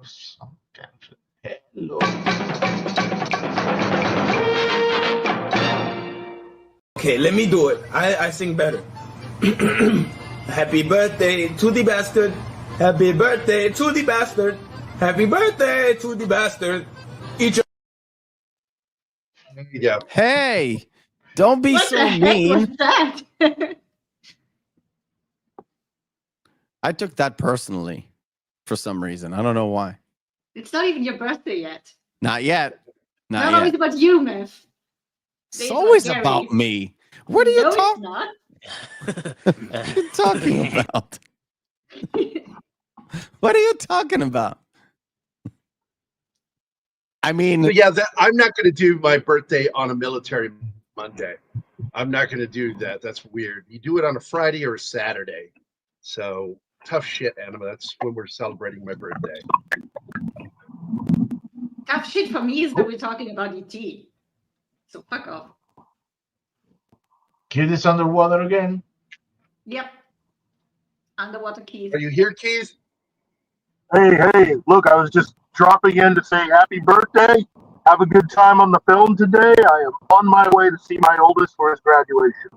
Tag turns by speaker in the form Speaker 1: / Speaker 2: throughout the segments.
Speaker 1: some country. Hello.
Speaker 2: Okay, let me do it. I sing better. Happy birthday to the bastard. Happy birthday to the bastard. Happy birthday to the bastard. Each.
Speaker 1: There you go.
Speaker 3: Hey, don't be
Speaker 4: What
Speaker 3: so
Speaker 4: the heck
Speaker 3: mean.
Speaker 4: was that?
Speaker 3: I took that personally for some reason. I don't know why.
Speaker 4: It's not even your birthday yet.
Speaker 3: Not yet. Not
Speaker 4: Not
Speaker 3: yet.
Speaker 4: always about you, Meth.
Speaker 3: It's always about me. What are you talking?
Speaker 4: No,
Speaker 3: What are you talking about? What are you talking about? I mean,
Speaker 1: So yeah, I'm not going to do my birthday on a military Monday. I'm not going to do that. That's weird. You do it on a Friday or a Saturday. So tough shit, Anima. That's when we're celebrating my birthday.
Speaker 4: tough shit for me is when we're talking about ET. So fuck off.
Speaker 5: Kid is underwater again.
Speaker 4: Yep. Underwater keys.
Speaker 1: Are you here, Keith?
Speaker 6: Hey, look, I was just dropping in to say happy birthday. Have a good time on the film today. I am on my way to see my oldest for his graduation.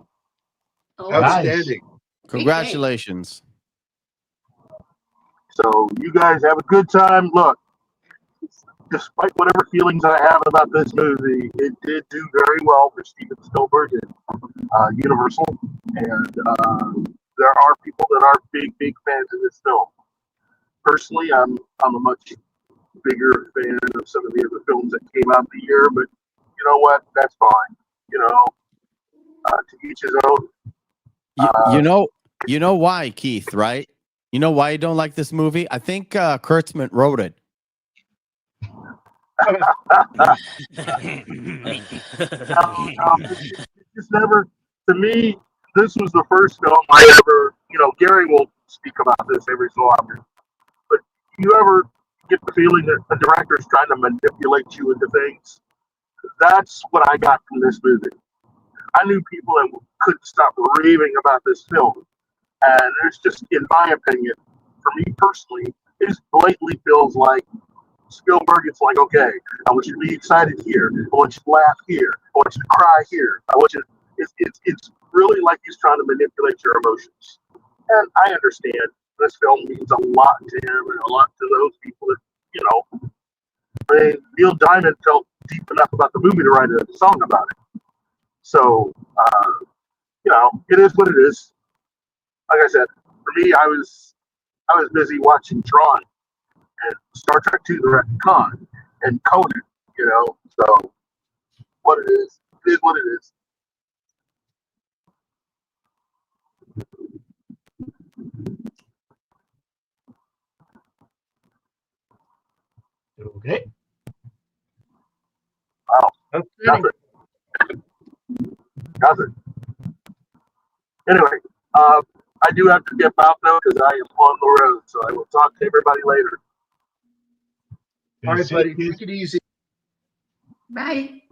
Speaker 4: Oh,
Speaker 1: Outstanding.
Speaker 3: congratulations.
Speaker 6: So you guys have a good time. Look, despite whatever feelings I have about this movie, it did do very well for Steven Spielberg and Universal. And there are people that are big fans of this film. Personally, I'm a much bigger fan of some of the other films that came out the year, but you know what? That's fine. You know, to each his own.
Speaker 3: You know why, Keith, right? You know why you don't like this movie? I think Kurtzman wrote it.
Speaker 6: It's just never, to me, this was the first film I ever, Gerry will speak about this every so often, but you ever get the feeling that the director's trying to manipulate you into things? That's what I got from this movie. I knew people that couldn't stop raving about this film. And there's just, in my opinion, for me personally, it just blatantly feels like Spielberg. It's like, okay, I want you to be excited here. I want you to laugh here. I want you to cry here. I want you to, it's really like he's trying to manipulate your emotions. And I understand this film means a lot to him and a lot to those people that, I mean, Neil Diamond felt deep enough about the movie to write a song about it. So, it is what it is. Like I said, for me, I was busy watching Tron and Star Trek II: The Wrath of Khan and Conan, so what it is what it is.
Speaker 5: Okay.
Speaker 6: Wow.
Speaker 1: Outstanding.
Speaker 6: Nothing. Anyway, I do have to dip out though because I am on the road, so I will talk to everybody later.
Speaker 1: All right, buddy. Take it easy.
Speaker 4: Bye.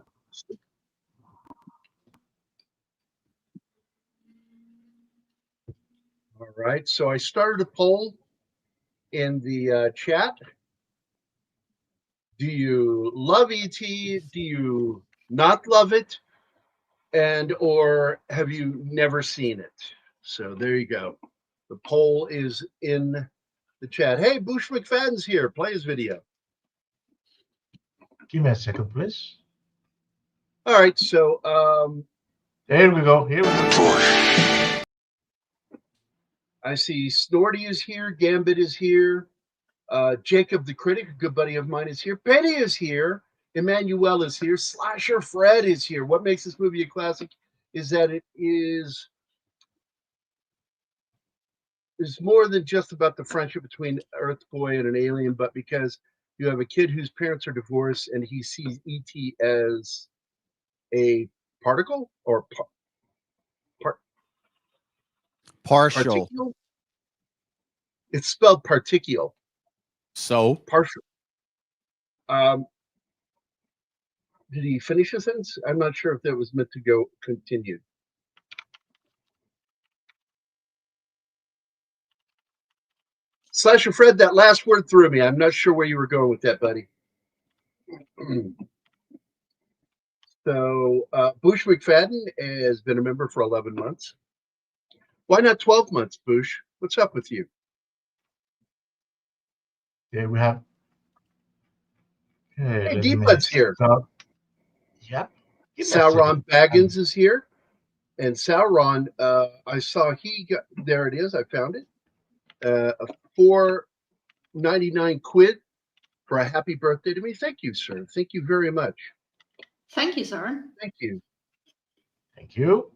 Speaker 1: All right. So I started a poll in the chat. Do you love ET? Do you not love it? Or have you never seen it? So there you go. The poll is in the chat. Hey, Bush McFadden's here. Play his video.
Speaker 5: Give me a second, please.
Speaker 1: All right. So
Speaker 5: Here we go.
Speaker 1: I see Snorty is here. Gambit is here. Jacob the Critic, a good buddy of mine, is here. Penny is here. Emmanuel is here. Slasher Fred is here. What makes this movie a classic is that it is more than just about the friendship between Earth Boy and an alien, but because you have a kid whose parents are divorced and he sees ET as a particle or
Speaker 3: Partial.
Speaker 1: particle. It's spelled particle.
Speaker 3: So
Speaker 1: Partial. Did he finish a sentence? I'm not sure if that was meant to go continued. Slasher Fred, that last word threw me. I'm not sure where you were going with that, buddy. So, Bush McFadden has been a member for 11 months. Why not 12 months, Bush? What's up with you?
Speaker 5: Okay, we have. Okay,
Speaker 1: Hey,
Speaker 5: let
Speaker 1: D-Bud's
Speaker 5: me
Speaker 1: here.
Speaker 5: start. Yep. Give me a
Speaker 1: Sauron
Speaker 5: second.
Speaker 1: Baggins is here. And Sauron, I saw there it is. I found it. A $4.99 quid for a happy birthday to me. Thank you, sir. Thank you very much.
Speaker 4: Thank you, sir.
Speaker 1: Thank you.
Speaker 5: Thank you.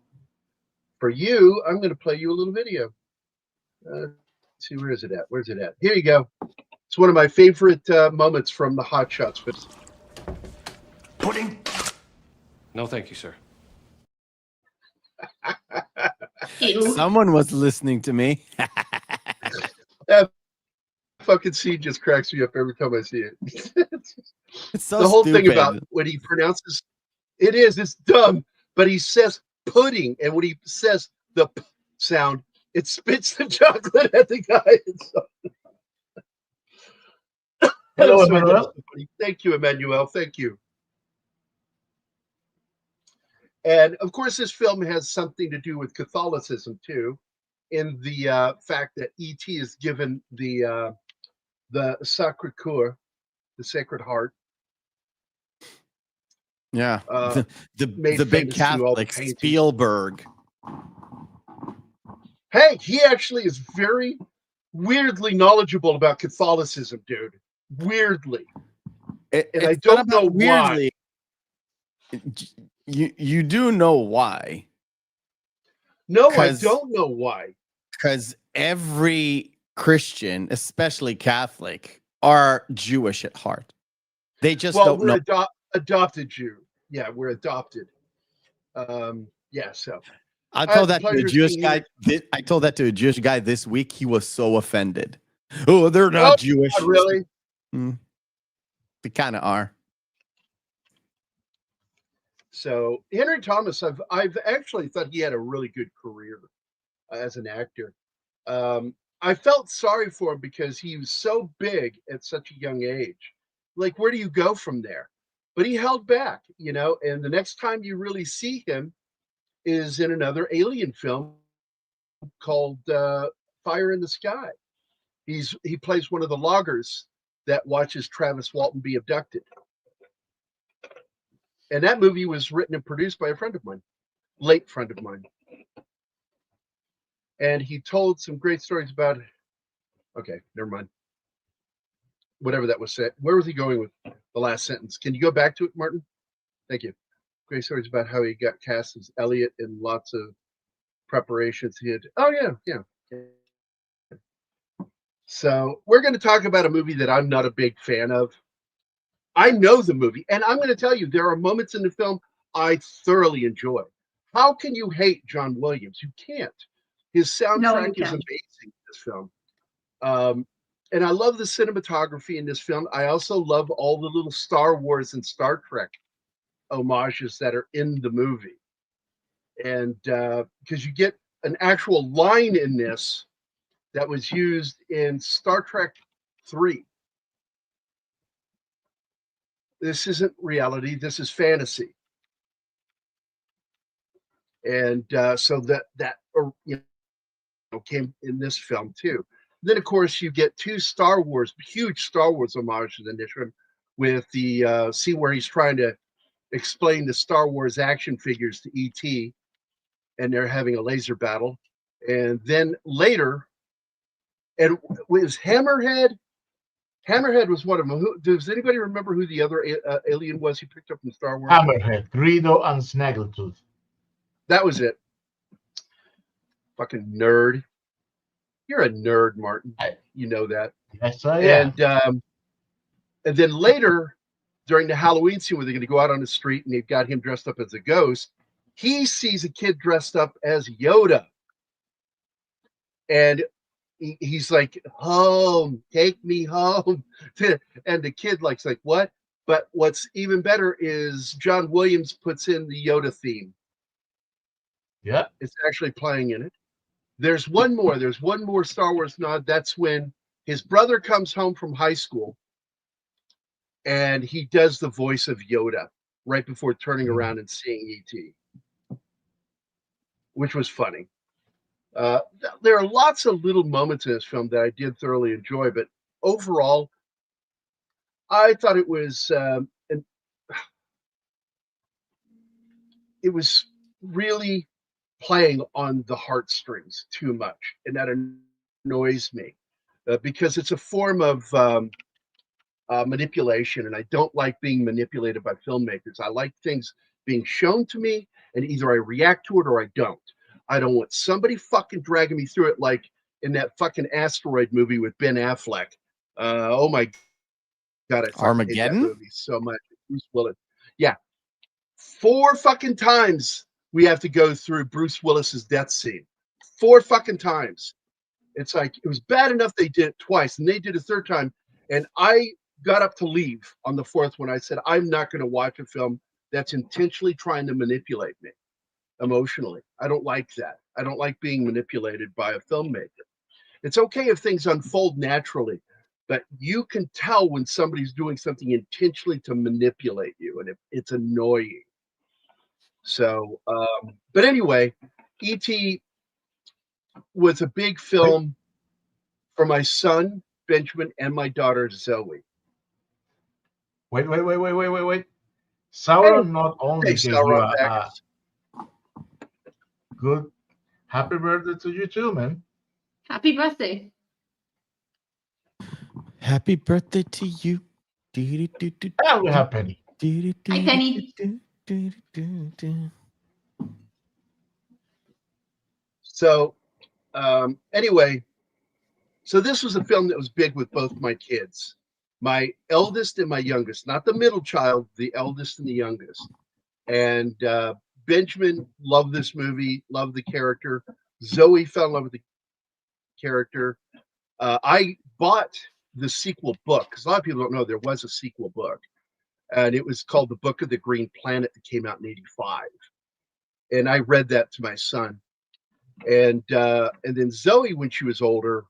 Speaker 1: For you, I'm going to play you a little video. Let's see, where is it at? Where's it at? Here you go. It's one of my favorite moments from the Hot Shots film.
Speaker 7: Pudding? No, thank you, sir.
Speaker 4: Ew.
Speaker 3: Someone was listening to me.
Speaker 1: That fucking scene just cracks me up every time I see it.
Speaker 3: It's so
Speaker 1: The whole
Speaker 3: stupid.
Speaker 1: thing about when he pronounces it's dumb, but he says pudding, and when he says the p sound, it spits the chocolate at the guy.
Speaker 5: Hello,
Speaker 1: I'm sorry,
Speaker 5: Emmanuel.
Speaker 1: that's so funny. Thank you, Emmanuel. Thank you. And of course, this film has something to do with Catholicism too, in the fact that E.T. is given the Sacre Coeur, the Sacred Heart.
Speaker 3: Yeah, the
Speaker 1: made
Speaker 3: big
Speaker 1: famous through all the
Speaker 3: Catholic
Speaker 1: paintings.
Speaker 3: Spielberg.
Speaker 1: Hey, he actually is very weirdly knowledgeable about Catholicism, dude. Weirdly. And I
Speaker 3: It's not
Speaker 1: don't know
Speaker 3: about weirdly. You do know why.
Speaker 1: No, I don't know why.
Speaker 3: Because every Christian, especially Catholic, are Jewish at heart. They just don't know.
Speaker 1: We're adopted Jew. Yeah, we're adopted. Yeah, so
Speaker 3: I told that to a
Speaker 1: pleasure
Speaker 3: Jewish
Speaker 1: seeing
Speaker 3: guy. I told that to a Jewish guy this week. He was so offended. Oh, they're not Jewish.
Speaker 1: God, really?
Speaker 3: They kind of are.
Speaker 1: So Henry Thomas, I've actually thought he had a really good career as an actor. I felt sorry for him because he was so big at such a young age. Like, where do you go from there? But he held back, you know, and the next time you really see him is in another Alien film called Fire in the Sky. He plays one of the loggers that watches Travis Walton be abducted. And that movie was written and produced by a friend of mine, late friend of mine. And he told some great stories about, okay, never mind. Whatever that was said. Where was he going with the last sentence? Can you go back to it, Martin? Thank you. Great stories about how he got cast as Elliot in lots of preparations he had. Oh, yeah. So we're going to talk about a movie that I'm not a big fan of. I know the movie, and I'm going to tell you, there are moments in the film I thoroughly enjoy. How can you hate John Williams? You can't. His soundtrack is amazing in this film. And I love the cinematography in this film. I also love all the little Star Wars and Star Trek homages that are in the movie. And because you get an actual line in this that was used in Star Trek 3. This isn't reality. This is fantasy. And so that came in this film too. Then, of course, you get two huge Star Wars homages in this one with the scene where he's trying to explain the Star Wars action figures to E.T. and they're having a laser battle. And then later, and was Hammerhead? Hammerhead was one of them. Does anybody remember who the other alien was he picked up from Star Wars?
Speaker 5: Hammerhead, Greedo, and Snaggletooth. That
Speaker 1: was it. Fucking nerd. You're a nerd, Martin. You know that.
Speaker 5: Yes, I am.
Speaker 1: And then later, during the Halloween scene where they're going to go out on the street and they've got him dressed up as a ghost, he sees a kid dressed up as Yoda. And he's like, home, take me home. And the kid like, what? But what's even better is John Williams puts in the Yoda theme.
Speaker 5: Yeah.
Speaker 1: It's actually playing in it. There's one more Star Wars nod. That's when His brother comes home from high school, and he does the voice of Yoda right before turning around and seeing E.T., which was funny. There are lots of little moments in this film that I did thoroughly enjoy, but overall, I thought it was it was really playing on the heartstrings too much, and that annoys me because it's a form of manipulation, and I don't like being manipulated by filmmakers. I like things being shown to me, and either I react to it or I don't. I don't want somebody fucking dragging me through it like in that fucking asteroid movie with Ben Affleck. Oh my god, I fucking hate that
Speaker 3: Armageddon?
Speaker 1: movie so much. Bruce Willis. Yeah, 4 fucking times we have to go through Bruce Willis's death scene. 4 fucking times. It's like it was bad enough they did it twice, and they did a third time, and I got up to leave on the 4th when I said I'm not going to watch a film that's intentionally trying to manipulate me emotionally. I don't like that. I don't like being manipulated by a filmmaker. It's okay if things unfold naturally, but you can tell when somebody's doing something intentionally to manipulate you, and it's annoying. So, but anyway, E.T. was a big film for my son Benjamin and my daughter Zoe.
Speaker 5: Wait. Sauron not only
Speaker 1: Hey,
Speaker 5: gave you
Speaker 1: Sauron
Speaker 5: a
Speaker 1: Baggins.
Speaker 5: good happy birthday to you too, man.
Speaker 4: Happy birthday.
Speaker 3: Happy birthday to you. Do-do-do-do-do.
Speaker 5: And we have Penny.
Speaker 4: Hi, Penny.
Speaker 3: Do-do-do-do-do.
Speaker 1: So, anyway, so this was a film that was big with both my kids, my eldest and my youngest, not the middle child, the eldest and the youngest. And Benjamin loved this movie, loved the character. Zoe fell in love with the character. I bought the sequel book because a lot of people don't know there was a sequel book, and it was called The Book of the Green Planet that came out in '85. And I read that to my son. And then Zoe, when she was older,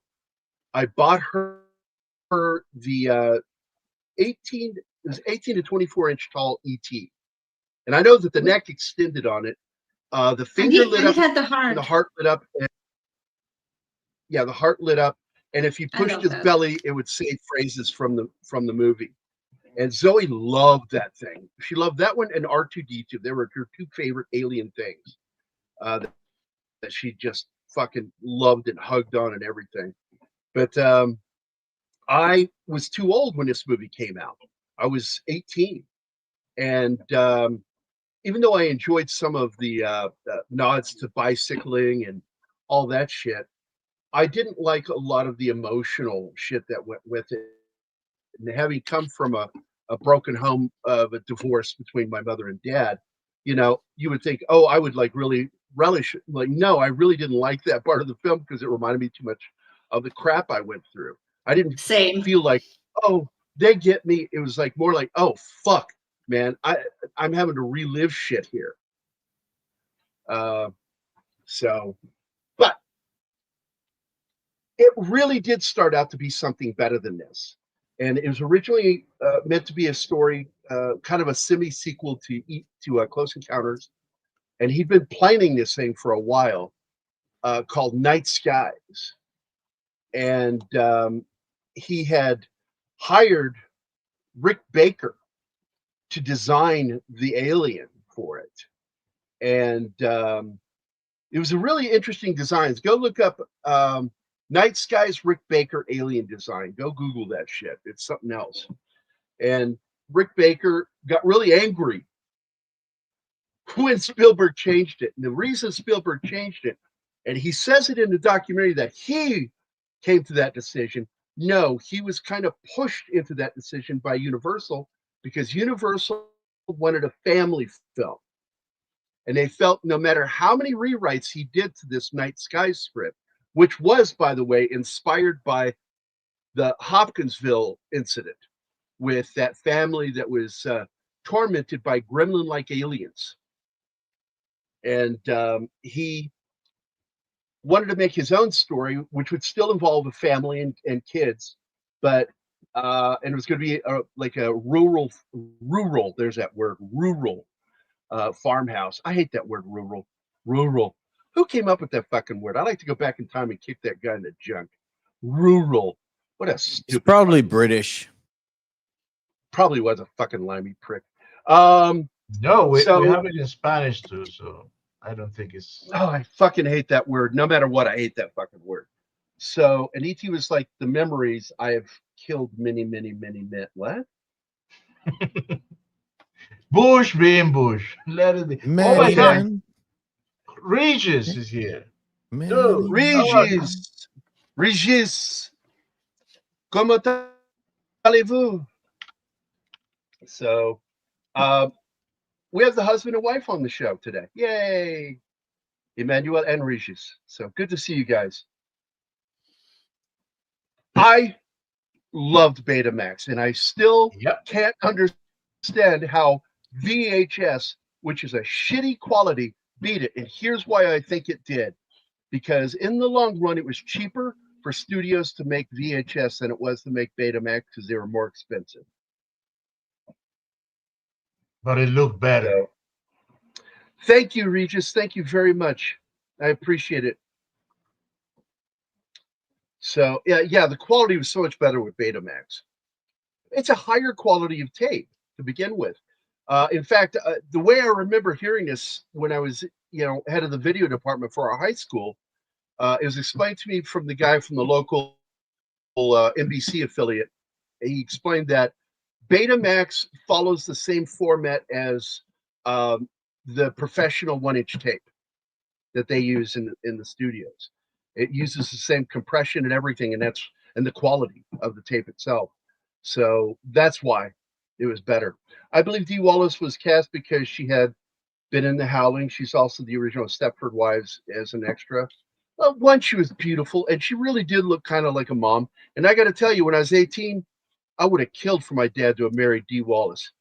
Speaker 1: I bought her the 18 it was 18 to 24-inch tall ET, and I know that the neck extended on it. The finger lit
Speaker 4: And
Speaker 1: up,
Speaker 4: it had the
Speaker 1: and
Speaker 4: heart.
Speaker 1: the heart lit up, and yeah, the heart lit up. And if you
Speaker 4: I
Speaker 1: pushed
Speaker 4: love
Speaker 1: his
Speaker 4: that.
Speaker 1: belly, it would say phrases from the movie. And Zoe loved that thing. She loved that one and R2D2. They were her 2 favorite alien things that she just fucking loved and hugged on and everything. But I was too old when this movie came out. I was 18. And even though I enjoyed some of the nods to bicycling and all that shit, I didn't like a lot of the emotional shit that went with it. And having come from a broken home of a divorce between my mother and dad, you would think, oh, I would like really relish it. Like, no, I really didn't like that part of the film because it reminded me too much of the crap I went through. I didn't
Speaker 4: Same.
Speaker 1: feel like, oh, they get me. It was like more like, oh, fuck, man, I'm having to relive shit here. So, but it really did start out to be something better than this. And it was originally meant to be a story, kind of a semi-sequel to Close Encounters. And he'd been planning this thing for a while, called Night Skies. And he had hired Rick Baker to design the alien for it. And it was a really interesting design. Go look up Night Skies Rick Baker alien design. Go Google that shit. It's something else. And Rick Baker got really angry when Spielberg changed it. And the reason Spielberg changed it, and he says it in the documentary that he came to that decision. No, he was kind of pushed into that decision by Universal because Universal wanted a family film. And they felt no matter how many rewrites he did to this Night Sky script, which was, by the way, inspired by the Hopkinsville incident with that family that was tormented by gremlin-like aliens. And he wanted to make his own story, which would still involve a family and kids, but and it was going to be like a rural. There's that word, rural farmhouse. I hate that word, rural. Rural. Who came up with that fucking word? I'd like to go back in time and kick that guy in the junk. Rural. What a stupid.
Speaker 3: It's probably British.
Speaker 1: Probably was a fucking limey prick.
Speaker 5: No, we
Speaker 1: So-
Speaker 5: have it in Spanish too, so I don't think it's.
Speaker 1: Oh, I fucking hate that word. No matter what, I hate that fucking word. So, and E.T. was like the memories I have killed many men. What?
Speaker 5: Bush being Bush. Let it be. Oh my God, Regis is here. Dude,
Speaker 1: Regis, comment allez-vous? So, we have the husband and wife on the show today. Yay! Emmanuel and Regis. So good to see you guys. I loved Betamax, and I still can't understand how VHS, which is a shitty quality, beat it. And here's why I think it did. Because in the long run, it was cheaper for studios to make VHS than it was to make Betamax because they were more expensive.
Speaker 5: But it looked better.
Speaker 1: So, thank you, Regis. Thank you very much. I appreciate it. So yeah, the quality was so much better with Betamax. It's a higher quality of tape to begin with. In fact, the way I remember hearing this when I was, head of the video department for our high school, it was explained to me from the guy from the local NBC affiliate. He explained that Betamax follows the same format as the professional 1-inch tape that they use in the studios. It uses the same compression and everything, and the quality of the tape itself. So that's why it was better. I believe Dee Wallace was cast because she had been in The Howling. She's also the original Stepford Wives as an extra. Well, one, she was beautiful, and she really did look kind of like a mom. And I got to tell you, when I was 18, I would have killed for my dad to have married Dee Wallace.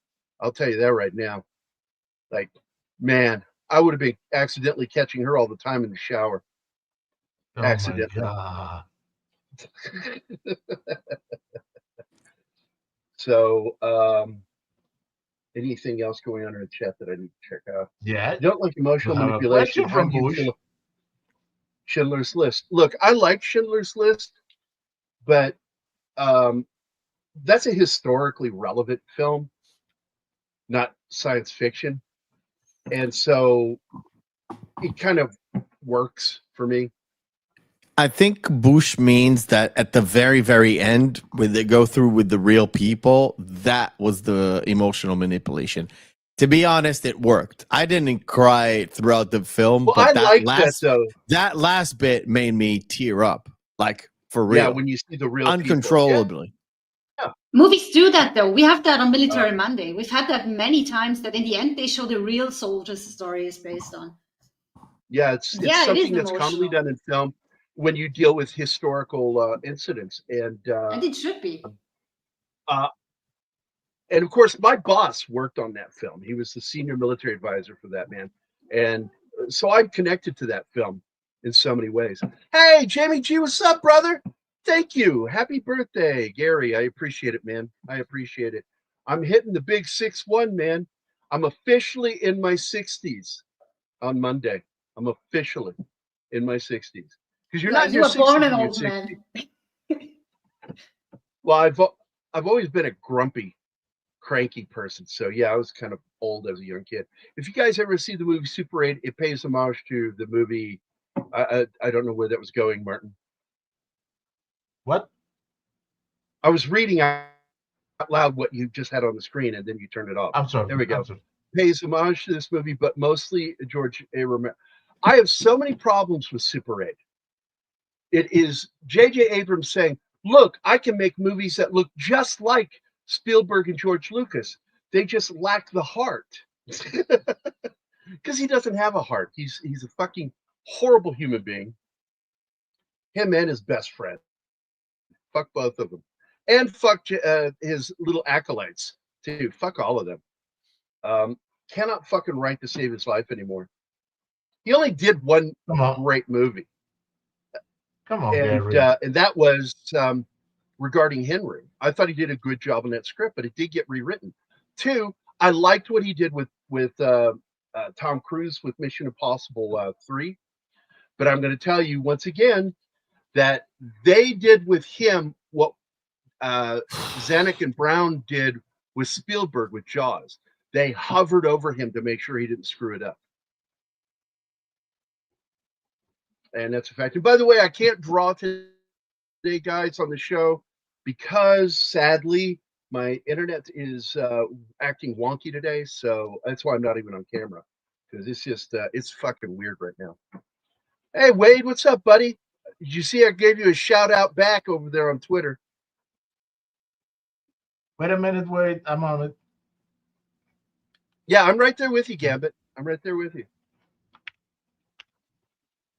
Speaker 1: I'll tell you that right now. Like, man, I would have been accidentally catching her all the time in the shower.
Speaker 5: Oh
Speaker 1: Accidentally.
Speaker 5: My God.
Speaker 1: So, anything else going on in the chat that I need to check out?
Speaker 5: Yeah.
Speaker 1: You don't like emotional
Speaker 5: I have a
Speaker 1: manipulation
Speaker 5: question from Bush.
Speaker 1: Schindler's List. Look, I like Schindler's List, but that's a historically relevant film, not science fiction. And so it kind of works for me.
Speaker 3: I think Bush means that at the very, very end, when they go through with the real people, that was the emotional manipulation. To be honest, it worked. I didn't cry throughout the film,
Speaker 1: Well,
Speaker 3: but
Speaker 1: I like that though.
Speaker 3: That last bit made me tear up, like for real.
Speaker 1: Yeah, when you see the real
Speaker 3: uncontrollably.
Speaker 1: Yeah.
Speaker 4: Movies do that though. We have that on Military Monday. We've had that many times that in the end they show the real soldiers the story is based on.
Speaker 1: Yeah, it's something that's commonly done in film when you deal with historical incidents. And
Speaker 4: it should be.
Speaker 1: And of course, my boss worked on that film. He was the senior military advisor for that, man. And so I'm connected to that film in so many ways. Hey, Jamie G, what's up, brother? Thank you. Happy birthday, Gerry. I appreciate it, man. I appreciate it. I'm hitting the big 6-1, man. I'm officially in my 60s on Monday. I'm officially in my 60s. Because you're not in your 60s.
Speaker 4: Born an old man.
Speaker 1: Well, I've always been a grumpy, cranky person. So yeah, I was kind of old as a young kid. If you guys ever see the movie Super 8, it pays homage to the movie. I don't know where that was going, Martin.
Speaker 5: What?
Speaker 1: I was reading out loud what you just had on the screen, and then you turned it off.
Speaker 5: I'm sorry.
Speaker 1: There we go. Pays homage to this movie, but mostly George A. Romero. I have so many problems with Super 8. It is J.J. Abrams saying, look, I can make movies that look just like Spielberg and George Lucas. They just lack the heart. Because he doesn't have a heart. He's a fucking horrible human being. Him and his best friend. Fuck both of them. And fuck his little acolytes, too. Fuck all of them. Cannot fucking write to save his life anymore. He only did one great movie.
Speaker 5: Come on,
Speaker 1: and
Speaker 5: Gerry.
Speaker 1: and that was regarding Henry. I thought he did a good job on that script, but it did get rewritten. 2, I liked what he did with Tom Cruise with Mission Impossible 3, but I'm going to tell you once again that they did with him what Zanuck and Brown did with Spielberg with Jaws. They hovered over him to make sure he didn't screw it up. And that's a fact. And by the way, I can't draw today, guys, on the show because sadly my internet is acting wonky today. So that's why I'm not even on camera, because it's just it's fucking weird right now. Hey, Wade, what's up, buddy? Did you see I gave you a shout out back over there on Twitter?
Speaker 5: Wait a minute, wait. I'm on it.
Speaker 1: Yeah, I'm right there with you, Gambit. I'm right there with you.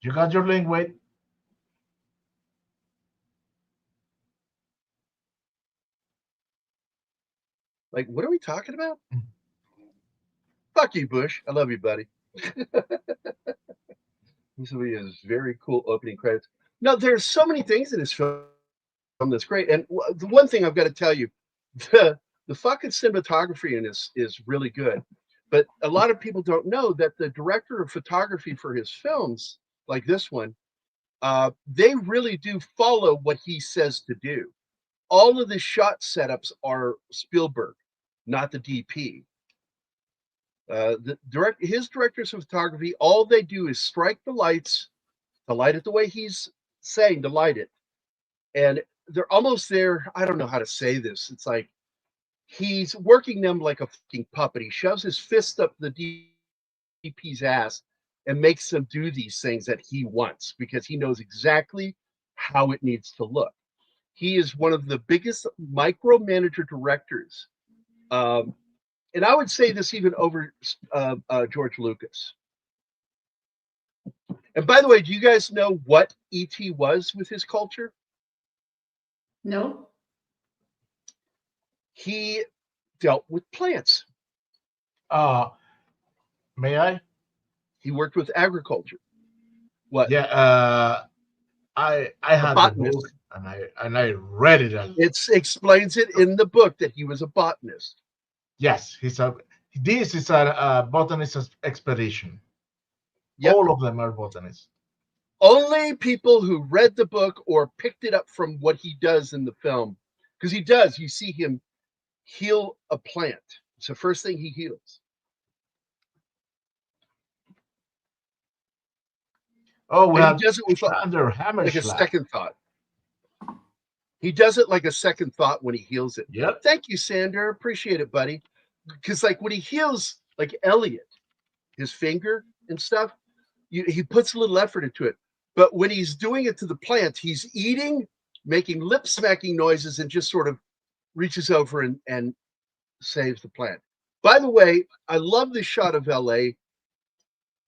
Speaker 5: You got your link, wait.
Speaker 1: Like, what are we talking about? Fuck you, Bush. I love you, buddy. This will be his very cool opening credits. No, there's so many things in this film that's great. And the one thing I've got to tell you, the fucking cinematography in this is really good. But a lot of people don't know that the director of photography for his films, like this one, they really do follow what he says to do. All of the shot setups are Spielberg, not the DP. His directors of photography, all they do is strike the lights to light it the way he's saying to light it, and they're almost there. I don't know how to say this. It's like he's working them like a fucking puppet. He shoves his fist up the DP's ass and makes them do these things that he wants because he knows exactly how it needs to look. He is one of the biggest micromanager directors. And I would say this even over George Lucas. And by the way, do you guys know what E.T. was with his culture?
Speaker 4: No.
Speaker 1: He dealt with plants.
Speaker 5: May I?
Speaker 1: He worked with agriculture. What?
Speaker 5: Yeah, I had the book and I read it.
Speaker 1: It explains it in the book that he was a botanist.
Speaker 5: Yes, this is a botanist expedition.
Speaker 1: Yep.
Speaker 5: All of them are botanists.
Speaker 1: Only people who read the book or picked it up from what he does in the film, because he does. You see him heal a plant. It's the first thing he heals.
Speaker 5: Oh, we have
Speaker 1: he does it with like a second thought. He does it like a second thought when he heals it.
Speaker 5: Yep.
Speaker 1: Thank you, Sander. Appreciate it, buddy. Because like when he heals, like Elliot, his finger and stuff, he puts a little effort into it. But when he's doing it to the plant, he's eating, making lip smacking noises, and just sort of reaches over and saves the plant. By the way, I love this shot of LA,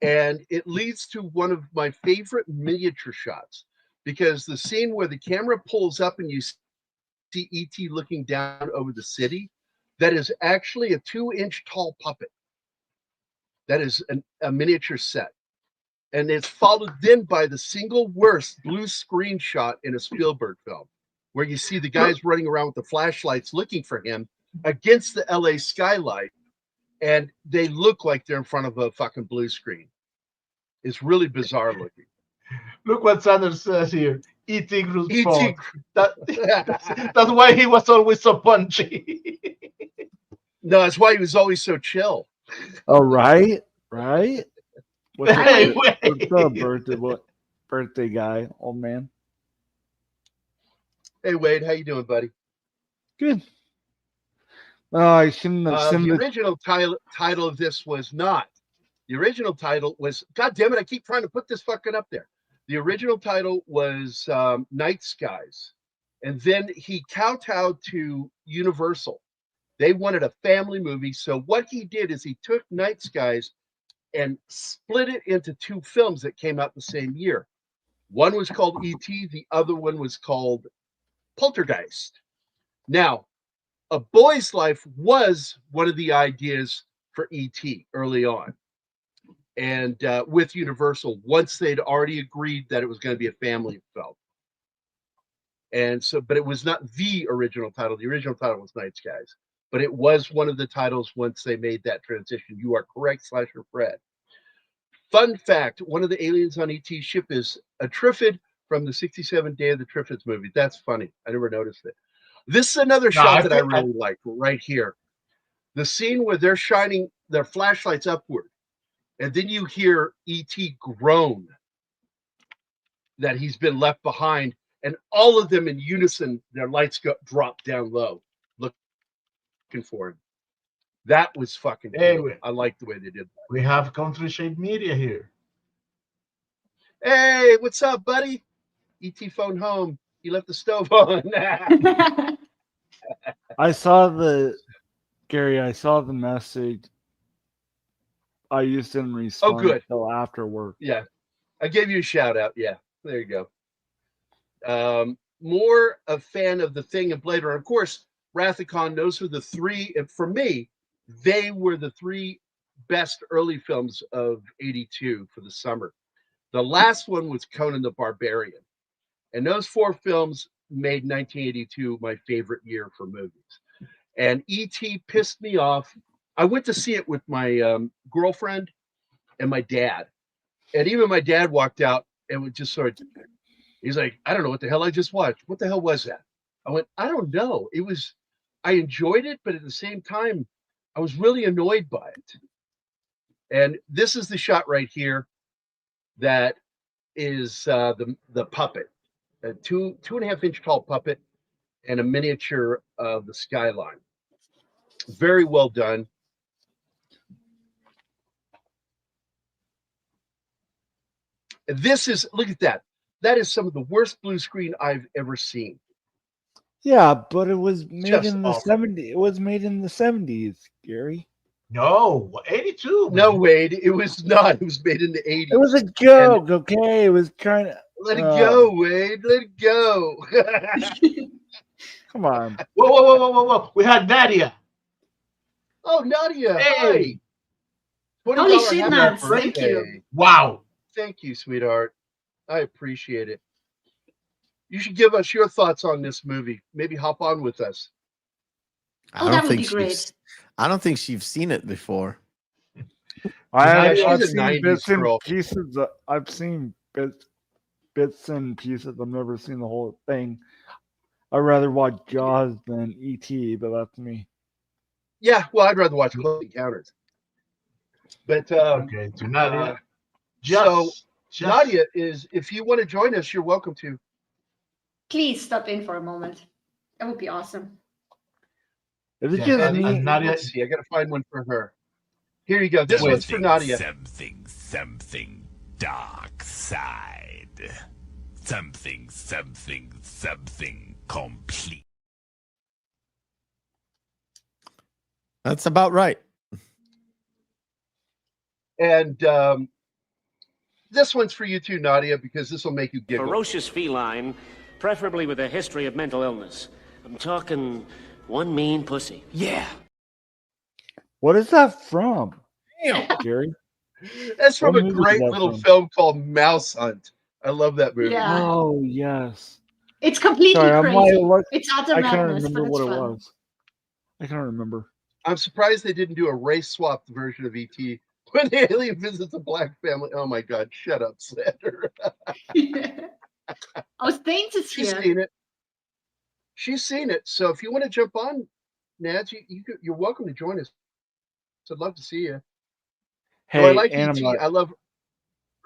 Speaker 1: and it leads to one of my favorite miniature shots, because the scene where the camera pulls up and you see E.T. looking down over the city, that is actually a 2-inch tall puppet. That is a miniature set. And it's followed then by the single worst blue screen shot in a Spielberg film, where you see the guys running around with the flashlights looking for him against the LA skylight, and they look like they're in front of a fucking blue screen. It's really bizarre looking.
Speaker 5: Look what Sanders says here. Eating root that's why he was always so punchy.
Speaker 1: No, that's why he was always so chill.
Speaker 8: Oh, right. What's
Speaker 5: What's
Speaker 8: up, birthday guy, old man?
Speaker 1: Hey, Wade, how you doing, buddy?
Speaker 8: Good. I shouldn't have seen
Speaker 1: the original title of this was not. The original title was, God damn it, I keep trying to put this fucking up there. The original title was Night Skies. And then he kowtowed to Universal. They wanted a family movie. So what he did is he took Night Skies and split it into 2 films that came out the same year. One was called E.T., the other one was called Poltergeist. Now, A Boy's Life was one of the ideas for E.T. early on. And with Universal, once they'd already agreed that it was going to be a family film. And so, but it was not the original title. The original title was Night Skies, but it was one of the titles once they made that transition. You are correct, Slasher Fred. Fun fact, one of the aliens on ET's ship is a Triffid from the 67 Day of the Triffids movie. That's funny. I never noticed it. This is another shot that I really like right here. The scene where they're shining their flashlights upward, and then you hear E.T. groan that he's been left behind, and all of them in unison, their lights drop down low, looking for him. That was fucking cool. I like the way they did that.
Speaker 5: We have Country Shade Media here.
Speaker 1: Hey, what's up, buddy? E.T. phone home. You left the stove on.
Speaker 8: I saw the Gary. I saw the message. I just didn't respond until after work.
Speaker 1: Yeah, I gave you a shout out. Yeah, there you go. More a fan of The Thing and Blade Runner. Of course, Rathacon, those were the three. And for me, they were the three best early films of '82 for the summer. The last one was Conan the Barbarian. And those four films made 1982 my favorite year for movies. And E.T. pissed me off. I went to see it with my girlfriend and my dad. And even my dad walked out and was just sort of, he's like, I don't know what the hell I just watched. What the hell was that? I went, I don't know. I enjoyed it, but at the same time, I was really annoyed by it. And this is the shot right here that is the puppet. A 2.5 inch tall puppet and a miniature of the skyline. Very well done. This is, look at that. That is some of the worst blue screen I've ever seen.
Speaker 8: Yeah, but it was made
Speaker 1: Just
Speaker 8: in the
Speaker 1: awful.
Speaker 8: 70s. It was made in the 70s, Gary.
Speaker 5: No, 82.
Speaker 1: No, Wade, it was not. It was made in the 80s.
Speaker 8: It was a joke, okay? It was kind of.
Speaker 1: Let it go, Wade. Let it go.
Speaker 8: Come on.
Speaker 5: Whoa. We had Nadia.
Speaker 1: Oh, Nadia.
Speaker 5: Hey.
Speaker 1: Hi.
Speaker 4: Holy
Speaker 1: $20
Speaker 4: shit,
Speaker 1: happy
Speaker 4: Nats. Thank
Speaker 1: birthday.
Speaker 4: you.
Speaker 5: Wow.
Speaker 1: Thank you, sweetheart. I appreciate it. You should give us your thoughts on this movie. Maybe hop on with us.
Speaker 4: Oh, that would be great.
Speaker 3: I don't think she's seen it before.
Speaker 8: I've
Speaker 1: she's a
Speaker 8: seen
Speaker 1: 90s
Speaker 8: bits and
Speaker 1: girl.
Speaker 8: pieces. I've seen bits and pieces. I've never seen the whole thing. I'd rather watch Jaws than E.T., but that's me.
Speaker 1: Yeah, well, I'd rather watch Close Encounters. But
Speaker 5: Okay, to Nadia.
Speaker 1: Nadia is, if you want to join us, you're welcome to.
Speaker 4: Please stop in for a moment. That would be awesome.
Speaker 8: Is it just me?
Speaker 5: Nadia,
Speaker 1: Let's see, I got to find one for her. Here you go. This one's for Nadia.
Speaker 9: Something dark side. Something complete.
Speaker 3: That's about right.
Speaker 1: And this one's for you too, Nadia, because this will make you giggle.
Speaker 10: Ferocious feline, preferably with a history of mental illness. I'm talking one mean pussy.
Speaker 9: Yeah.
Speaker 8: What is that from, Gary?
Speaker 1: That's from
Speaker 8: What
Speaker 1: a
Speaker 8: movie is
Speaker 1: great
Speaker 8: that
Speaker 1: little
Speaker 8: from?
Speaker 1: film called Mouse Hunt. I love that movie.
Speaker 4: Yeah.
Speaker 8: Oh, yes.
Speaker 4: It's completely
Speaker 8: Sorry, I'm
Speaker 4: crazy.
Speaker 8: like,
Speaker 4: It's utter
Speaker 8: I can't
Speaker 4: madness, but
Speaker 8: remember
Speaker 4: it's
Speaker 8: what it
Speaker 4: fun.
Speaker 8: was. I can't remember.
Speaker 1: I'm surprised they didn't do a race swapped version of E.T. when the alien visits a black family. Oh my God, shut up, Sander.
Speaker 4: Oh, Staines is
Speaker 1: She's
Speaker 4: here.
Speaker 1: seen it. She's seen it. So if you want to jump on, Nads, you're welcome to join us. So I'd love to see you.
Speaker 8: Hey,
Speaker 1: So I like
Speaker 8: Anima.
Speaker 1: E.T. I love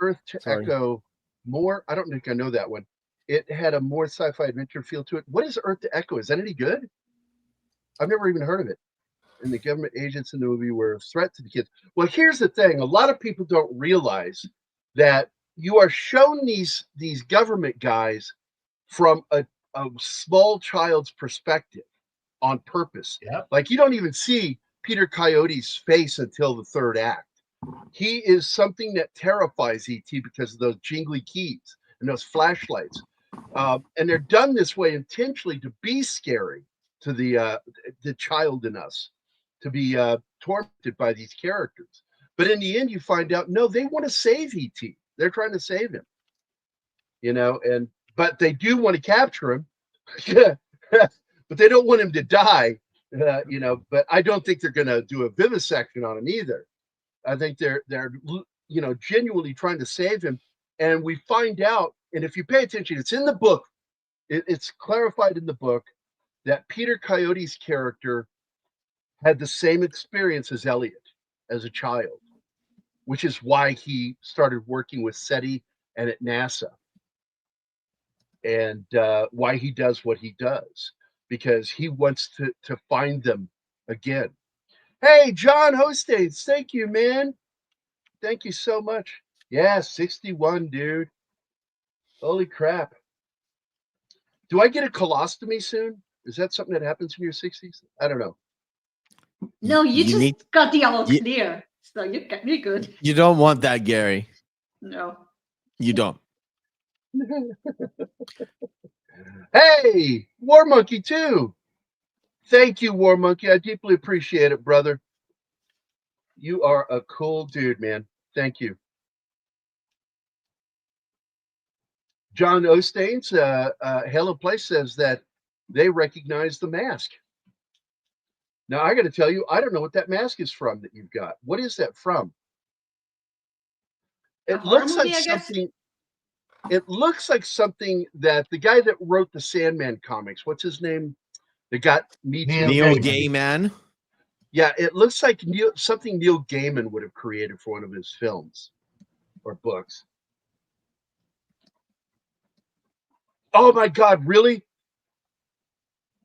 Speaker 1: Earth to
Speaker 8: Sorry.
Speaker 1: Echo more. I don't think I know that one. It had a more sci-fi adventure feel to it. What is Earth to Echo? Is that any good? I've never even heard of it. And the government agents in the movie were a threat to the kids. Well, here's the thing. A lot of people don't realize that you are shown these government guys from a small child's perspective on purpose.
Speaker 5: Yep.
Speaker 1: Like you don't even see Peter Coyote's face until the third act. He is something that terrifies E.T. because of those jingly keys and those flashlights. And they're done this way intentionally to be scary to the child in us, to be tormented by these characters. But in the end, you find out, no, they want to save E.T. They're trying to save him, but they do want to capture him. but they don't want him to die, but I don't think they're going to do a vivisection on him either. I think they're genuinely trying to save him. And we find out, and if you pay attention, it's in the book, it's clarified in the book that Peter Coyote's character had the same experience as Elliot as a child, which is why he started working with SETI and at NASA, and why he does what he does, because he wants to find them again. Hey, John Hostates, thank you, man. Thank you so much. Yeah, 61, dude. Holy crap. Do I get a colostomy soon? Is that something that happens in your 60s? I don't know.
Speaker 4: No, you just got the all clear. So you're good.
Speaker 3: You don't want that, Gerry.
Speaker 4: No.
Speaker 3: You don't.
Speaker 1: Hey, War Monkey too. Thank you, War Monkey. I deeply appreciate it, brother. You are a cool dude, man. Thank you. John Ostains, Hello Place says that they recognize the mask. Now, I got to tell you, I don't know what that mask is from that you've got. What is that from? It looks like something. It looks like something that the guy that wrote the Sandman comics, what's his name? That got Me Too.
Speaker 3: Neil Gaiman.
Speaker 1: Yeah, it looks like something Neil Gaiman would have created for one of his films or books. Oh my God, really?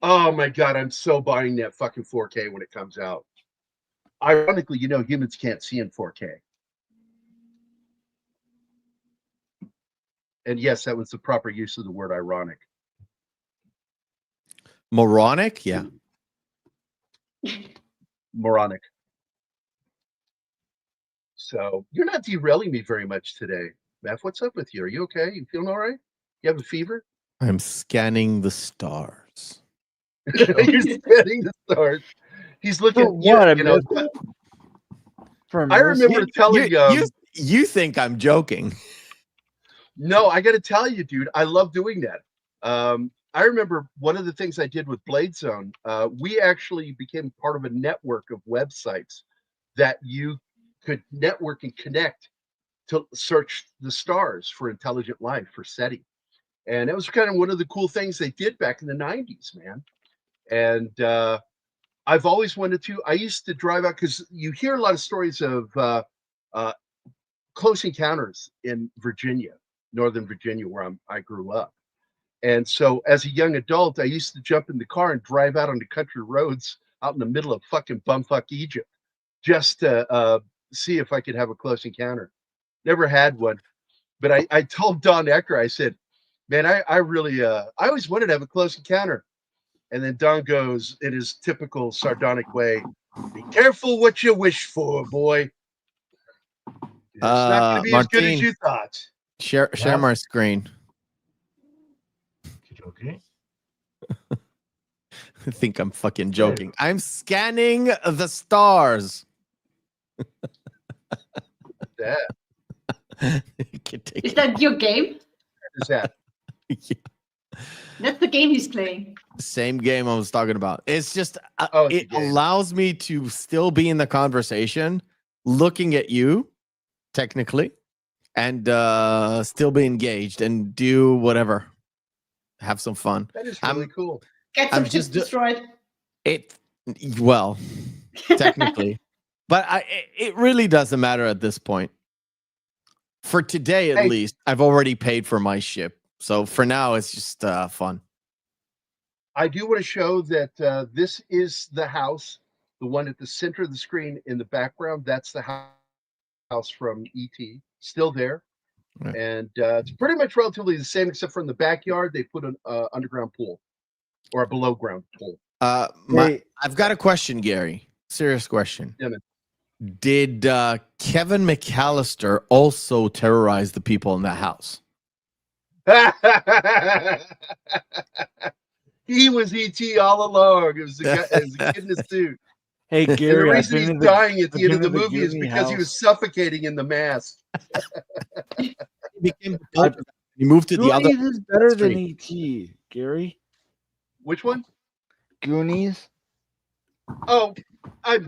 Speaker 1: Oh my God, I'm so buying that fucking 4K when it comes out. Ironically, humans can't see in 4K. And yes, that was the proper use of the word ironic.
Speaker 3: Moronic? Yeah.
Speaker 1: Moronic. So you're not derailing me very much today. Matt, what's up with you? Are you okay? You feeling all right? You have a fever?
Speaker 3: I'm scanning the stars.
Speaker 1: You're scanning the stars. He's looking. I remember telling
Speaker 3: you think I'm joking.
Speaker 1: No, I got to tell you, dude, I love doing that. I remember one of the things I did with Blade Zone. We actually became part of a network of websites that you could network and connect to search the stars for intelligent life, for SETI. And it was kind of one of the cool things they did back in the 90s, man. And I've always wanted to. I used to drive out because you hear a lot of stories of close encounters in Virginia, Northern Virginia, where I grew up. And so as a young adult, I used to jump in the car and drive out on the country roads out in the middle of fucking bumfuck Egypt just to see if I could have a close encounter. Never had one. But I told Don Ecker, I said, man, I really, I always wanted to have a close encounter. And then Don goes in his typical sardonic way, be careful what you wish for, boy. It's not going to be as good as you thought.
Speaker 3: Share my screen.
Speaker 5: Okay.
Speaker 3: I think I'm fucking joking. I'm scanning the stars.
Speaker 1: That.
Speaker 4: Is that your game?
Speaker 1: Is that?
Speaker 3: Yeah.
Speaker 4: That's the game he's playing.
Speaker 3: Same game I was talking about. It's just it allows me to still be in the conversation, looking at you, technically, and still be engaged and do whatever. Have some fun.
Speaker 1: That is really cool.
Speaker 4: Get some ships destroyed.
Speaker 3: Well, technically. But it really doesn't matter at this point. For today, at least, I've already paid for my ship. So for now, it's just fun.
Speaker 1: I do want to show that this is the house, the one at the center of the screen in the background. That's the house from E.T. Still there. Right. And it's pretty much relatively the same, except for in the backyard, they put an underground pool or a below ground pool.
Speaker 3: I've got a question, Gerry. Serious question. Yeah, did Kevin McAllister also terrorize the people in that house?
Speaker 1: He was E.T. all along. It was a kid in a suit.
Speaker 8: Hey, Gerry,
Speaker 1: the reason he's dying at the end of the movie is because he was suffocating in the mask.
Speaker 3: He moved to the other.
Speaker 8: Is better than E.T., Gerry.
Speaker 1: Which one?
Speaker 8: Goonies.
Speaker 1: Oh, I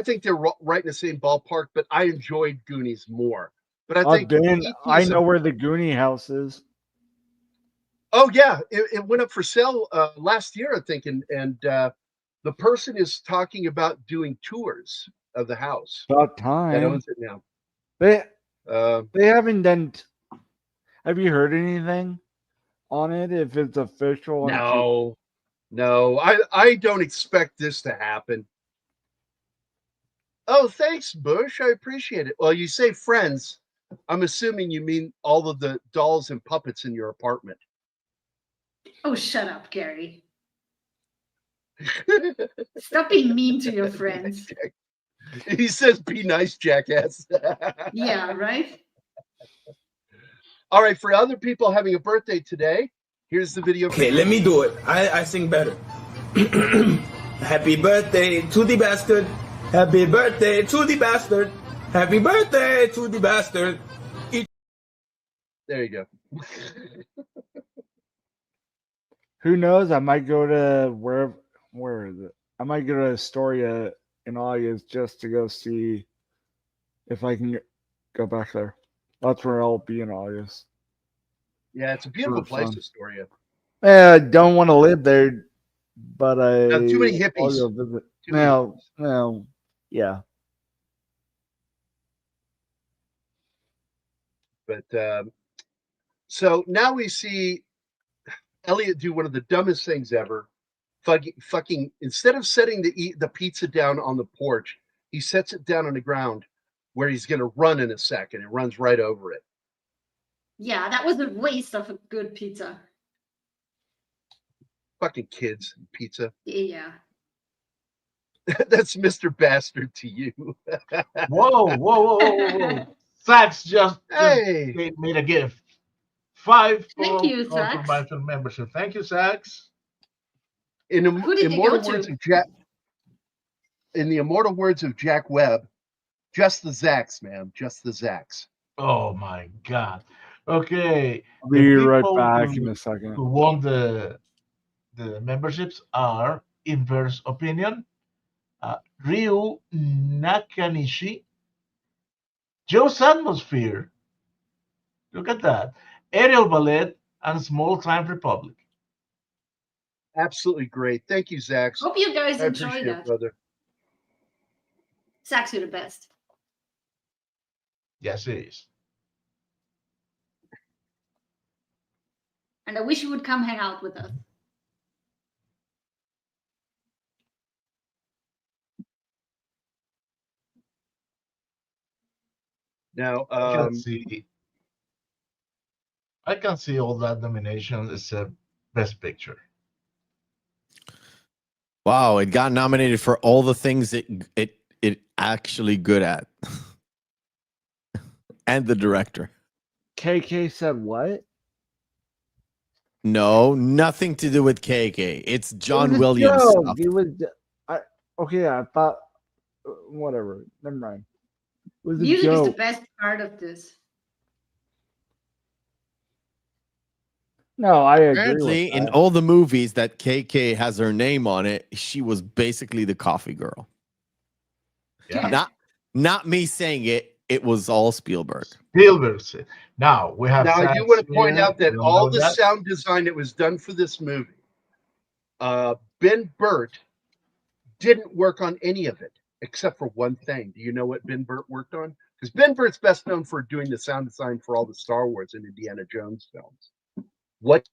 Speaker 1: think they're right in the same ballpark, but I enjoyed Goonies more. But I think
Speaker 8: I know where the Goonie house is.
Speaker 1: Oh yeah, it went up for sale last year, I think, and the person is talking about doing tours of the house
Speaker 8: About
Speaker 1: that
Speaker 8: time.
Speaker 1: owns it now.
Speaker 8: They haven't done. Have you heard anything on it? If it's official?
Speaker 1: No, I don't expect this to happen. Oh, thanks, Bush. I appreciate it. Well, you say friends. I'm assuming you mean all of the dolls and puppets in your apartment.
Speaker 4: Oh, shut up, Gerry. Stop being mean to your friends.
Speaker 1: He says, "Be nice, jackass."
Speaker 4: Yeah, right?
Speaker 1: All right, for other people having a birthday today, here's the video.
Speaker 2: Okay, let me do it. I sing better. Happy birthday to the bastard. Happy birthday to the bastard. Happy birthday to the bastard.
Speaker 1: There you go.
Speaker 8: Who knows? I might go to where is it? I might go to Astoria in August just to go see if I can go back there. That's where I'll be in August.
Speaker 1: Yeah, it's a beautiful place, Astoria.
Speaker 8: I don't want to live there, but
Speaker 1: too many hippies.
Speaker 8: I'll go visit. No, yeah.
Speaker 1: But so now we see Elliot do one of the dumbest things ever. Fucking instead of setting the pizza down on the porch, he sets it down on the ground where he's going to run in a second and runs right over it.
Speaker 4: Yeah, that was a waste of a good pizza.
Speaker 1: Fucking kids and pizza.
Speaker 4: Yeah.
Speaker 1: That's Mr. Bastard to you.
Speaker 5: Whoa. Sax just made a gift. 5
Speaker 4: Thank you, Sax.
Speaker 5: Culture membership. Thank you, Sax.
Speaker 1: In the immortal words of Jack Webb, just the Zax, man. Just the Zax.
Speaker 5: Oh my God. Okay.
Speaker 8: I'll be right back in a second.
Speaker 5: Who won the memberships are Inverse Opinion, Ryu Nakanishi, Joe's Atmosphere. Look at that. Aerial Ballet and Small Time Republic.
Speaker 1: Absolutely great. Thank you, Zax.
Speaker 4: Hope you guys
Speaker 1: I
Speaker 4: enjoy
Speaker 1: appreciate
Speaker 4: that.
Speaker 1: it, brother.
Speaker 4: Zax, you're the best.
Speaker 5: Yes, it is.
Speaker 4: And I wish you would come hang out with us.
Speaker 1: Now,
Speaker 5: I can see all that nominations except Best Picture.
Speaker 3: Wow, it got nominated for all the things it actually good at. And the director.
Speaker 8: KK said what?
Speaker 3: No, nothing to do with KK. It's John
Speaker 8: It was a
Speaker 3: Williams
Speaker 8: joke.
Speaker 3: stuff.
Speaker 8: It was I thought whatever. Never mind. It was
Speaker 4: Music
Speaker 8: a
Speaker 4: is the
Speaker 8: joke.
Speaker 4: best part of this.
Speaker 8: No, I agree
Speaker 3: Apparently,
Speaker 8: with
Speaker 3: in
Speaker 8: that.
Speaker 3: all the movies that KK has her name on it, she was basically the coffee girl.
Speaker 5: Yeah.
Speaker 3: Not me saying it. It was all Spielberg.
Speaker 5: Now we have.
Speaker 1: Now I do want to point out that all the sound design that was done for this movie, Ben Burt didn't work on any of it except for one thing. Do you know what Ben Burt worked on? Because Ben Burt's best known for doing the sound design for all the Star Wars and Indiana Jones films. What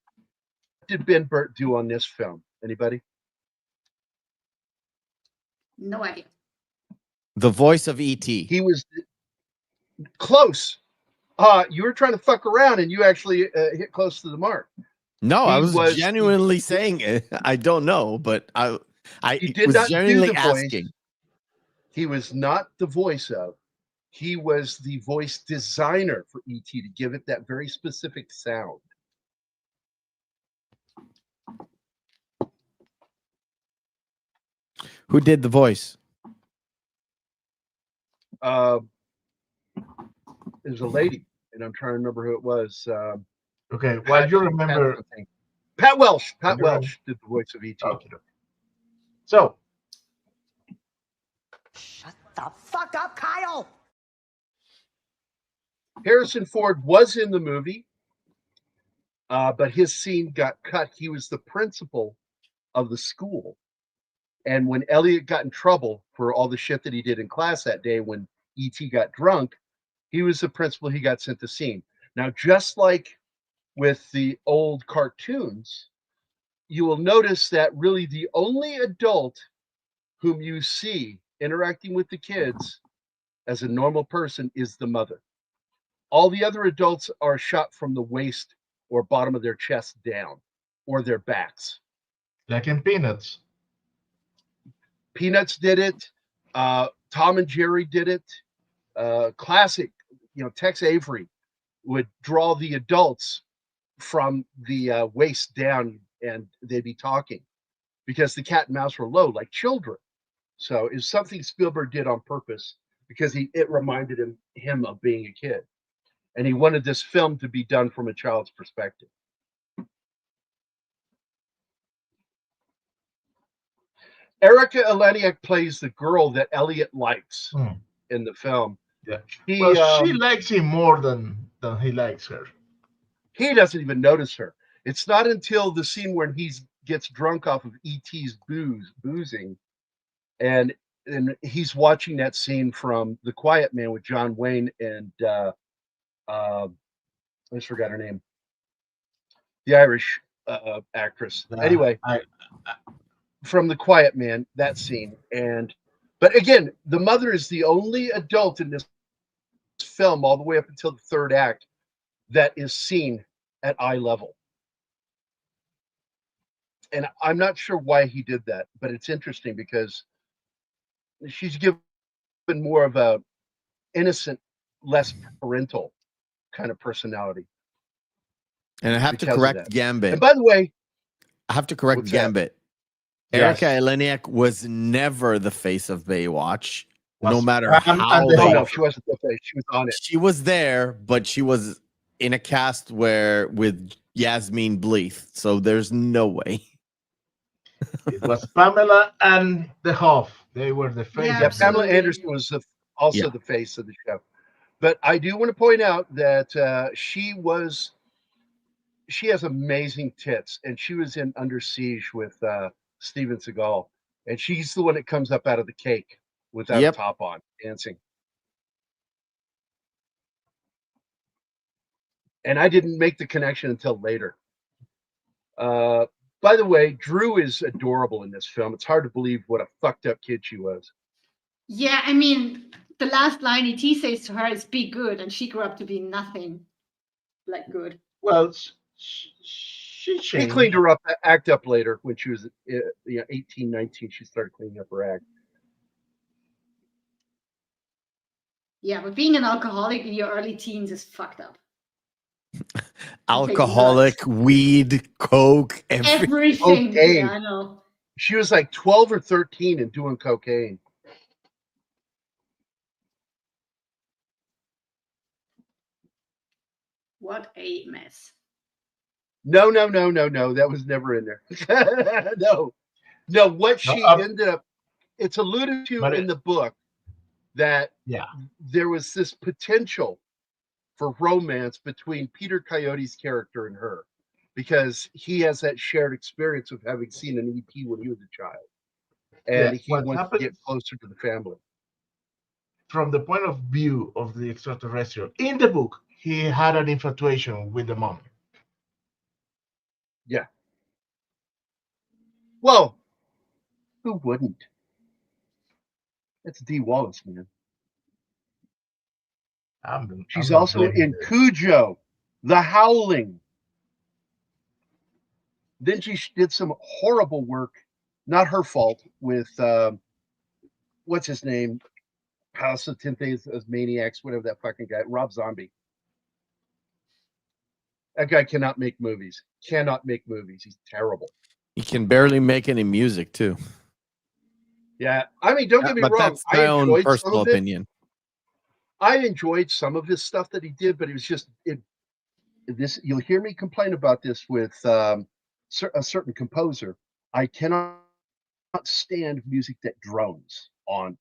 Speaker 1: did Ben Burt do on this film? Anybody?
Speaker 4: No idea.
Speaker 3: The voice of E.T.
Speaker 1: He was close. You were trying to fuck around and you actually hit close to the mark.
Speaker 3: No, I was genuinely saying it. I don't know, but I was genuinely asking.
Speaker 1: He was not the voice of. He was the voice designer for E.T. to give it that very specific sound.
Speaker 3: Who did the voice?
Speaker 1: It was a lady, and I'm trying to remember who it was.
Speaker 5: Okay, well, you remember
Speaker 1: Pat Welsh. Pat Welsh did the voice of E.T.
Speaker 5: Okay. So,
Speaker 11: Shut the fuck up, Kyle.
Speaker 1: Harrison Ford was in the movie, but his scene got cut. He was the principal of the school. And when Elliot got in trouble for all the shit that he did in class that day when E.T. got drunk, he was the principal. He got sent to scene. Now, just like with the old cartoons, you will notice that really the only adult whom you see interacting with the kids as a normal person is the mother. All the other adults are shot from the waist or bottom of their chest down, or their backs.
Speaker 5: like in Peanuts.
Speaker 1: Peanuts did it. Tom and Jerry did it. Classic, Tex Avery would draw the adults from the waist down, and they'd be talking because the cat and mouse were low like children. So it's something Spielberg did on purpose because it reminded him of being a kid, and he wanted this film to be done from a child's perspective. Erika Eleniak plays the girl that Elliot likes in the film.
Speaker 5: Yeah.
Speaker 1: She
Speaker 5: likes him more than he likes her.
Speaker 1: He doesn't even notice her. It's not until the scene when he gets drunk off of E.T.'s boozing, and he's watching that scene from The Quiet Man with John Wayne and I just forgot her name, the Irish actress. Anyway, from The Quiet Man, that scene. But again, the mother is the only adult in this film all the way up until the third act that is seen at eye level. And I'm not sure why he did that, but it's interesting because she's given more of a innocent, less parental kind of personality.
Speaker 3: And I have to correct Gambit.
Speaker 1: And by the way,
Speaker 3: I have to correct Gambit. Erika Eleniak was never the face of Baywatch, no matter how.
Speaker 1: No, she wasn't the face. She was on it.
Speaker 3: She was there, but she was in a cast with Yasmin Bleeth, so there's no way.
Speaker 5: It was Pamela and the Hoff. They were the face.
Speaker 1: Yeah, Pamela Anderson was also the face of the show. But I do want to point out that she has amazing tits, and she was in Under Siege with Steven Seagal, and she's the one that comes up out of the cake without a top on, dancing. And I didn't make the connection until later. By the way, Drew is adorable in this film. It's hard to believe what a fucked up kid she was.
Speaker 4: Yeah, I mean, the last line E.T. says to her is "be good," and she grew up to be nothing like good.
Speaker 5: Well, she
Speaker 1: cleaned her up, act up later when she was 18, 19. She started cleaning up her act.
Speaker 4: Yeah, but being an alcoholic in your early teens is fucked up.
Speaker 3: Alcoholic, weed, coke,
Speaker 4: everything.
Speaker 1: Cocaine.
Speaker 4: Yeah, I know.
Speaker 1: She was like 12 or 13 and doing cocaine.
Speaker 4: What a mess.
Speaker 1: No. That was never in there. No. What she ended up, it's alluded to in the book that there was this potential for romance between Peter Coyote's character and her, because he has that shared experience of having seen an ET when he was a child, and he wants to get closer to the family.
Speaker 5: From the point of view of the extraterrestrial, in the book, he had an infatuation with the mom.
Speaker 1: Yeah. Well, who wouldn't? That's Dee Wallace, man. She's also in Cujo, The Howling. Then she did some horrible work, not her fault, with what's his name? House of 10 Days of Maniacs, whatever that fucking guy, Rob Zombie. That guy cannot make movies. He's terrible.
Speaker 3: He can barely make any music, too.
Speaker 1: Yeah, I mean, don't get me wrong.
Speaker 3: That's my own personal opinion.
Speaker 1: I enjoyed some of his stuff that he did, but it was just this. You'll hear me complain about this with a certain composer, I cannot stand music that drones on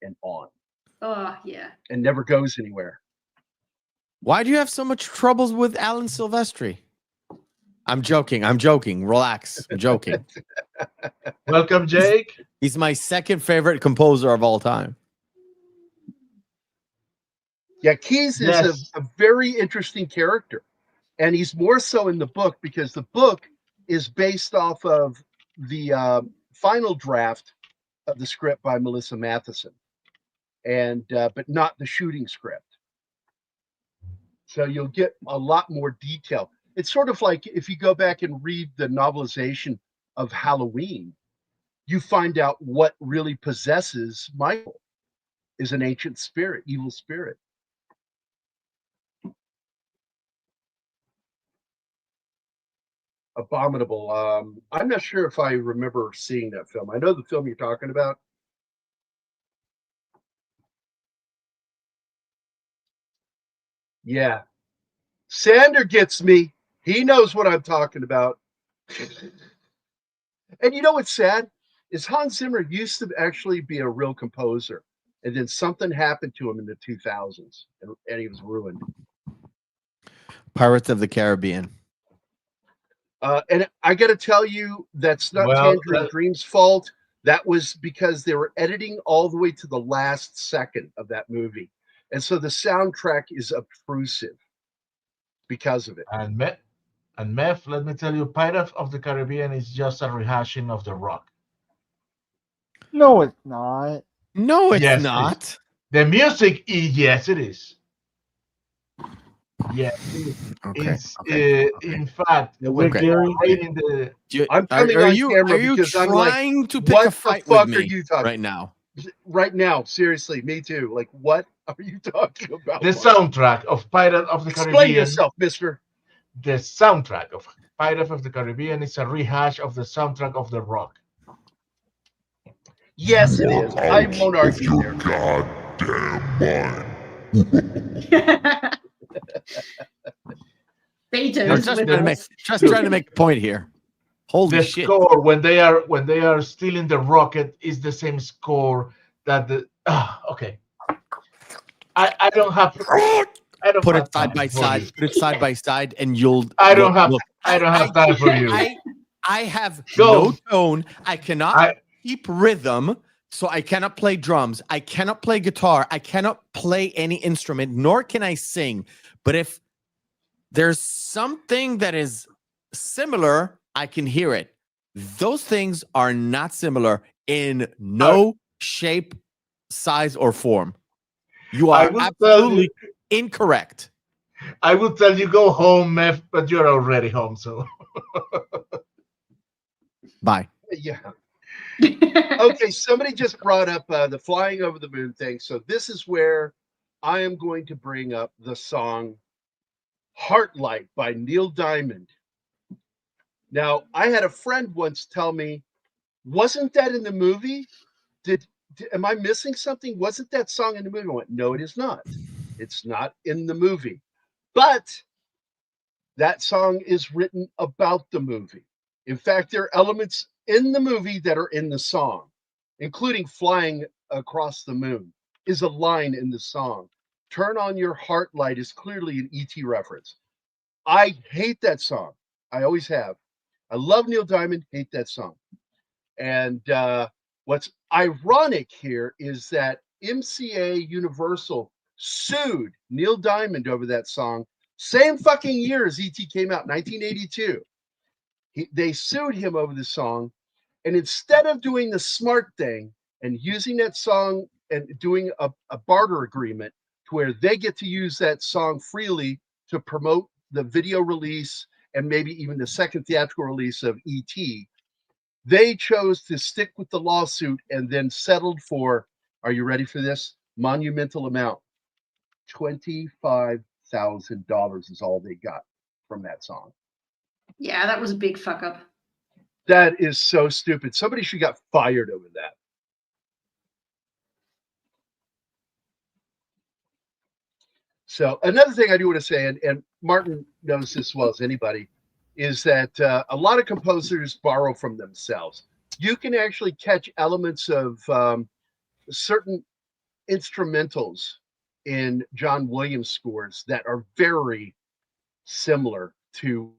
Speaker 4: Oh, yeah.
Speaker 1: and never goes anywhere.
Speaker 3: Why do you have so much troubles with Alan Silvestri? I'm joking. Relax. I'm joking.
Speaker 5: Welcome, Jake.
Speaker 3: He's my second favorite composer of all time.
Speaker 1: Yeah, Keys is a very interesting character. And he's more so in the book because the book is based off of the final draft of the script by Melissa Matheson, and but not the shooting script. So you'll get a lot more detail. It's sort of like if you go back and read the novelization of Halloween, you find out what really possesses Michael is an ancient spirit, evil spirit. Abominable. I'm not sure if I remember seeing that film. I know the film you're talking about. Yeah. Sander gets me. He knows what I'm talking about. And you know what's sad? Is Hans Zimmer used to actually be a real composer. And then something happened to him in the 2000s, and he was ruined.
Speaker 3: Pirates of the Caribbean.
Speaker 1: And I got to tell you, that's not Tangerine Dream's fault. That was because they were editing all the way to the last second of that movie. And so the soundtrack is obtrusive because of it.
Speaker 5: And Meth, let me tell you, Pirates of the Caribbean is just a rehashing of The Rock.
Speaker 8: No, it's not.
Speaker 3: No, it's
Speaker 5: Yes,
Speaker 3: not.
Speaker 5: The music, yes, it is. Yeah,
Speaker 3: Okay.
Speaker 5: In fact, when
Speaker 8: Okay.
Speaker 5: they are rating the,
Speaker 1: I'm coming on camera because I'm like,
Speaker 3: trying to pick
Speaker 1: what
Speaker 3: a fight
Speaker 1: the fuck
Speaker 3: with
Speaker 1: are
Speaker 3: me
Speaker 1: you talking
Speaker 3: right now?
Speaker 1: Right now, seriously, me too. Like, what are you talking about?
Speaker 5: the soundtrack of Pirates of the
Speaker 1: Explain
Speaker 5: Caribbean.
Speaker 1: yourself, mister.
Speaker 5: The soundtrack of Pirates of the Caribbean is a rehash of the soundtrack of The Rock.
Speaker 1: Yes, it is. I won't argue there.
Speaker 9: Goddamn mind.
Speaker 4: Beethoven.
Speaker 3: I'm just trying to make a point here. Holy
Speaker 5: The
Speaker 3: shit.
Speaker 5: score when they are stealing the rocket is the same score that the okay. I don't have
Speaker 3: Put it side by side. Put it side by side, and you'll.
Speaker 5: I don't have time for you.
Speaker 3: I have
Speaker 5: Go.
Speaker 3: no tone. I cannot keep rhythm, so I cannot play drums. I cannot play guitar. I cannot play any instrument, nor can I sing. But if there's something that is similar, I can hear it. Those things are not similar in no shape, size, or form. You are absolutely incorrect.
Speaker 5: I would tell you go home, Mef, but you're already home, so
Speaker 3: bye.
Speaker 1: Yeah. Okay, somebody just brought up the flying over the moon thing. So this is where I am going to bring up the song Heartlight by Neil Diamond. Now, I had a friend once tell me, wasn't that in the movie? Am I missing something? Wasn't that song in the movie? I went, no, it is not. It's not in the movie. But that song is written about the movie. In fact, there are elements in the movie that are in the song, including flying across the moon is a line in the song. Turn on your heart light is clearly an ET reference. I hate that song. I always have. I love Neil Diamond, hate that song. And what's ironic here is that MCA Universal sued Neil Diamond over that song. Same fucking year as ET came out, 1982. They sued him over the song. And instead of doing the smart thing and using that song and doing a barter agreement to where they get to use that song freely to promote the video release and maybe even the second theatrical release of ET, they chose to stick with the lawsuit and then settled for, are you ready for this? Monumental amount. $25,000 is all they got from that song.
Speaker 4: Yeah, that was a big fuck up.
Speaker 1: That is so stupid. Somebody should got fired over that. So another thing I do want to say, and Martin knows this as well as anybody, is that a lot of composers borrow from themselves. You can actually catch elements of certain instrumentals in John Williams scores that are very similar to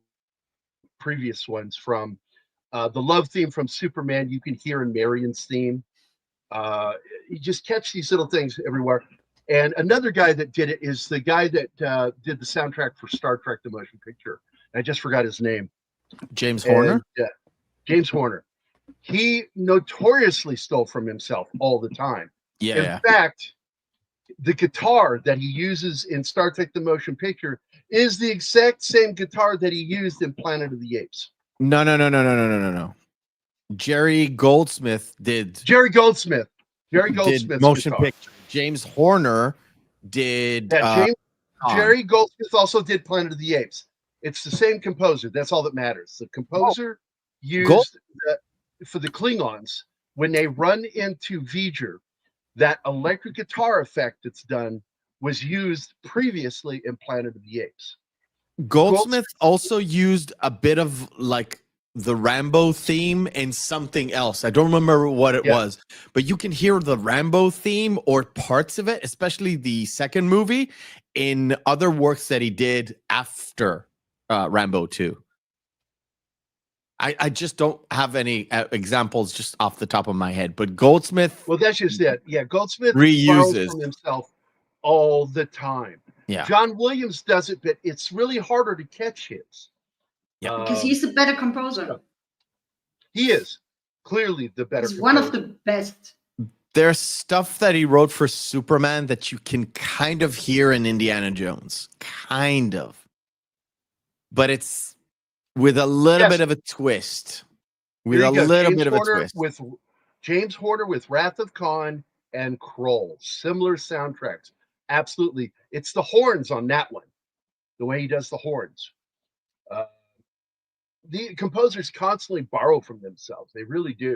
Speaker 1: previous ones. From the love theme from Superman, you can hear in Marion's theme. You just catch these little things everywhere. And another guy that did it is the guy that did the soundtrack for Star Trek: The Motion Picture. I just forgot his name.
Speaker 3: James Horner.
Speaker 1: And, James Horner. He notoriously stole from himself all the time.
Speaker 3: Yeah.
Speaker 1: In fact, the guitar that he uses in Star Trek: The Motion Picture is the exact same guitar that he used in Planet of the Apes.
Speaker 3: No. Jerry Goldsmith did.
Speaker 1: Jerry Goldsmith
Speaker 3: motion
Speaker 1: guitar.
Speaker 3: picture. James Horner did.
Speaker 1: Jerry Goldsmith also did Planet of the Apes. It's the same composer. That's all that matters. The composer used for the Klingons when they run into V'ger, that electric guitar effect that's done was used previously in Planet of the Apes.
Speaker 3: Goldsmith also used a bit of like the Rambo theme and something else. I don't remember what it was, but you can hear the Rambo theme or parts of it, especially the second movie, in other works that he did after Rambo 2. I just don't have any examples just off the top of my head, but Goldsmith.
Speaker 1: Well, that's just it. Yeah, Goldsmith
Speaker 3: reuses
Speaker 1: from himself all the time.
Speaker 3: Yeah,
Speaker 1: John Williams does it, but it's really harder to catch his.
Speaker 3: Yeah,
Speaker 4: because he's a better composer.
Speaker 1: He is clearly the better.
Speaker 4: He's one of the best.
Speaker 3: There's stuff that he wrote for Superman that you can kind of hear in Indiana Jones, kind of, but it's with a little bit of a twist. With a little bit of a twist.
Speaker 1: With James Horner with Wrath of Khan and Kroll, similar soundtracks. Absolutely, it's the horns on that one. The way he does the horns. The composers constantly borrow from themselves. They really do.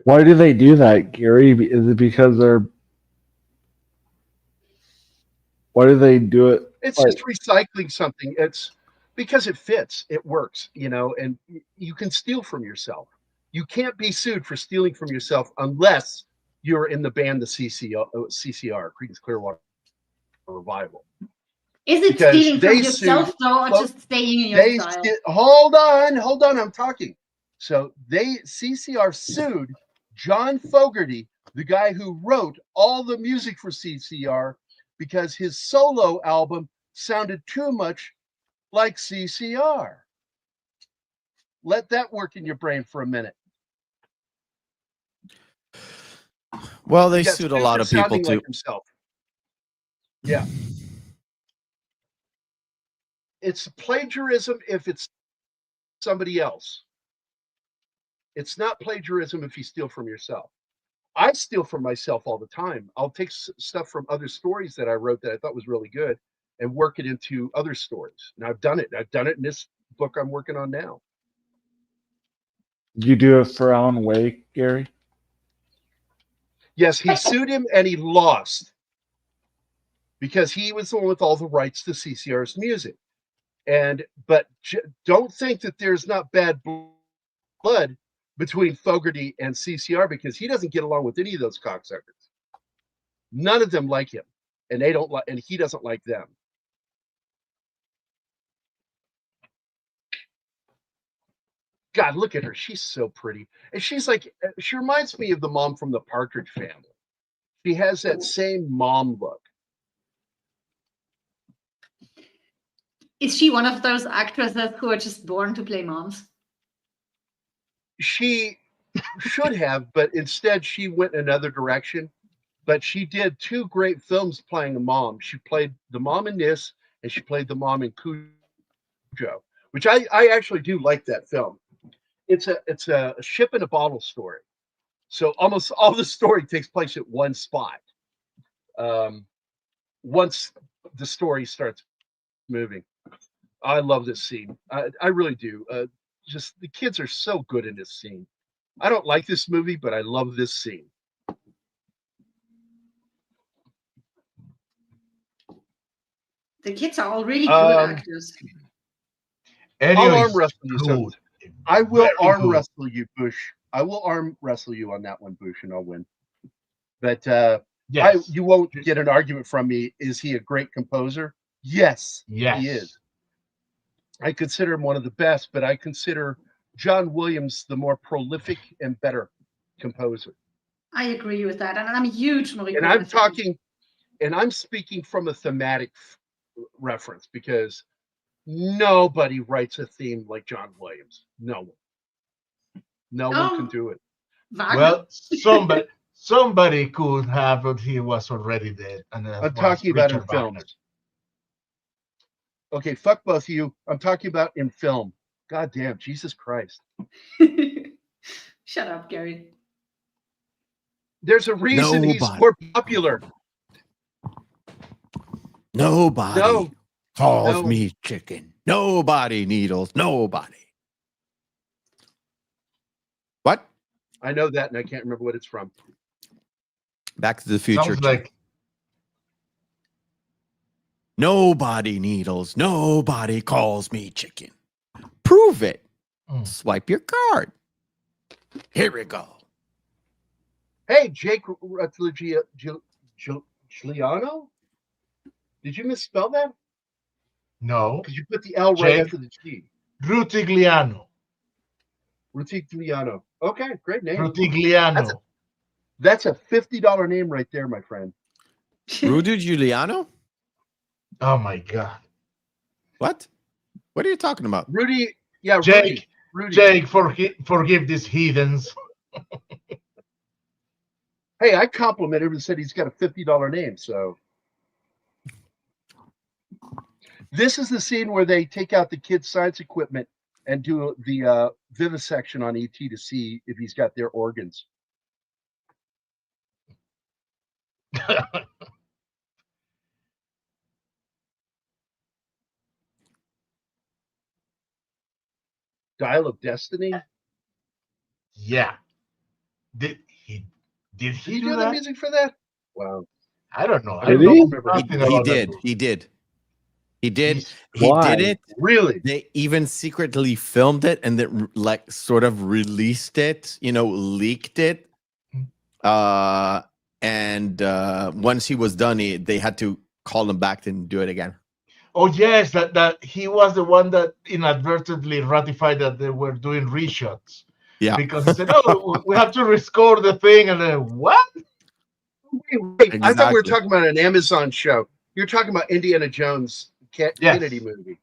Speaker 8: Why do they do that, Gary? Is it because they're... Why do they do it?
Speaker 1: It's just recycling something. It's because it fits. It works, and you can steal from yourself. You can't be sued for stealing from yourself unless you're in the band, the CCR, Creedence Clearwater Revival.
Speaker 4: Is it
Speaker 1: Because
Speaker 4: stealing from yourself, though, or just staying in your style?
Speaker 1: Hold on, I'm talking. So CCR sued John Fogerty, the guy who wrote all the music for CCR, because his solo album sounded too much like CCR. Let that work in your brain for a minute.
Speaker 3: Well, they sued a lot of people too.
Speaker 1: Like himself. Yeah. It's plagiarism if it's somebody else. It's not plagiarism if you steal from yourself. I steal from myself all the time. I'll take stuff from other stories that I wrote that I thought was really good and work it into other stories. And I've done it. I've done it in this book I'm working on now.
Speaker 8: You do it for Alan Wake, Gary?
Speaker 1: Yes, he sued him and he lost because he was the one with all the rights to CCR's music. But don't think that there's not bad blood between Fogerty and CCR, because he doesn't get along with any of those cocksuckers. None of them like him, and they don't like, and he doesn't like them. God, look at her. She's so pretty. And she reminds me of the mom from the Partridge Family. She has that same mom look.
Speaker 4: Is she one of those actresses who are just born to play moms?
Speaker 1: She should have, but instead she went another direction. But she did 2 great films playing a mom. She played the mom in this, and she played the mom in Cujo, which I actually do like that film. It's a ship in a bottle story. So almost all the story takes place at one spot. Once the story starts moving. I love this scene. I really do. Just the kids are so good in this scene. I don't like this movie, but I love this scene.
Speaker 4: The kids are all really good actors.
Speaker 1: I'll
Speaker 5: Ennio
Speaker 1: arm
Speaker 5: is
Speaker 1: wrestle you.
Speaker 5: good.
Speaker 1: I will
Speaker 5: Very
Speaker 1: arm
Speaker 5: good.
Speaker 1: wrestle you, Bush. I will arm wrestle you on that one, Bush, and I'll win. But
Speaker 5: Yes.
Speaker 1: you won't get an argument from me. Is he a great composer? Yes,
Speaker 5: Yes.
Speaker 1: he is. I consider him one of the best, but I consider John Williams the more prolific and better composer.
Speaker 4: I agree with that, and I'm a huge Morricone
Speaker 1: And I'm
Speaker 4: fan.
Speaker 1: talking, and I'm speaking from a thematic reference because nobody writes a theme like John Williams. No one. No one can do it.
Speaker 4: Wagner.
Speaker 5: Well, somebody could have, but he was already dead. And that
Speaker 1: I'm
Speaker 5: was
Speaker 1: talking about in
Speaker 5: Richard Wagner.
Speaker 1: films. Okay, fuck both of you. I'm talking about in film. God damn, Jesus Christ.
Speaker 4: Shut up, Gerry.
Speaker 1: There's a reason he's
Speaker 3: Nobody.
Speaker 1: more popular.
Speaker 3: Nobody
Speaker 1: No.
Speaker 3: calls
Speaker 1: No.
Speaker 3: me chicken. Nobody, Needles. Nobody. What?
Speaker 1: I know that, and I can't remember what it's from.
Speaker 3: Back to the Future.
Speaker 5: Sounds like
Speaker 3: Nobody, Needles. Nobody calls me chicken. Prove it. Swipe your card. Here we go.
Speaker 1: Hey, Jake Giuliano? Did you misspell that?
Speaker 5: no.
Speaker 1: Because you put the L right
Speaker 5: Jake.
Speaker 1: after the G.
Speaker 5: Rutigliano.
Speaker 1: Rutigliano. Okay, great name.
Speaker 5: Rutigliano.
Speaker 1: That's a $50 name right there, my friend.
Speaker 3: Rudy Giuliano?
Speaker 5: Oh my God.
Speaker 3: What? What are you talking about?
Speaker 1: Rudy. Yeah,
Speaker 5: Jake.
Speaker 1: Rudy.
Speaker 5: Jake, forgive these heathens.
Speaker 1: Hey, I complimented him and said he's got a $50 name. So this is the scene where they take out the kids' science equipment and do the vivisection on ET to see if he's got their organs. Dial of Destiny.
Speaker 5: Yeah. Did he
Speaker 1: Did he
Speaker 5: do
Speaker 1: do
Speaker 5: that?
Speaker 1: the music for that? Wow.
Speaker 5: I don't know. I
Speaker 8: Did
Speaker 5: don't
Speaker 8: he?
Speaker 5: know
Speaker 1: Remember.
Speaker 5: nothing
Speaker 3: He
Speaker 5: about that
Speaker 3: did.
Speaker 5: movie.
Speaker 3: He did. He did.
Speaker 5: He's-
Speaker 3: He
Speaker 8: Why?
Speaker 3: did it.
Speaker 1: Really?
Speaker 3: They even secretly filmed it and then like sort of released it, leaked it. And once he was done, they had to call him back and do it again.
Speaker 5: Oh yes, that he was the one that inadvertently ratified that they were doing reshots.
Speaker 3: Yeah.
Speaker 5: Because he said, "Oh, we have to rescore the thing," and then what?
Speaker 1: Wait, I thought we were
Speaker 3: Exactly.
Speaker 1: talking about an Amazon show. You're talking about Indiana Jones
Speaker 5: Yes.
Speaker 1: Kennedy movie.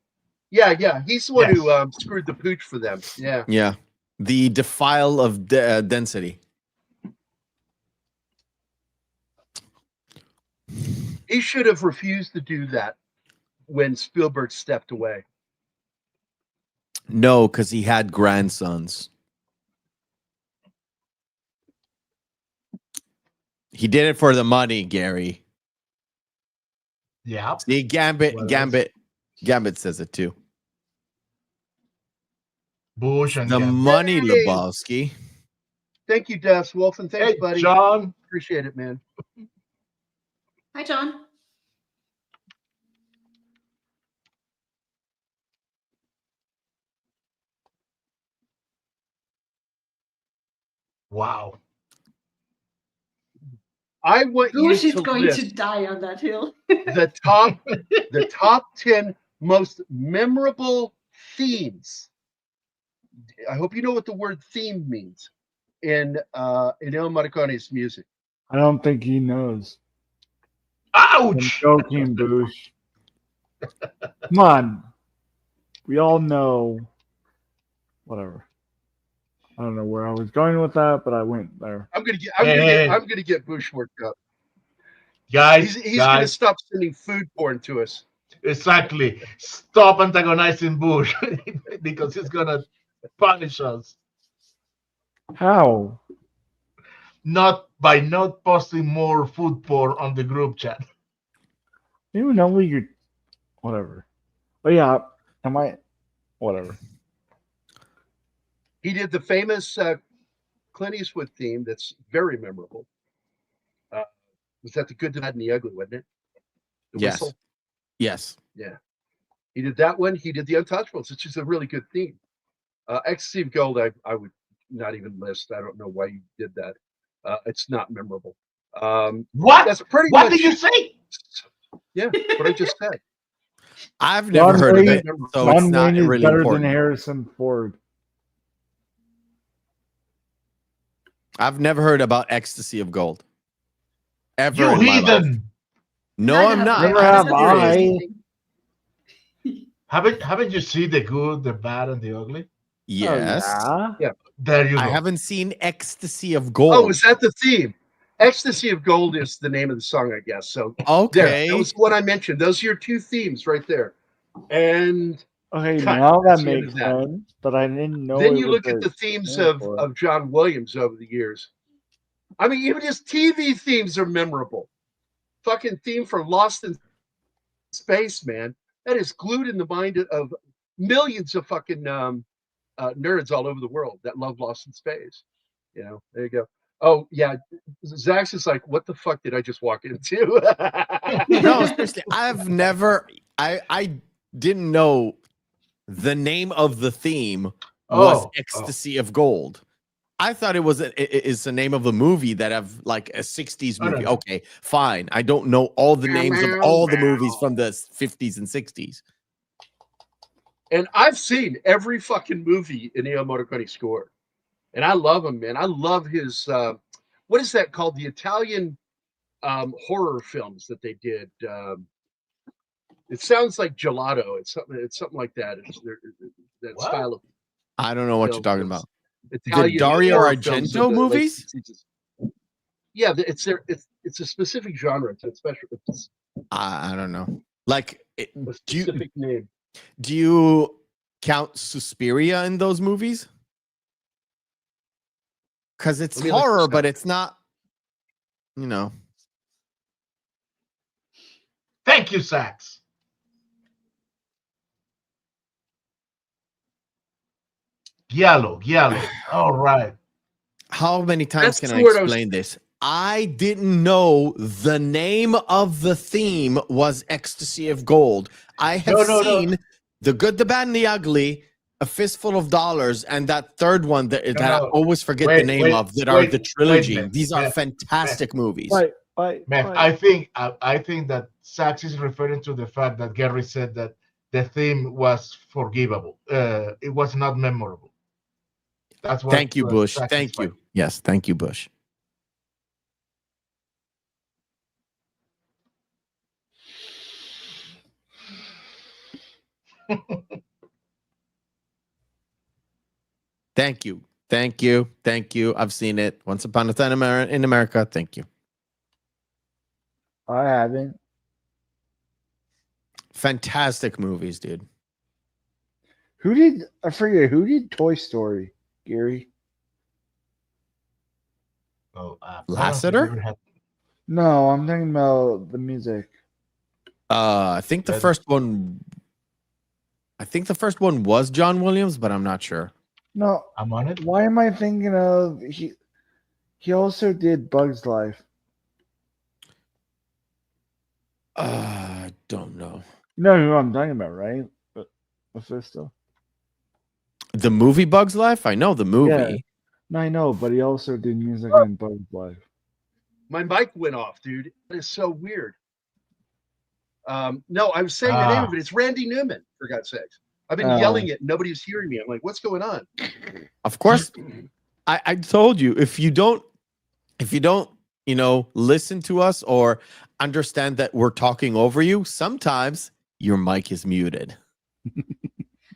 Speaker 1: Yeah. He's the one
Speaker 5: Yes.
Speaker 1: who screwed the pooch for them. Yeah.
Speaker 3: Yeah. The defile of density.
Speaker 1: He should have refused to do that when Spielberg stepped away.
Speaker 3: No, because he had grandsons. He did it for the money, Gary.
Speaker 5: Yeah.
Speaker 3: See, Gambit
Speaker 5: What else?
Speaker 3: says it too.
Speaker 5: Bush and
Speaker 3: The
Speaker 5: Gambit.
Speaker 3: money,
Speaker 1: Hey!
Speaker 3: Lebowski.
Speaker 1: Thank you, Des Wolf, and thanks,
Speaker 5: Hey,
Speaker 1: buddy.
Speaker 5: John.
Speaker 1: Appreciate it, man.
Speaker 4: Hi, John.
Speaker 5: Wow.
Speaker 1: I want you
Speaker 4: Bush is
Speaker 1: to
Speaker 4: going
Speaker 1: list
Speaker 4: to die on that hill.
Speaker 1: the top 10 most memorable themes. I hope you know what the word theme means in Ennio Morricone's music.
Speaker 8: I don't think he knows. I'm
Speaker 5: Ouch.
Speaker 8: joking, Boosh. Come on. We all know. Whatever. I don't know where I was going with that, but I went there.
Speaker 1: I'm gonna get Bush worked up.
Speaker 5: Guys,
Speaker 1: He's gonna
Speaker 5: guys,
Speaker 1: stop sending food porn to us.
Speaker 5: exactly. Stop antagonizing Bush because he's gonna punish us.
Speaker 8: How?
Speaker 5: Not by not posting more food porn on the group chat.
Speaker 8: You know we could. Whatever. But yeah, am I? Whatever.
Speaker 1: He did the famous Clint Eastwood theme that's very memorable. Was that the good, the bad, and the ugly, wasn't it? The
Speaker 3: Yes.
Speaker 1: whistle?
Speaker 3: Yes.
Speaker 1: Yeah. He did that one. He did the Untouchables, which is a really good theme. Ecstasy of Gold, I would not even list. I don't know why you did that. It's not memorable.
Speaker 5: What?
Speaker 1: That's pretty
Speaker 5: What
Speaker 1: much,
Speaker 5: did you say?
Speaker 1: Yeah, what I just said.
Speaker 3: I've never
Speaker 8: John
Speaker 3: heard of
Speaker 8: Wayne-
Speaker 3: it, so it's
Speaker 8: John
Speaker 3: not
Speaker 8: Wayne is
Speaker 3: really
Speaker 8: better
Speaker 3: important.
Speaker 8: than Harrison Ford.
Speaker 3: I've never heard about Ecstasy of Gold. Ever
Speaker 5: You
Speaker 3: in my life.
Speaker 5: heathen!
Speaker 3: No, I'm not.
Speaker 8: Never
Speaker 3: I'm
Speaker 8: have
Speaker 3: serious.
Speaker 8: I.
Speaker 5: Haven't you seen the good, the bad, and the ugly?
Speaker 3: Yes.
Speaker 8: Oh, yeah.
Speaker 5: There you go.
Speaker 3: I haven't seen Ecstasy of Gold.
Speaker 1: Oh, is that the theme? Ecstasy of Gold is the name of the song, I guess. So
Speaker 3: okay.
Speaker 1: That was what I mentioned. Those are your two themes right there. And
Speaker 8: Okay,
Speaker 1: cut.
Speaker 8: now
Speaker 1: That's
Speaker 8: that
Speaker 1: the end
Speaker 8: makes
Speaker 1: of that.
Speaker 8: sense, but I didn't know.
Speaker 1: Then
Speaker 8: it
Speaker 1: you
Speaker 8: was
Speaker 1: look at
Speaker 8: a
Speaker 1: the themes
Speaker 8: name for it.
Speaker 1: of John Williams over the years. I mean, even his TV themes are memorable. Fucking theme for Lost in Space, man. That is glued in the mind of millions of fucking nerds all over the world that love Lost in Space. You know, there you go. Oh, yeah. Zach's is like, what the fuck did I just walk into?
Speaker 3: No, seriously, I didn't know the name of the theme was Ecstasy of Gold. I thought it was it's the name of a movie that have like a 60s movie.
Speaker 5: no.
Speaker 3: Okay, fine. I don't know all the names of all the movies from the 50s and 60s.
Speaker 1: And I've seen every fucking movie Ennio Morricone scored. And I love him, man. I love his, what is that called? The Italian horror films that they did. It sounds like gelato. It's something like that. It's that
Speaker 5: What?
Speaker 1: style of.
Speaker 3: I don't know what you're talking about.
Speaker 1: Italian
Speaker 3: The Dario
Speaker 1: horror films of
Speaker 3: Argento
Speaker 1: the late
Speaker 3: movies?
Speaker 1: 60s. Yeah, it's a specific genre. It's a special. It's
Speaker 3: I don't know. Like,
Speaker 1: a specific name.
Speaker 3: do you count Suspiria in those movies? Because it's
Speaker 1: Let me look
Speaker 3: horror,
Speaker 1: this
Speaker 3: but
Speaker 1: up.
Speaker 3: it's not, you know.
Speaker 5: Thank you, Sax. Giallo. All right.
Speaker 3: How many times
Speaker 1: That's
Speaker 3: can I
Speaker 1: the word I was-
Speaker 3: explain this? I didn't know the name of the theme was Ecstasy of Gold. I have
Speaker 5: No.
Speaker 3: seen The Good, the Bad, and the Ugly, A Fistful of Dollars, and that third one that I always forget the name of that are the trilogy.
Speaker 5: man,
Speaker 3: These are
Speaker 5: man,
Speaker 3: fantastic movies.
Speaker 5: Man, I think that Sax is referring to the fact that Gerry said that the theme was forgivable. It was not memorable. That's what.
Speaker 3: Thank you, Bush.
Speaker 5: Sax
Speaker 3: Thank
Speaker 5: is
Speaker 3: you. Yes, thank you, Bush. Thank you. Thank you. Thank you. I've seen it. Once Upon a Time in America. Thank you.
Speaker 8: I haven't.
Speaker 3: Fantastic movies, dude.
Speaker 8: I forget who did Toy Story, Gary?
Speaker 5: Oh,
Speaker 3: Lasseter?
Speaker 8: No, I'm talking about the music.
Speaker 3: I think the first one was John Williams, but I'm not sure.
Speaker 8: No,
Speaker 5: I'm on it.
Speaker 8: Why am I thinking of he also did Bug's Life.
Speaker 3: I don't know.
Speaker 8: You know who I'm talking about, right? Mephisto.
Speaker 3: The movie Bug's Life? I know the movie.
Speaker 8: Yeah. No, I know, but he also did music in Bug's Life.
Speaker 1: My mic went off, dude. That is so weird. No, I was saying the name of it. It's Randy Newman, for God's sakes. I've been yelling it. Nobody's hearing me. I'm like, what's going on?
Speaker 3: Of course, I told you if you don't, listen to us or understand that we're talking over you, sometimes your mic is muted.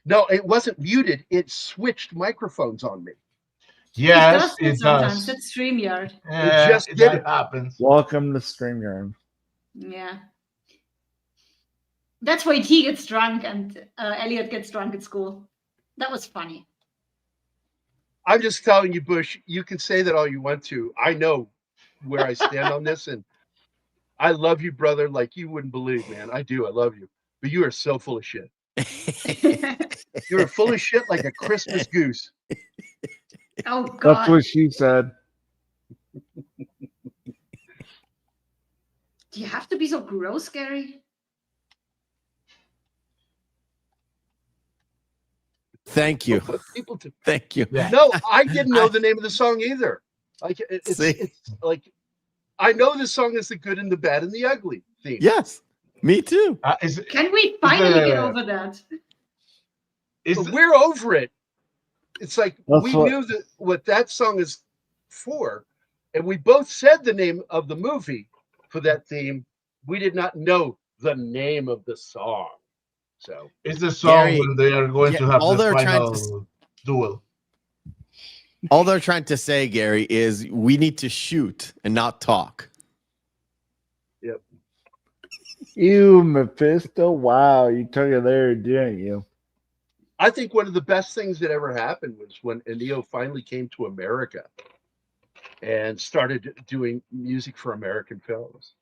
Speaker 1: No, it wasn't muted. It switched microphones on me.
Speaker 5: Yes,
Speaker 4: it does. Sometimes it's StreamYard.
Speaker 1: It just did it.
Speaker 5: Happens.
Speaker 8: Welcome to StreamYard.
Speaker 4: Yeah. That's why he gets drunk and Elliot gets drunk at school. That was funny.
Speaker 1: I'm just telling you, Bush, you can say that all you want to. I know where I stand on this, and I love you, brother, like you wouldn't believe, man. I do. I love you. But you are so full of shit. You're full of shit like a Christmas goose.
Speaker 4: Oh, God.
Speaker 8: That's what she said.
Speaker 4: Do you have to be so gross, Gary?
Speaker 3: Thank you.
Speaker 1: What people do.
Speaker 3: Thank you.
Speaker 5: Yeah.
Speaker 1: No, I didn't know the name of the song either. Like it's like I know this song is the good and the bad and the ugly theme.
Speaker 3: Yes, me too.
Speaker 4: Can we finally get over that?
Speaker 1: But we're over it. It's like we
Speaker 8: what-
Speaker 1: knew what that song is for, and we both said the name of the movie for that theme. We did not know the name of the song. So
Speaker 5: it's the song
Speaker 3: Gerry,
Speaker 5: when they are going to have
Speaker 3: all
Speaker 5: the
Speaker 3: they're trying
Speaker 5: final duel.
Speaker 3: All they're trying to say, Gerry, is we need to shoot and not talk.
Speaker 1: Yep.
Speaker 8: You, Mephisto. Wow, you took it there, didn't you?
Speaker 1: I think one of the best things that ever happened was when Ennio finally came to America and started doing music for American films.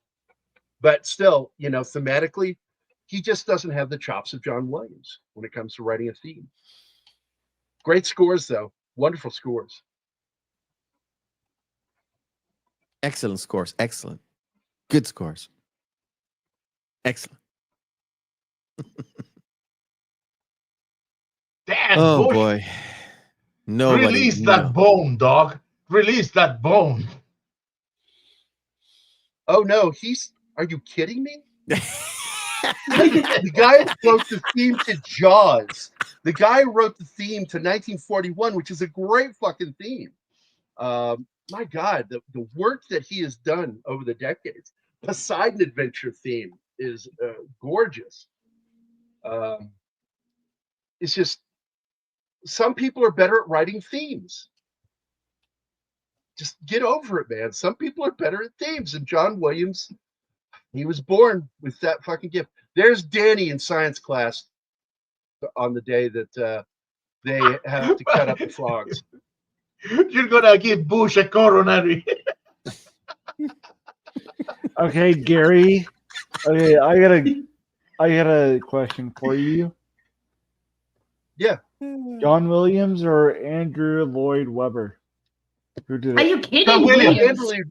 Speaker 1: But still, thematically, he just doesn't have the chops of John Williams when it comes to writing a theme. Great scores, though. Wonderful scores.
Speaker 3: Excellent scores. Excellent. Good scores. Excellent.
Speaker 5: Damn,
Speaker 3: Oh
Speaker 5: Bush.
Speaker 3: boy. Nobody.
Speaker 5: Release that bone, dog. Release that bone.
Speaker 1: Oh no, are you kidding me? The guy wrote the theme to Jaws. The guy wrote the theme to 1941, which is a great fucking theme. My God, the work that he has done over the decades. Poseidon Adventure theme is gorgeous. It's just some people are better at writing themes. Just get over it, man. Some people are better at themes, and John Williams, he was born with that fucking gift. There's Danny in science class on the day that they have to cut up the frogs.
Speaker 5: You're gonna give Bush a coronary.
Speaker 8: Okay, Gerry. Okay, I got a question for you.
Speaker 1: Yeah.
Speaker 8: John Williams or Andrew Lloyd Webber? Who did
Speaker 4: Are
Speaker 8: it?
Speaker 4: you kidding?
Speaker 1: John Williams.
Speaker 4: Williams?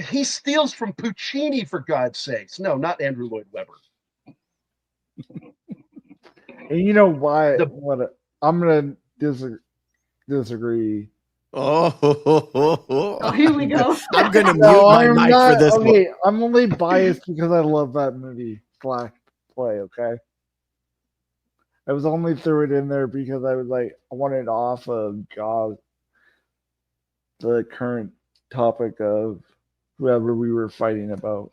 Speaker 1: He steals from Puccini, for God's sakes. No, not Andrew Lloyd Webber.
Speaker 8: And you know why? I'm gonna disagree.
Speaker 3: Oh,
Speaker 4: here we go.
Speaker 3: I'm gonna mute
Speaker 8: No,
Speaker 3: my
Speaker 8: I'm
Speaker 3: mic
Speaker 8: not.
Speaker 3: for this
Speaker 8: Okay,
Speaker 3: one.
Speaker 8: I'm only biased because I love that movie / play. Okay, I was only threw it in there because I was like, I wanted off of the current topic of whoever we were fighting about.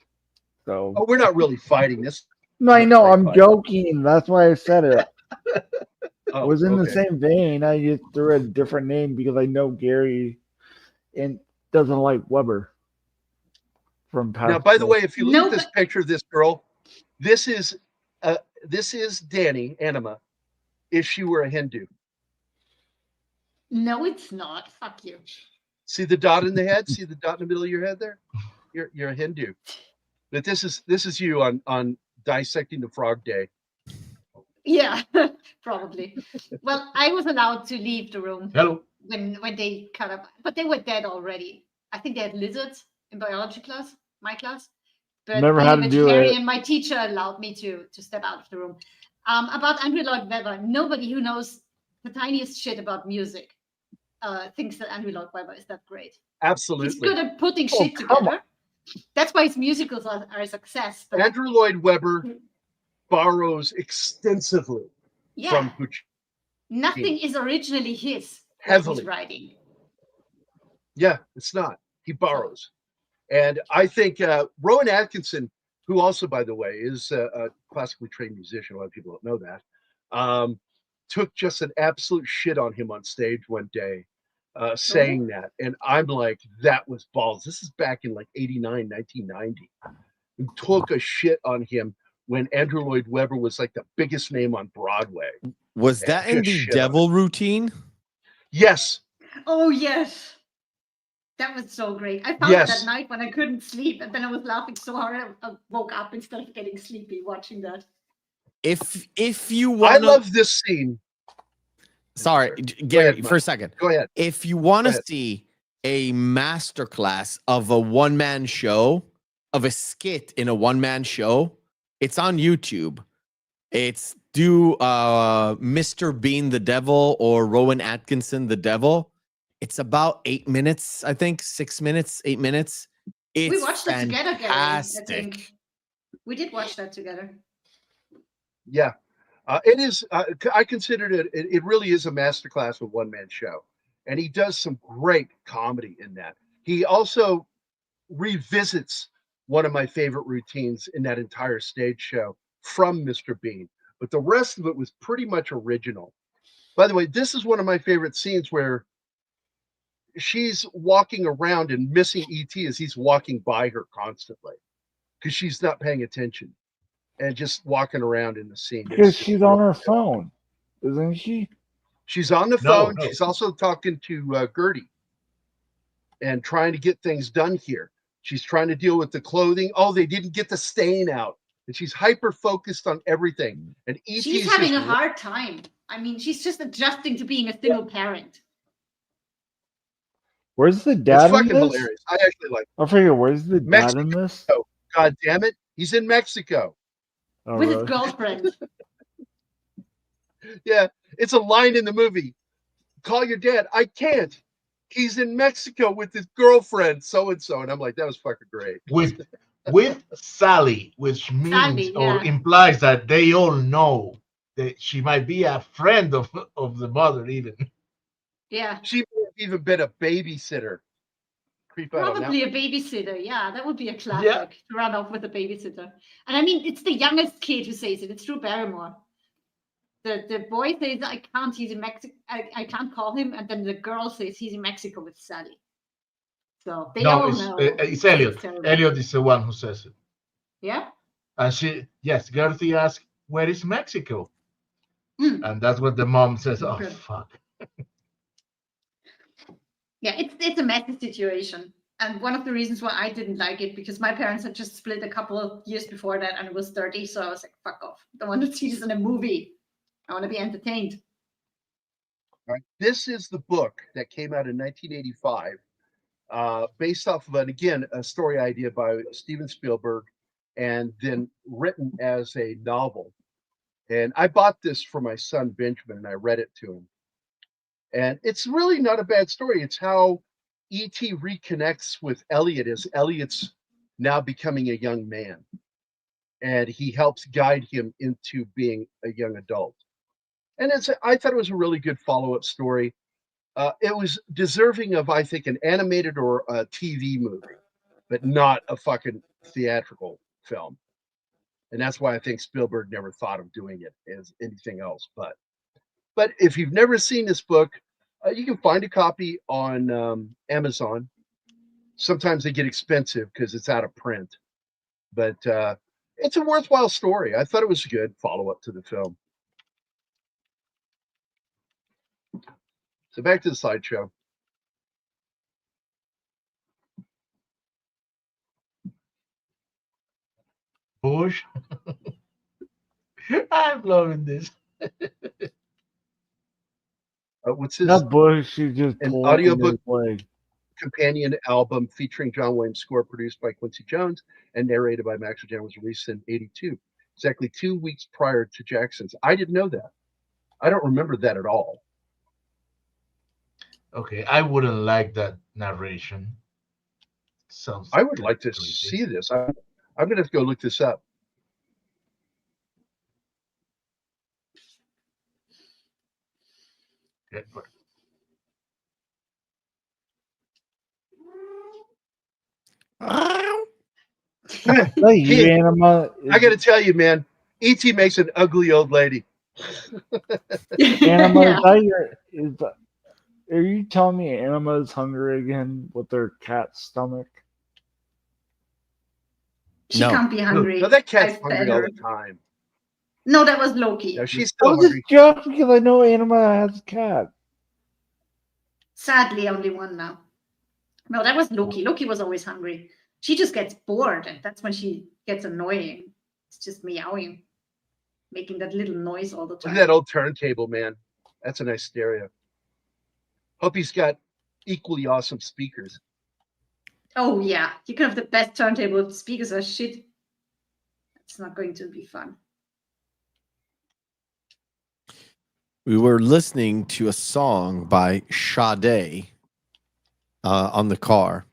Speaker 8: So
Speaker 1: we're not really fighting this.
Speaker 8: No, I know. I'm joking. That's why I said it.
Speaker 1: Oh,
Speaker 8: I was in the
Speaker 1: okay.
Speaker 8: same vein. I just threw a different name because I know Gerry and doesn't like Weber from past.
Speaker 1: Now, by the way, if you look at this picture of this girl, this is Danny Anima. If she were a Hindu,
Speaker 4: No, it's not. Fuck you.
Speaker 1: see the dot in the head. See the dot in the middle of your head there. You're a Hindu. But this is you on dissecting the frog day.
Speaker 4: Yeah, probably. Well, I was allowed to leave the room when they cut up, but they were dead already. I think they had lizards in biology class, my class. But
Speaker 8: Never had to do it.
Speaker 4: And my teacher allowed me to step out of the room. About Andrew Lloyd Webber, nobody who knows the tiniest shit about music thinks that Andrew Lloyd Webber is that great.
Speaker 1: Absolutely.
Speaker 4: He's good at putting shit together. That's why his musicals are a success. But
Speaker 1: Andrew Lloyd Webber borrows extensively from Puccini.
Speaker 4: Nothing is originally his.
Speaker 1: Heavily.
Speaker 4: He's writing.
Speaker 1: Yeah, it's not. He borrows. And I think Rowan Atkinson, who also, by the way, is a classically trained musician, a lot of people don't know that, took just an absolute shit on him on stage one day, saying that. And I'm like, that was balls. This is back in like 89, 1990. And took a shit on him when Andrew Lloyd Webber was like the biggest name on Broadway.
Speaker 3: Was that in the Devil routine?
Speaker 1: Yes.
Speaker 4: Oh, yes. That was so great. I found it that night when I couldn't sleep, and then I was laughing so hard I woke up instead of getting sleepy watching that.
Speaker 3: If you want,
Speaker 1: I love this scene.
Speaker 3: Sorry, Gerry, for a second.
Speaker 1: Go ahead.
Speaker 3: If you want to see a masterclass of a one-man show, of a skit in a one-man show, it's on YouTube. It's do Mr. Bean the Devil or Rowan Atkinson the Devil. It's about 8 minutes, I think, 6 minutes, 8 minutes. It's
Speaker 4: We watched that together, Gerry. I think
Speaker 3: fantastic.
Speaker 4: we did watch that together.
Speaker 1: Yeah, it is. I considered it. It really is a masterclass of one-man show, and he does some great comedy in that. He also revisits one of my favorite routines in that entire stage show from Mr. Bean, but the rest of it was pretty much original. By the way, this is one of my favorite scenes where she's walking around and missing ET as he's walking by her constantly because she's not paying attention and just walking around in the scene.
Speaker 8: Because she's on her phone, isn't she?
Speaker 1: She's on the
Speaker 5: No,
Speaker 1: phone.
Speaker 5: no.
Speaker 1: She's also talking to Gertie and trying to get things done here. She's trying to deal with the clothing. Oh, they didn't get the stain out. And she's hyper focused on everything. And ET
Speaker 4: She's
Speaker 1: is
Speaker 4: having
Speaker 1: just
Speaker 4: a hard time. I mean, she's just adjusting to being a single parent.
Speaker 8: Where's the
Speaker 1: It's
Speaker 8: dad in
Speaker 1: fucking
Speaker 8: this?
Speaker 1: hilarious. I actually like it.
Speaker 8: I figure, where's the dad in
Speaker 1: Mexico.
Speaker 8: this?
Speaker 1: God damn it. He's in Mexico.
Speaker 8: Oh,
Speaker 4: With
Speaker 8: really?
Speaker 4: his girlfriend.
Speaker 1: Yeah, it's a line in the movie. Call your dad. I can't. He's in Mexico with his girlfriend, so and so. And I'm like, that was fucking great.
Speaker 5: With Sally, which means
Speaker 4: Sally,
Speaker 5: or
Speaker 4: yeah.
Speaker 5: implies that they all know that she might be a friend of the mother, even.
Speaker 4: Yeah.
Speaker 1: She may have even been a babysitter. Creep out on that.
Speaker 4: Probably a babysitter. Yeah, that would be a classic
Speaker 5: Yeah.
Speaker 4: to run off with a babysitter. And I mean, it's the youngest kid who says it. It's Drew Barrymore. The boy says, I can't, he's in Mexico. I can't call him. And then the girl says he's in Mexico with Sally. So they all know.
Speaker 5: It's Elliot.
Speaker 4: terrible.
Speaker 5: Elliot is the one who says it.
Speaker 4: Yeah.
Speaker 5: And Gertie asks, where is Mexico?
Speaker 4: Hmm.
Speaker 5: And that's what the mom says, oh,
Speaker 4: Okay.
Speaker 5: fuck.
Speaker 4: Yeah, it's a messy situation. And one of the reasons why I didn't like it, because my parents had just split a couple of years before that and it was 30. So I was like, fuck off. I don't want to see this in a movie. I want to be entertained.
Speaker 1: All right. This is the book that came out in 1985, based off of, a story idea by Steven Spielberg and then written as a novel. And I bought this for my son, Benjamin, and I read it to him. And it's really not a bad story. It's how E.T. reconnects with Elliot as Elliot's now becoming a young man. And he helps guide him into being a young adult. And I thought it was a really good follow-up story. It was deserving of, I think, an animated or a TV movie, but not a fucking theatrical film. And that's why I think Spielberg never thought of doing it as anything else. But if you've never seen this book, you can find a copy on Amazon. Sometimes they get expensive because it's out of print. But it's a worthwhile story. I thought it was a good follow-up to the film. So back to the slideshow.
Speaker 5: Bush. I'm loving this.
Speaker 1: What's this?
Speaker 8: Not Bush, she's just
Speaker 1: An
Speaker 8: pulling
Speaker 1: audiobook
Speaker 8: his leg.
Speaker 1: companion album featuring John Williams' score, produced by Quincy Jones and narrated by Max Jan, was released in '82, exactly 2 weeks prior to Jackson's. I didn't know that. I don't remember that at all.
Speaker 5: Okay, I wouldn't like that narration. Sounds.
Speaker 1: I would like to see this. I'm going to have to go look this up.
Speaker 5: Okay.
Speaker 8: You, Anima.
Speaker 1: I got to tell you, man, E.T. makes an ugly old lady.
Speaker 8: Anima, are you telling me Anima's hungry again with their cat stomach?
Speaker 4: She can't be hungry.
Speaker 1: No, that cat's
Speaker 4: I fed
Speaker 1: hungry all
Speaker 4: her.
Speaker 1: the time.
Speaker 4: No, that was Loki.
Speaker 1: No, she's
Speaker 8: I
Speaker 1: still
Speaker 8: was
Speaker 1: hungry.
Speaker 8: just joking because I know Anima has a cat.
Speaker 4: Sadly, only one now. No, that was Loki. Loki was always hungry. She just gets bored, and that's when she gets annoying. It's just meowing, making that little noise all the
Speaker 1: Look
Speaker 4: time.
Speaker 1: at that old turntable, man. That's a nice stereo. Hope he's got equally awesome speakers.
Speaker 4: Oh, yeah. You can have the best turntable. Speakers are shit. It's not going to be fun.
Speaker 3: we were listening to a song by Sade on the car,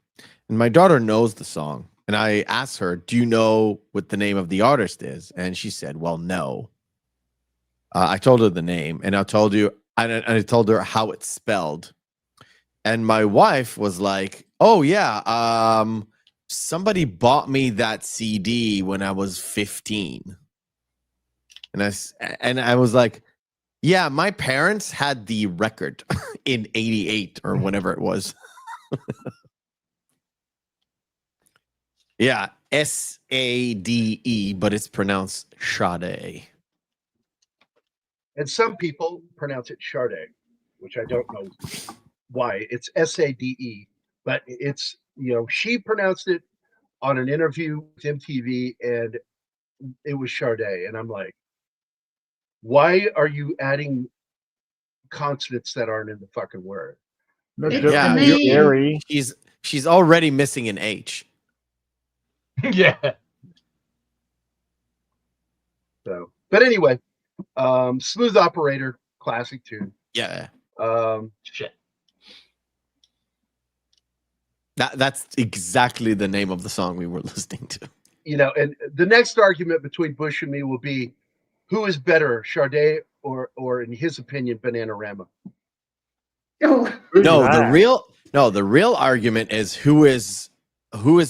Speaker 3: and my daughter knows the song. And I asked her, "Do you know what the name of the artist is?" And she said, "Well, no." I told her the name, and I told her how it's spelled. And my wife was like, "Oh yeah, somebody bought me that CD when I was 15." And I was like, "Yeah, my parents had the record in 88 or whenever it was." Yeah, Sade, but it's pronounced Sade.
Speaker 1: And some people pronounce it Sade, which I don't know why. It's Sade, but it's, she pronounced it on an interview with MTV, and it was Sade. And I'm like, why are you adding consonants that aren't in the fucking word?
Speaker 8: No
Speaker 4: It's
Speaker 8: different
Speaker 4: the
Speaker 8: than
Speaker 4: name.
Speaker 8: Gerry.
Speaker 3: She's already missing an H.
Speaker 5: Yeah.
Speaker 1: So, but anyway, Smooth Operator, classic tune.
Speaker 3: Yeah.
Speaker 5: Shit.
Speaker 3: That's exactly the name of the song we were listening to.
Speaker 1: And the next argument between Bush and me will be, who is better, Sade or in his opinion, Bananarama?
Speaker 4: Oh,
Speaker 3: The real argument is who is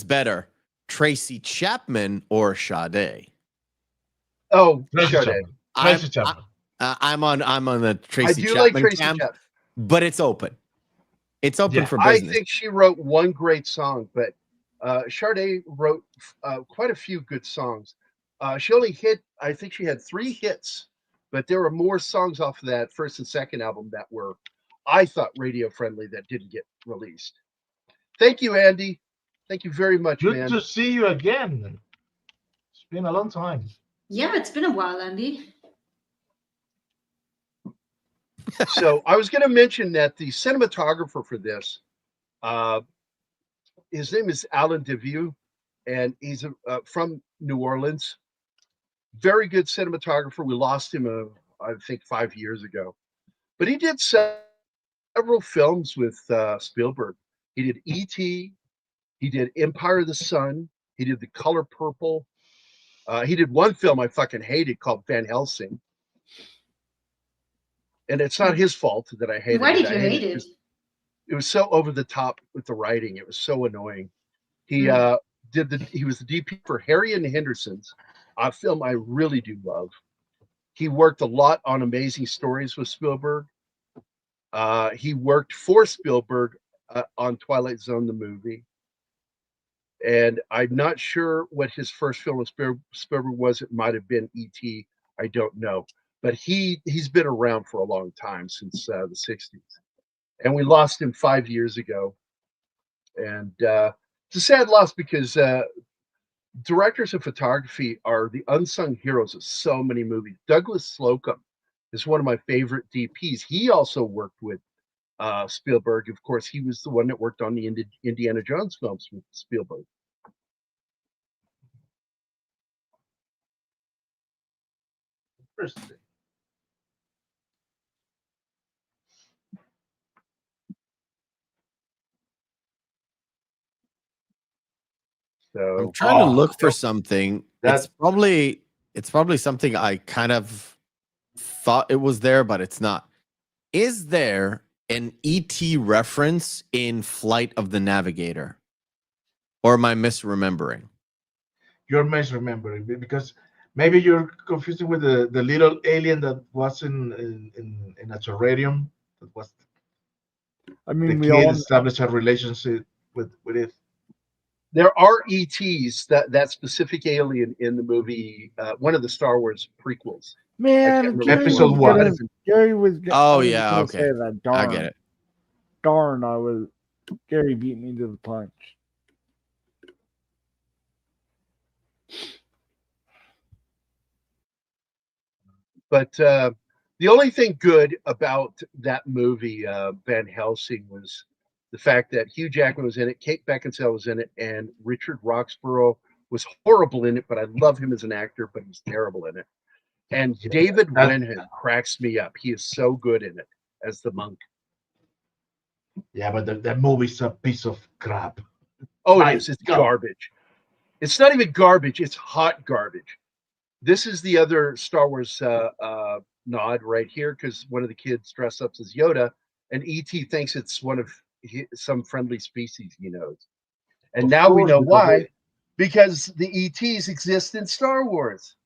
Speaker 3: better, Tracy Chapman or Sade?
Speaker 1: Oh,
Speaker 5: Tracy
Speaker 1: Sade.
Speaker 5: Chapman.
Speaker 3: I'm on the Tracy
Speaker 1: I do
Speaker 3: Chapman
Speaker 1: like Tracy
Speaker 3: camp,
Speaker 1: Chapman.
Speaker 3: but it's open. It's open for
Speaker 1: I
Speaker 3: business.
Speaker 1: think she wrote one great song, but Sade wrote quite a few good songs. She only I think she had 3 hits, but there were more songs off of that first and second album that were, I thought, radio friendly that didn't get released. Thank you, Andy. Thank you very much,
Speaker 5: Good
Speaker 1: man.
Speaker 5: to see you again. It's been a long time.
Speaker 4: yeah, it's been a while, Andy.
Speaker 1: So I was going to mention that the cinematographer for this, his name is Alan DeVue, and he's from New Orleans. Very good cinematographer. We lost him, I think, 5 years ago. But he did several films with Spielberg. He did E.T., he did Empire of the Sun, he did The Color Purple. He did one film I fucking hated called Van Helsing. And it's not his fault that I hated it.
Speaker 4: Why did you hate it?
Speaker 1: It was so over the top with the writing. It was so annoying. He he was the DP for Harry and the Hendersons, a film I really do love. He worked a lot on Amazing Stories with Spielberg. He worked for Spielberg on Twilight Zone, the movie. And I'm not sure what his first film with Spielberg was. It might have been E.T. I don't know. But he's been around for a long time, since the 60s. And we lost him 5 years ago. And it's a sad loss because directors of photography are the unsung heroes of so many movies. Douglas Slocum is one of my favorite DPs. He also worked with Spielberg. Of course, he was the one that worked on the Indiana Jones films with Spielberg.
Speaker 5: Interesting.
Speaker 1: So
Speaker 3: I'm trying to look for something. It's probably something I kind of thought it was there, but it's not. Is there an ET reference in Flight of the Navigator? Or am I misremembering?
Speaker 5: You're misremembering because maybe you're confusing with the little alien that was in a terrarium. That was
Speaker 8: I mean,
Speaker 5: the
Speaker 8: we all
Speaker 5: kid established a relationship with it.
Speaker 1: There are ETs, that specific alien in the movie, one of the Star Wars prequels.
Speaker 8: Man,
Speaker 5: Episode 1.
Speaker 8: Gerry was.
Speaker 3: Oh,
Speaker 8: I was
Speaker 3: yeah,
Speaker 8: gonna
Speaker 3: okay.
Speaker 8: Say that. Darn.
Speaker 3: I get it.
Speaker 8: Darn, Gerry beat me to the punch.
Speaker 1: But the only thing good about that movie, Van Helsing, was the fact that Hugh Jackman was in it, Kate Beckinsale was in it, and Richard Roxburgh was horrible in it, but I love him as an actor, but he's terrible in it. And David
Speaker 5: That-
Speaker 1: Wenham cracks me up. He is so good in it as the monk.
Speaker 5: Yeah, but the movie's a piece of crap.
Speaker 1: Oh,
Speaker 5: My
Speaker 1: it is. It's
Speaker 5: God.
Speaker 1: garbage. It's not even garbage. It's hot garbage. This is the other Star Wars nod right here, because one of the kids dressed up as Yoda, and E.T. thinks it's one of some friendly species he knows. And
Speaker 5: Of
Speaker 1: now we
Speaker 5: course,
Speaker 1: know
Speaker 5: because
Speaker 1: why. Because the ETs exist in Star Wars.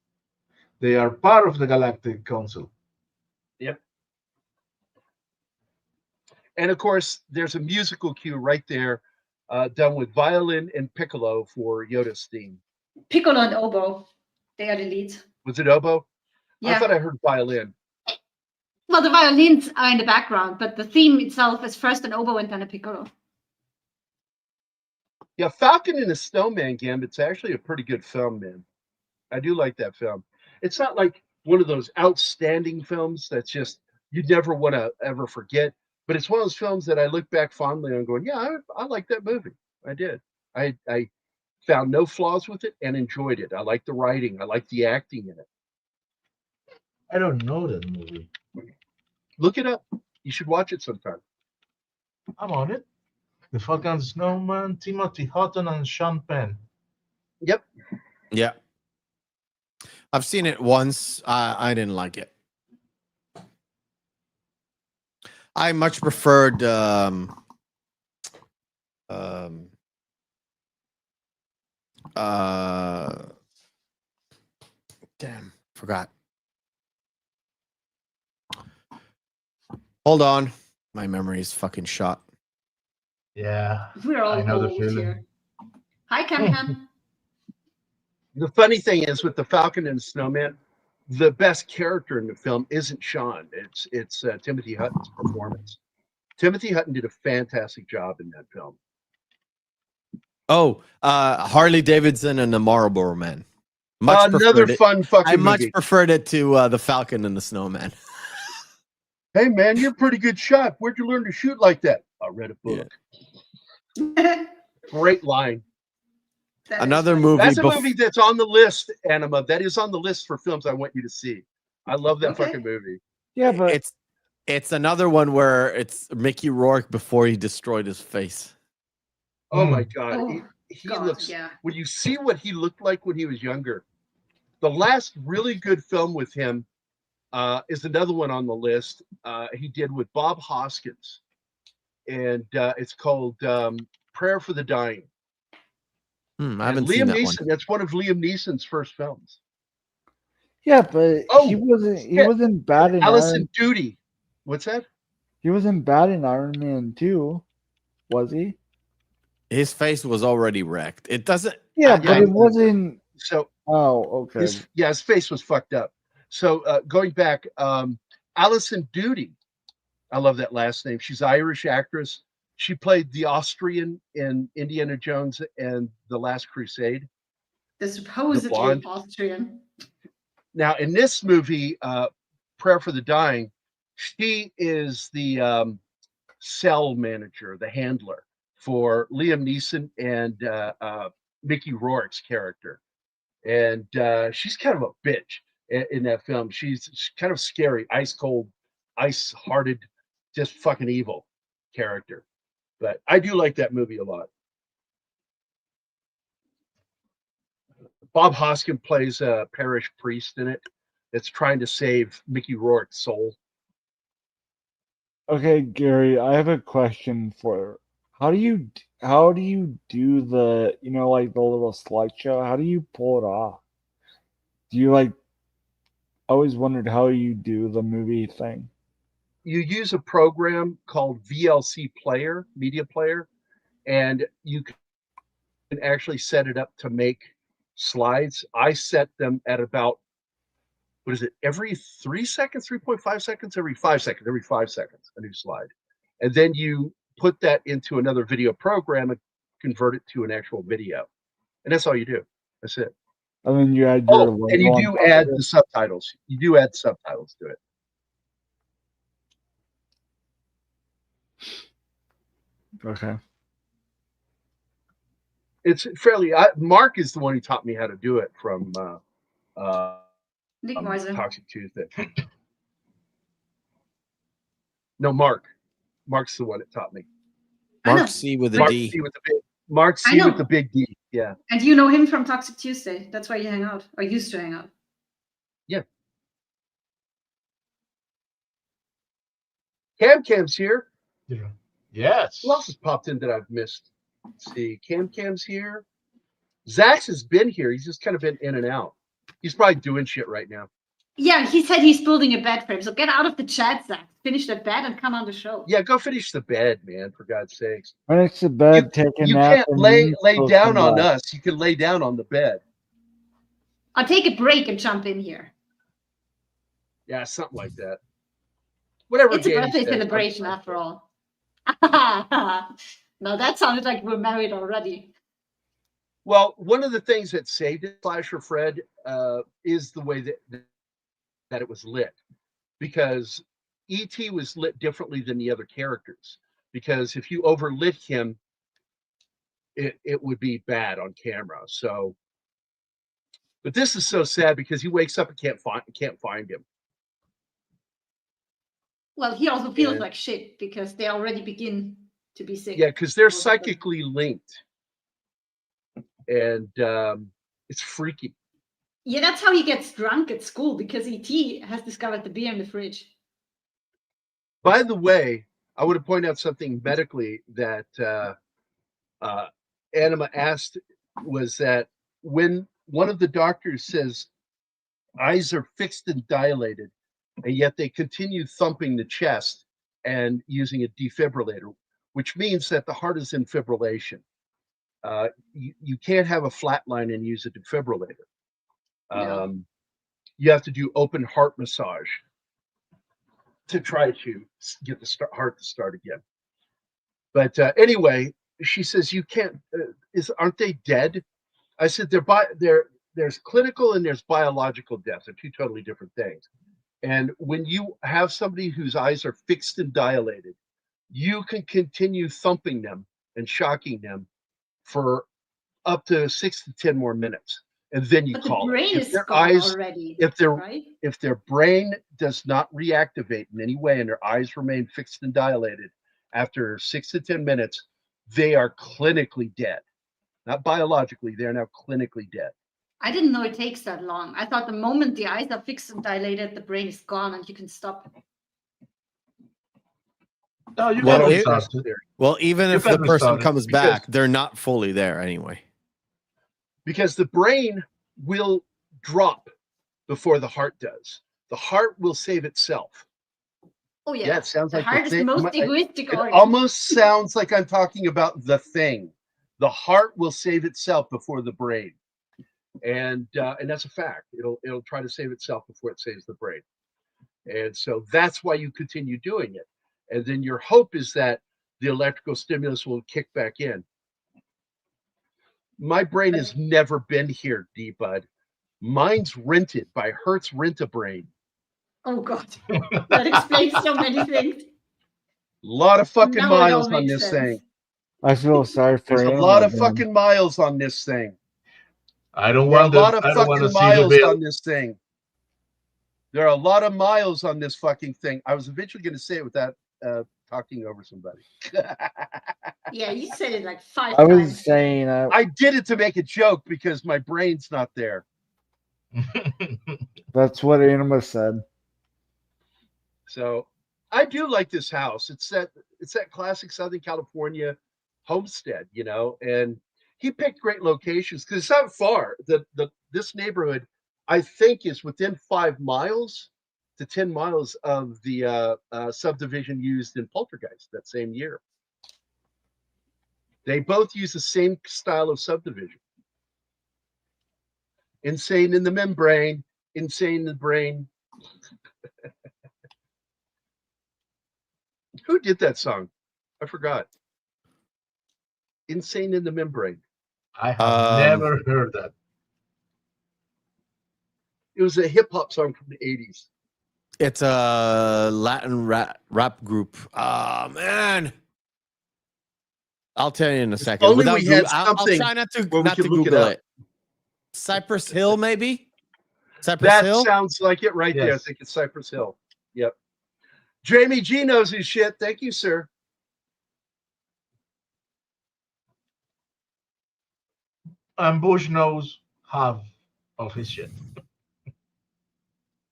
Speaker 5: They are part of the Galactic Council.
Speaker 1: Yep. And of course, there's a musical cue right there, done with violin and piccolo for Yoda's theme.
Speaker 4: Piccolo and oboe, they are the leads.
Speaker 1: Was it oboe?
Speaker 4: Yeah.
Speaker 1: I thought I heard violin.
Speaker 4: Well, the violins are in the background, but the theme itself is first an oboe and then a piccolo.
Speaker 1: Yeah, Falcon and the Snowman Gambit's actually a pretty good film, man. I do like that film. It's not like one of those outstanding films that's just you'd never want to ever forget, but it's one of those films that I look back fondly on going, yeah, I like that movie. I did. I found no flaws with it and enjoyed it. I like the writing. I like the acting in it.
Speaker 5: I don't know that movie.
Speaker 1: Look it up. You should watch it sometime.
Speaker 5: I'm on it. The Falcon and the Snowman, Timothy Hutton, and Sean Penn.
Speaker 1: Yep.
Speaker 3: Yeah. I've seen it once. I didn't like it. I much preferred damn, forgot. Hold on. My memory is fucking shot.
Speaker 5: Yeah.
Speaker 4: We're all
Speaker 5: I know the
Speaker 4: old
Speaker 5: feeling.
Speaker 4: here. Hi, Cam.
Speaker 1: The funny thing is with the Falcon and the Snowman, the best character in the film isn't Sean. It's Timothy Hutton's performance. Timothy Hutton did a fantastic job in that film.
Speaker 3: Oh, Harley Davidson and the Marlboro Man.
Speaker 1: Another fun fucking
Speaker 3: I much
Speaker 1: movie.
Speaker 3: preferred it to the Falcon and the Snowman.
Speaker 1: Hey man, you're a pretty good shot. Where'd you learn to shoot like that? I read a book. Great line.
Speaker 3: Another movie.
Speaker 1: That's a movie that's on the list, Anima. That is on the list for films I want you to see. I love that fucking movie.
Speaker 8: Yeah, but
Speaker 3: it's another one where it's Mickey Rourke before he destroyed his face.
Speaker 1: Oh my God.
Speaker 4: Oh,
Speaker 1: he
Speaker 4: God,
Speaker 1: looks,
Speaker 4: yeah.
Speaker 1: when you see what he looked like when he was younger, the last really good film with him is another one on the list. He did with Bob Hoskins, and it's called Prayer for the Dying.
Speaker 3: I haven't
Speaker 1: Liam
Speaker 3: seen that
Speaker 1: Neeson,
Speaker 3: one.
Speaker 1: that's one of Liam Neeson's first films.
Speaker 8: yeah, but
Speaker 1: Oh,
Speaker 8: he wasn't. He
Speaker 1: shit.
Speaker 8: wasn't bad in
Speaker 1: Allison
Speaker 8: Iron.
Speaker 1: Duty. What's that?
Speaker 8: He wasn't bad in Iron Man 2, was he?
Speaker 3: His face was already wrecked. It doesn't.
Speaker 8: Yeah,
Speaker 1: Yeah,
Speaker 8: but it wasn't.
Speaker 1: So
Speaker 8: Oh, okay.
Speaker 1: his face was fucked up. So going back, Allison Duty, I love that last name. She's an Irish actress. She played the Austrian in Indiana Jones and The Last Crusade.
Speaker 4: The supposedly
Speaker 1: blonde.
Speaker 4: Austrian.
Speaker 1: Now, in this movie, Prayer for the Dying, she is the cell manager, the handler for Liam Neeson and Mickey Rourke's character. And she's kind of a bitch in that film. She's kind of scary, ice cold, ice-hearted, just fucking evil character. But I do like that movie a lot. Bob Hoskins plays a parish priest in it that's trying to save Mickey Rourke's soul.
Speaker 8: Okay, Gary, I have a question for. How do you do the like the little slideshow? How do you pull it off? Do you like? I always wondered how you do the movie thing.
Speaker 1: You use a program called VLC Player, Media Player, and you can actually set it up to make slides. I set them at about, what is it, every 3 seconds, 3.5 seconds, every 5 seconds, a new slide. And then you put that into another video program and convert it to an actual video. And that's all you do. That's it.
Speaker 8: And then you add your logo
Speaker 1: and you
Speaker 8: on
Speaker 1: do
Speaker 8: top
Speaker 1: add
Speaker 8: of it.
Speaker 1: the subtitles. You do add subtitles to it.
Speaker 8: Okay.
Speaker 1: It's fairly. Mark is the one who taught me how to do it from
Speaker 4: Nick Moiser.
Speaker 1: Toxic Tuesday. No, Mark. Mark's the one that taught me.
Speaker 3: Mark C with a
Speaker 1: Mark
Speaker 3: D.
Speaker 1: C with the big. Mark
Speaker 4: I
Speaker 1: C
Speaker 4: know.
Speaker 1: with the big D. Yeah.
Speaker 4: And you know him from Toxic Tuesday. That's why you hang out, or used to hang out.
Speaker 1: Yeah. Cam's here.
Speaker 5: Yes.
Speaker 1: Who else has popped in that I've missed? Let's see. Cam's here. Zax has been here. He's just kind of been in and out. He's probably doing shit right now.
Speaker 4: Yeah, he said he's building a bed for him. So get out of the chat, Zach. Finish the bed and come on the show.
Speaker 1: Yeah, go finish the bed, man, for God's sakes.
Speaker 8: Finish the bed, take a
Speaker 1: You
Speaker 8: nap.
Speaker 1: can't
Speaker 8: and
Speaker 1: lay
Speaker 8: then
Speaker 1: down
Speaker 8: come
Speaker 1: on
Speaker 8: back.
Speaker 1: us. You can lay down on the bed.
Speaker 4: I'll take a break and jump in here.
Speaker 1: Yeah, something like that. Whatever.
Speaker 4: It's a
Speaker 1: Danny
Speaker 4: birthday
Speaker 1: says.
Speaker 4: celebration after all. No, that sounded like we're married already.
Speaker 1: Well, one of the things that saved it, Slasher Fred, is the way that it was lit, because E.T. was lit differently than the other characters. Because if you overlit him, it would be bad on camera. So, but this is so sad because he wakes up and can't find him.
Speaker 4: Well, he also feels
Speaker 1: And-
Speaker 4: like shit because they already begin to be sick.
Speaker 1: Yeah, because they're psychically linked, and it's freaky.
Speaker 4: Yeah, that's how he gets drunk at school, because E.T. has discovered the beer in the fridge.
Speaker 1: By the way, I want to point out something medically that Anima asked, was that when one of the doctors says eyes are fixed and dilated, and yet they continue thumping the chest and using a defibrillator, which means that the heart is in fibrillation. You can't have a flat line and use a defibrillator.
Speaker 4: No.
Speaker 1: You have to do open heart massage to try to get the heart to start again. But anyway, she says, you can't, aren't they dead? I said, there's clinical and there's biological death. They're two totally different things. And when you have somebody whose eyes are fixed and dilated, you can continue thumping them and shocking them for up to 6 to 10 more minutes. And then you
Speaker 4: But the
Speaker 1: call it.
Speaker 4: brain
Speaker 1: If
Speaker 4: is
Speaker 1: their
Speaker 4: gone
Speaker 1: eyes,
Speaker 4: already,
Speaker 1: if
Speaker 4: right?
Speaker 1: their brain does not reactivate in any way and their eyes remain fixed and dilated after 6 to 10 minutes, they are clinically dead. Not biologically, they're now clinically dead.
Speaker 4: I didn't know it takes that long. I thought the moment the eyes are fixed and dilated, the brain is gone and you can stop.
Speaker 5: No, you
Speaker 3: Well,
Speaker 5: can
Speaker 3: it-
Speaker 5: restart it.
Speaker 3: Well, even
Speaker 5: You
Speaker 3: if
Speaker 5: can
Speaker 3: the person
Speaker 5: restart it
Speaker 3: comes
Speaker 1: because-
Speaker 3: back, they're not fully there anyway.
Speaker 1: Because the brain will drop before the heart does. The heart will save itself.
Speaker 4: Oh yeah,
Speaker 1: Yeah, it sounds
Speaker 4: the
Speaker 1: like
Speaker 4: heart is the most egoistic
Speaker 1: It
Speaker 4: organ.
Speaker 1: almost sounds like I'm talking about The Thing. The heart will save itself before the brain, and that's a fact. It'll try to save itself before it saves the brain, and so that's why you continue doing it. And then your hope is that the electrical stimulus will kick back in. My brain has never been here, D-Bud. Mine's rented by Hertz Rent-A-Brain.
Speaker 4: Oh god, that explains so many things.
Speaker 1: A lot of fucking
Speaker 4: Now it all
Speaker 1: miles on
Speaker 4: makes
Speaker 1: this
Speaker 4: sense.
Speaker 1: thing.
Speaker 8: I feel sorry for
Speaker 1: There's a
Speaker 8: Anima
Speaker 1: lot of
Speaker 8: then.
Speaker 1: fucking miles on this thing.
Speaker 5: I don't
Speaker 1: There are a
Speaker 5: want
Speaker 1: lot of
Speaker 5: I don't want to
Speaker 1: fucking
Speaker 5: see the
Speaker 1: miles
Speaker 5: bill.
Speaker 1: on this thing. There are a lot of miles on this fucking thing. I was eventually going to say it without talking over somebody.
Speaker 4: Yeah, you said it like 5
Speaker 8: I was
Speaker 4: times.
Speaker 8: saying,
Speaker 1: I did it to make a joke because my brain's not there.
Speaker 8: that's what Anima said.
Speaker 1: So I do like this house. It's that classic Southern California homestead, and he picked great locations because it's not far. This neighborhood, I think, is within 5 miles to 10 miles of the subdivision used in Poltergeist that same year. They both use the same style of subdivision. Insane in the membrane, insane in the brain. Who did that song? I forgot. Insane in the membrane.
Speaker 5: I have never heard that.
Speaker 1: It was a hip hop song from the 80s.
Speaker 3: It's a Latin rap group. Oh man, I'll tell you in a second.
Speaker 1: only
Speaker 3: Without
Speaker 1: we had
Speaker 3: I'll
Speaker 1: something
Speaker 3: try not to
Speaker 1: where we could look it
Speaker 3: Google
Speaker 1: up.
Speaker 3: it. Cypress Hill, maybe. Cypress
Speaker 1: That
Speaker 3: Hill?
Speaker 1: sounds like it right there. I
Speaker 5: Yes.
Speaker 1: think it's Cypress Hill. Yep. Jamie G knows his shit. Thank you, sir.
Speaker 5: And Bush knows half of his shit.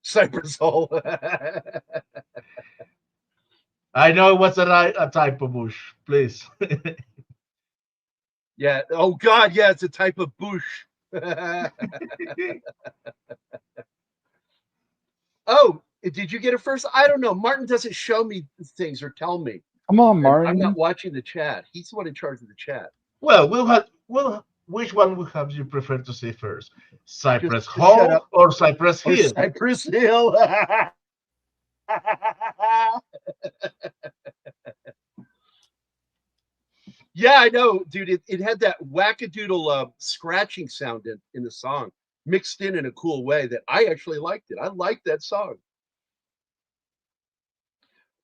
Speaker 1: Cypress Hill.
Speaker 5: I know it was a type of Bush. Please.
Speaker 1: Yeah. Oh God. Yeah. It's a type of bush. Oh, did you get it first? I don't know. Martin doesn't show me things or tell me.
Speaker 8: Come on,
Speaker 1: And
Speaker 8: Martin.
Speaker 1: I'm not watching the chat. He's the one in charge of the chat.
Speaker 5: Well, which one would have you prefer to see first? Cypress
Speaker 1: Just shut
Speaker 5: Hall
Speaker 1: up.
Speaker 5: or Cypress
Speaker 1: Or
Speaker 5: Hill?
Speaker 1: Cypress Hill. Yeah, I know, dude. It had that wackadoodle scratching sound in the song, mixed in a cool way that I actually liked it. I liked that song.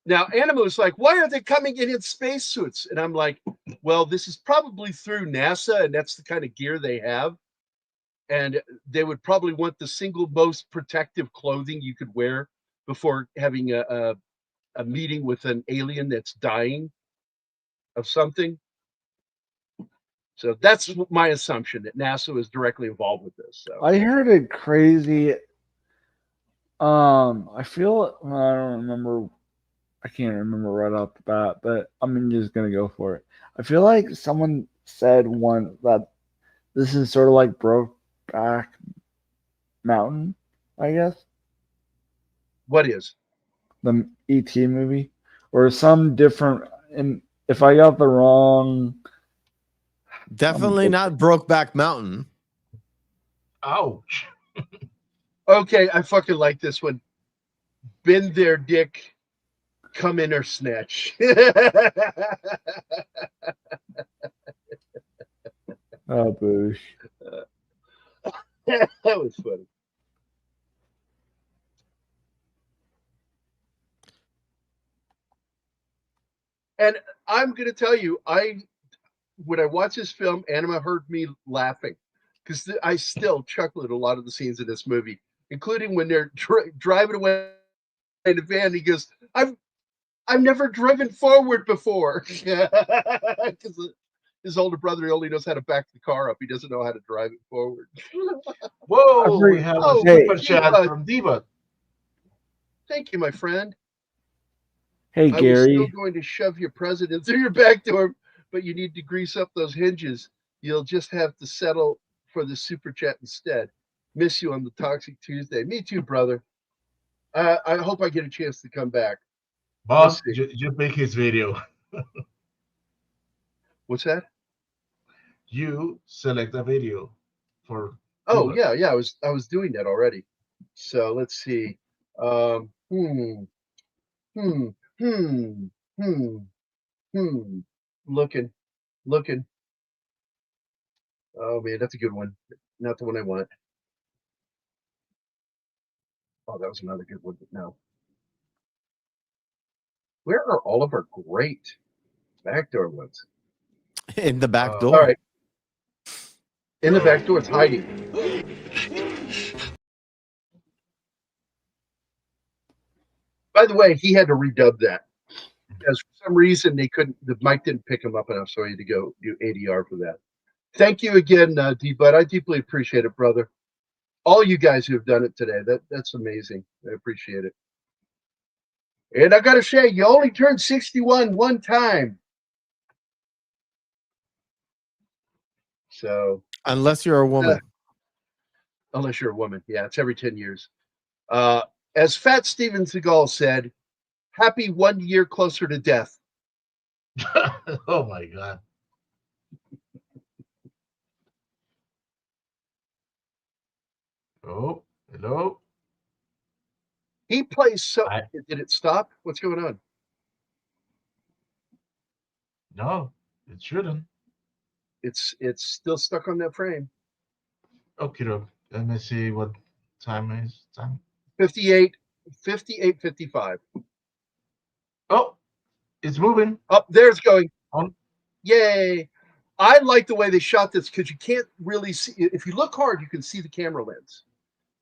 Speaker 1: Now, Anima was like, why are they coming in spacesuits? And I'm like, well, this is probably through NASA, and that's the kind of gear they have. And they would probably want the single most protective clothing you could wear before having a meeting with an alien that's dying of something. So that's my assumption, that NASA is directly involved with this. So
Speaker 8: I heard it crazy. I feel I don't remember. I can't remember right off the bat, but I'm just gonna go for it. I feel like someone said one that this is sort of like Brokeback Mountain, I guess.
Speaker 1: What is?
Speaker 8: The E.T. movie, or some different. And if I got the wrong,
Speaker 3: Definitely not Brokeback Mountain.
Speaker 5: Ouch.
Speaker 1: Okay, I fucking like this one. Been there, Dick. Come in or snatch.
Speaker 8: Oh, Bush.
Speaker 1: That was funny. And I'm going to tell you, when I watched this film, Anima heard me laughing because I still chuckle at a lot of the scenes in this movie, including when they're driving away in the van. He goes, I've never driven forward before. Because his older brother only knows how to back the car up. He doesn't know how to drive it forward.
Speaker 5: Whoa, we have a super chat from Diva.
Speaker 1: Thank you, my friend.
Speaker 8: Hey,
Speaker 1: I was
Speaker 8: Gerry.
Speaker 1: still going to shove your president through your back door, but you need to grease up those hinges. You'll just have to settle for the super chat instead. Miss you on the Toxic Tuesday. Me too, brother. I hope I get a chance to come back.
Speaker 5: Boss, you pick his video.
Speaker 1: What's that?
Speaker 5: You select a video for.
Speaker 1: Oh yeah, I was doing that already. So let's see. Looking. Oh man, that's a good one. Not the one I want. Oh, that was another good one, but no. Where are all of our great backdoor ones?
Speaker 3: In the back door.
Speaker 1: All right. In the back door, it's hiding. By the way, he had to redub that because for some reason the mic didn't pick him up enough, so he had to go do ADR for that. Thank you again, D-Bud. I deeply appreciate it, brother. All you guys who have done it today, that's amazing. I appreciate it. And I gotta say, you only turned 61 one time. So
Speaker 3: unless you're a woman.
Speaker 1: Unless you're a woman. Yeah, it's every 10 years. As Fat Steven Seagal said, happy 1 year closer to death.
Speaker 5: Oh my God. Oh, hello.
Speaker 1: He plays so. Did it stop? What's going on?
Speaker 5: No, it shouldn't.
Speaker 1: It's still stuck on that frame.
Speaker 5: Okay, let me see what time is.
Speaker 1: 58:55.
Speaker 5: Oh, it's moving.
Speaker 1: Up there's going.
Speaker 5: On.
Speaker 1: Yay! I like the way they shot this because you can't really see. If you look hard, you can see the camera lens.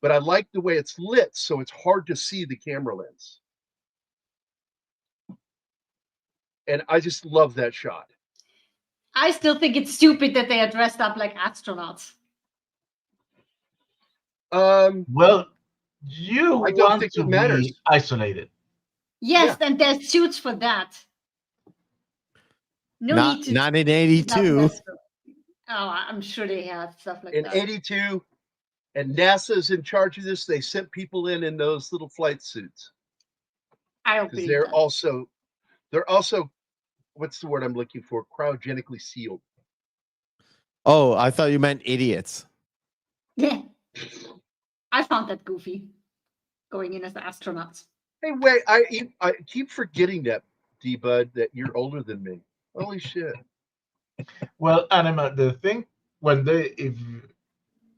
Speaker 1: but I like the way it's lit, so it's hard to see the camera lens. And I just love that shot.
Speaker 4: I still think it's stupid that they are dressed up like astronauts.
Speaker 5: Well, you
Speaker 1: I don't
Speaker 5: want
Speaker 1: think
Speaker 5: to
Speaker 1: it matters.
Speaker 5: be isolated.
Speaker 4: Yes, and there's suits for that. No
Speaker 3: Not,
Speaker 4: need to.
Speaker 3: not in 82.
Speaker 4: Oh, I'm sure they had stuff like
Speaker 1: In
Speaker 4: that.
Speaker 1: 82, and NASA's in charge of this, they sent people in those little flight suits.
Speaker 4: I don't
Speaker 1: Because
Speaker 4: believe
Speaker 1: they're also, what's the word I'm looking for? Cryogenically sealed.
Speaker 3: Oh, I thought you meant idiots.
Speaker 4: Yeah. I found that goofy, going in as astronauts.
Speaker 1: Hey, wait, I keep forgetting that, D-Bud, that you're older than me. Holy shit.
Speaker 5: Well, Anima, the thing if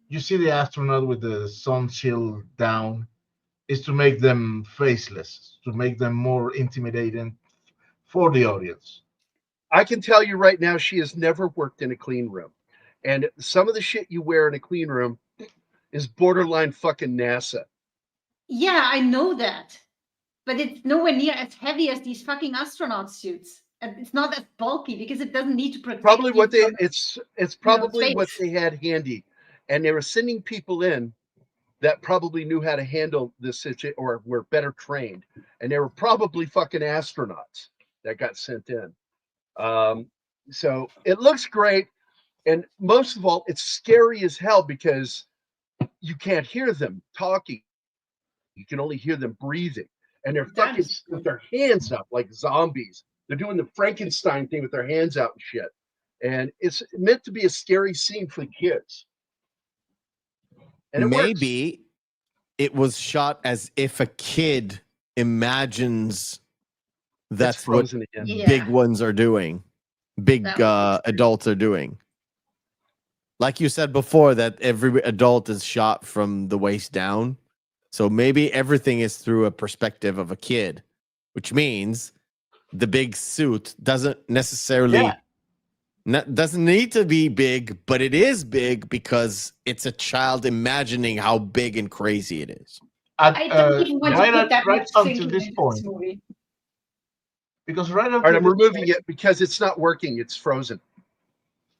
Speaker 5: you see the astronaut with the sun shield down, is to make them faceless, to make them more intimidating for the audience.
Speaker 1: I can tell you right now, she has never worked in a clean room. And some of the shit you wear in a clean room is borderline fucking NASA.
Speaker 4: Yeah, I know that. But it's nowhere near as heavy as these fucking astronaut suits. And it's not as bulky because it doesn't need to protect
Speaker 1: Probably
Speaker 4: you
Speaker 1: what they
Speaker 4: from,
Speaker 1: it's probably what
Speaker 4: space.
Speaker 1: they had handy. And they were sending people in that probably knew how to handle this situation or were better trained. And they were probably fucking astronauts that got sent in. So it looks great. And most of all, it's scary as hell because you can't hear them talking. You can only hear them breathing. And they're fucking with their hands up like zombies. They're doing the Frankenstein thing with their hands out and shit. And it's meant to be a scary scene for the kids. And it
Speaker 3: Maybe it was shot as if a kid imagines that's what big ones are doing. Big adults are doing. Like you said before, that every adult is shot from the waist down. So maybe everything is through a perspective of a kid, which means the big suit doesn't necessarily doesn't need to be big, but it is big because it's a child imagining how big and crazy it is.
Speaker 4: I don't even want to put that much
Speaker 5: up
Speaker 4: thinking
Speaker 5: to this
Speaker 4: into
Speaker 5: point,
Speaker 4: this movie.
Speaker 5: because right up
Speaker 1: All right,
Speaker 5: to
Speaker 1: I'm
Speaker 5: this
Speaker 1: removing
Speaker 5: point,
Speaker 1: it because it's not working. It's frozen.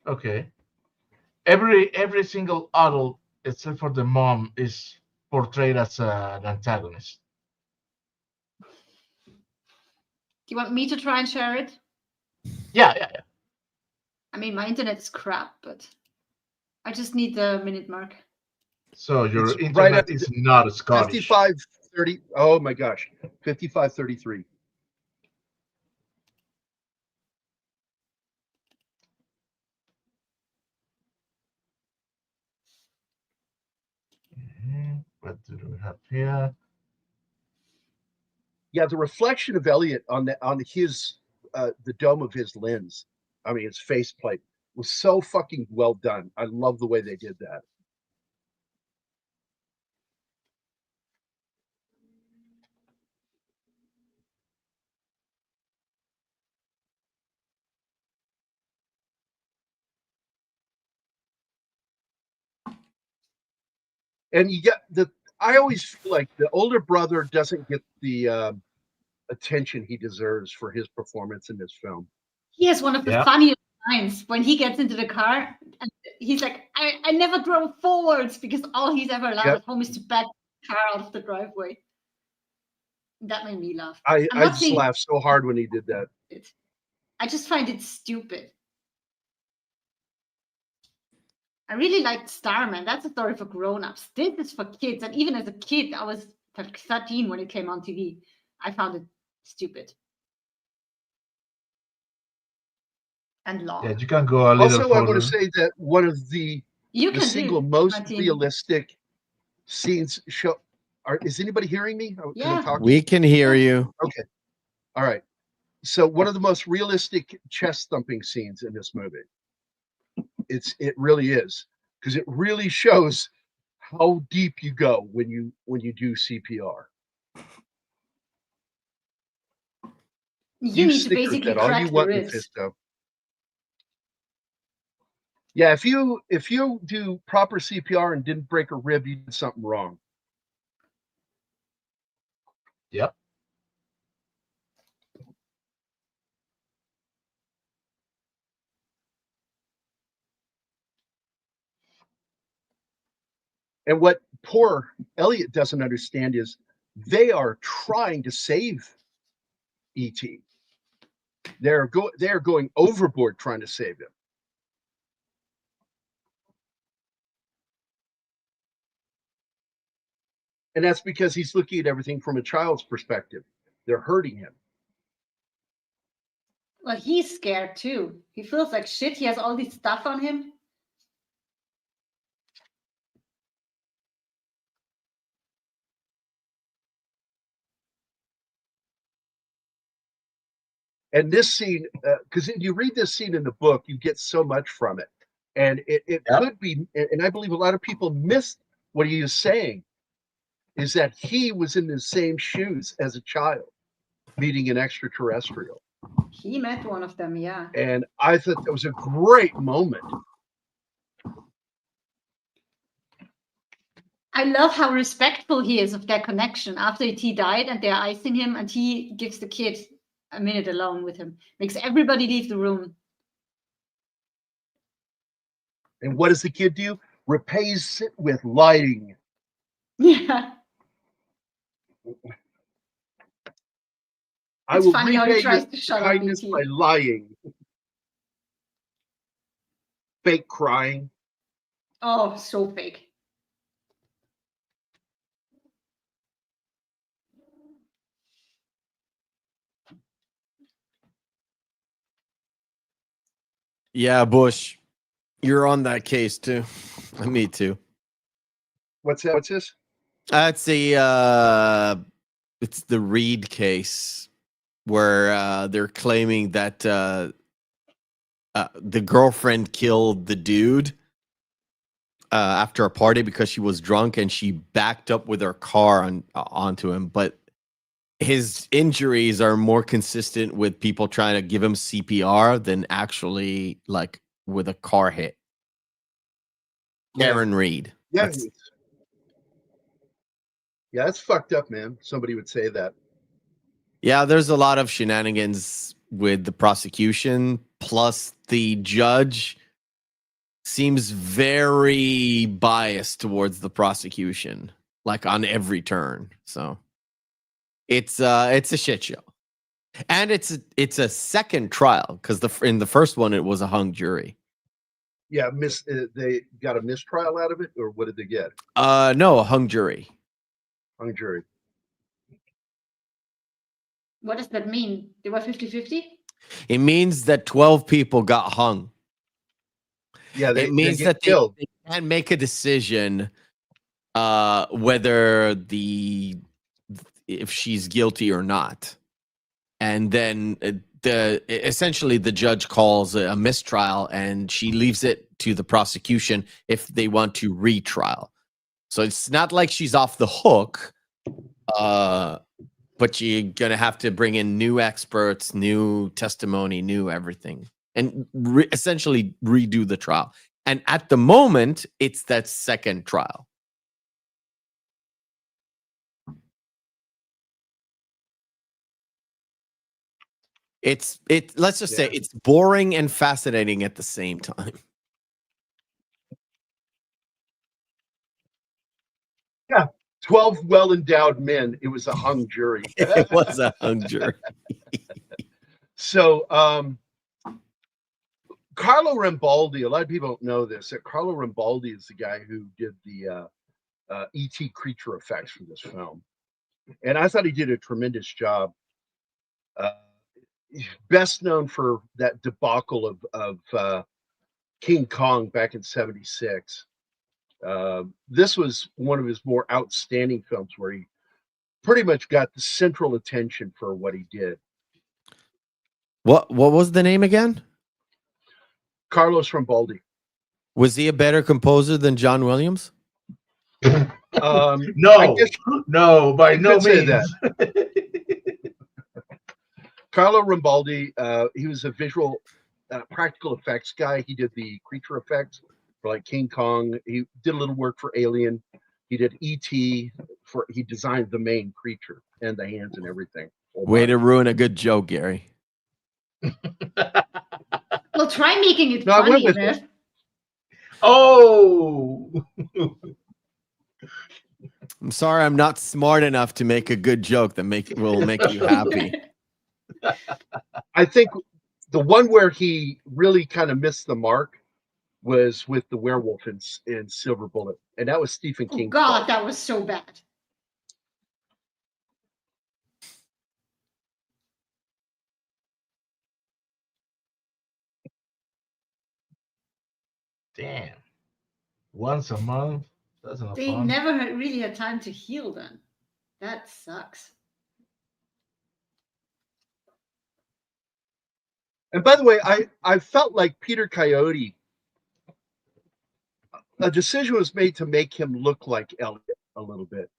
Speaker 5: Okay. Every single adult, except for the mom, is portrayed as an antagonist.
Speaker 4: Do you want me to try and share it?
Speaker 5: Yeah.
Speaker 4: I mean, my internet is crap, but I just need the minute mark.
Speaker 5: So your
Speaker 1: It's
Speaker 5: internet
Speaker 1: right
Speaker 5: is not Scottish.
Speaker 1: 55:30. Oh my gosh. 55:33.
Speaker 5: What do we have here?
Speaker 1: Yeah, the reflection of Elliot on his the dome of his lens. I mean, his faceplate was so fucking well done. I love the way they did that. And you get I always feel like the older brother doesn't get the attention he deserves for his performance in this film.
Speaker 4: He has one of the funniest lines when he gets into the car and he's like, I never drove forwards because all he's ever allowed at home is to back the car out of the driveway. That made me laugh.
Speaker 1: I just laughed so hard when he did that.
Speaker 4: I just find it stupid. I really liked Starman. That's a story for grown-ups. This is for kids. And even as a kid, I was 13 when it came on TV. I found it stupid. And long.
Speaker 5: Yeah, you can go a little
Speaker 1: Also,
Speaker 5: further.
Speaker 1: I want to say that one of the single most realistic scenes show. Is anybody hearing me?
Speaker 4: Yeah.
Speaker 3: We can hear you.
Speaker 1: Okay. All right. So one of the most realistic chest thumping scenes in this movie. It really is, because it really shows how deep you go when you do CPR.
Speaker 4: You need to basically crack the ribs.
Speaker 1: Yeah, if you do proper CPR and didn't break a rib, you did something wrong.
Speaker 5: Yep.
Speaker 1: And what poor Elliot doesn't understand is they are trying to save E.T. They're going overboard trying to save him. And that's because he's looking at everything from a child's perspective. They're hurting him.
Speaker 4: Well, he's scared too. He feels like shit. He has all this stuff on him.
Speaker 1: And this scene, because you read this scene in the book, you get so much from it. And it could be, and I believe a lot of people missed what he is saying, is that he was in the same shoes as a child, meeting an extraterrestrial.
Speaker 4: He met one of them, yeah.
Speaker 1: And I thought that was a great moment.
Speaker 4: I love how respectful he is of their connection after he died and they're icing him, and he gives the kid a minute alone with him. Makes everybody leave the room.
Speaker 1: And what does the kid do? Repays it with lying.
Speaker 4: Yeah.
Speaker 1: I
Speaker 4: It's
Speaker 1: will
Speaker 4: funny how he
Speaker 1: repay
Speaker 4: tries
Speaker 1: your
Speaker 4: to shut up
Speaker 1: kindness
Speaker 4: E.T.
Speaker 1: by lying. Fake crying.
Speaker 4: Oh, so fake.
Speaker 3: Yeah, Bush, you're on that case too. Me too.
Speaker 1: What's that? What's this?
Speaker 3: It's it's the Reed case where they're claiming that the girlfriend killed the dude after a party because she was drunk and she backed up with her car onto him. But his injuries are more consistent with people trying to give him CPR than actually like with a car hit. Aaron Reed.
Speaker 1: Yeah. Yeah, that's fucked up, man. Somebody would say that.
Speaker 3: Yeah, there's a lot of shenanigans with the prosecution. Plus, the judge seems very biased towards the prosecution, like on every turn. So it's a shit show, and it's a second trial because in the first one it was a hung jury.
Speaker 1: Yeah, they got a mistrial out of it, or what did they get?
Speaker 3: No, a hung jury.
Speaker 1: Hung jury.
Speaker 4: What does that mean? They were 50-50?
Speaker 3: It means that 12 people got hung.
Speaker 1: Yeah,
Speaker 3: it means that they can make a decision whether if she's guilty or not, and then essentially the judge calls a mistrial, and she leaves it to the prosecution if they want to retrial. So it's not like she's off the hook, but you're gonna have to bring in new experts, new testimony, new everything, and essentially redo the trial. And at the moment, it's that second trial. Let's just say it's boring and fascinating at the same time.
Speaker 1: Yeah, 12 well-endowed men. It was a hung jury.
Speaker 3: It was a hung jury.
Speaker 1: So, Carlo Rambaldi, a lot of people don't know this, that Carlo Rambaldi is the guy who did the E.T. creature effects for this film. And I thought he did a tremendous job. Best known for that debacle of King Kong back in '76. This was one of his more outstanding films where he pretty much got the central attention for what he did.
Speaker 3: What was the name again?
Speaker 1: Carlos Rambaldi.
Speaker 3: Was he a better composer than John Williams?
Speaker 5: No, by no means.
Speaker 1: Carlo Rambaldi, he was a visual practical effects guy. He did the creature effects for like King Kong. He did a little work for Alien. He did E.T., he designed the main creature and the hands and everything.
Speaker 3: Way to ruin a good joke, Gary.
Speaker 4: Well, try making it
Speaker 1: No, I went
Speaker 4: funny,
Speaker 1: with
Speaker 4: man.
Speaker 5: Oh,
Speaker 3: I'm sorry, I'm not smart enough to make a good joke that will make you happy.
Speaker 1: I think the one where he really kind of missed the mark was with the werewolf in Silver Bullet, and that was Stephen
Speaker 4: Oh
Speaker 1: King.
Speaker 4: God, that was so bad.
Speaker 5: damn. Once a month. That's enough
Speaker 4: They
Speaker 5: fun.
Speaker 4: never really had time to heal then. That sucks.
Speaker 1: And by the way, I felt like Peter Coyote, a decision was made to make him look like Elliot a little bit.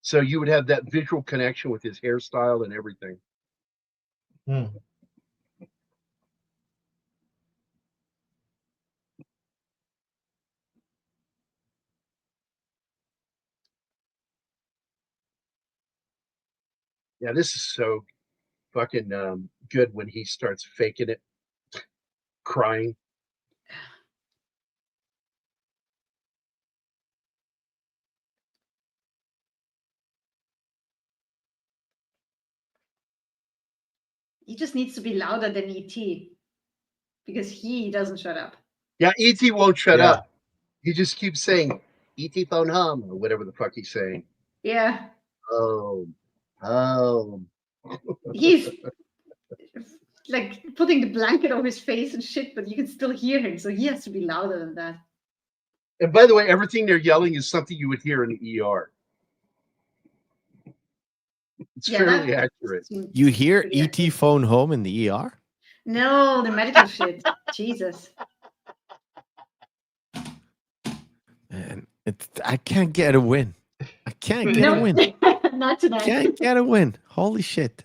Speaker 1: So you would have that visual connection with his hairstyle and everything.
Speaker 5: Hmm.
Speaker 1: Yeah, this is so fucking good when he starts faking it, crying.
Speaker 4: He just needs to be louder than E.T. because he doesn't shut up.
Speaker 1: Yeah, E.T. won't shut
Speaker 5: Yeah.
Speaker 1: up. He just keeps saying, E.T. phone hum, or whatever the fuck he's saying.
Speaker 4: Yeah.
Speaker 1: Oh.
Speaker 4: He's like putting the blanket over his face and shit, but you can still hear him, so he has to be louder than that.
Speaker 1: And by the way, everything they're yelling is something you would hear in the ER. It's fairly accurate.
Speaker 3: You hear E.T. phone home in the ER?
Speaker 4: No, the medical shit. Jesus.
Speaker 3: Man, I can't get a win. I can't get a win.
Speaker 4: Not tonight.
Speaker 3: Can't get a win. Holy shit.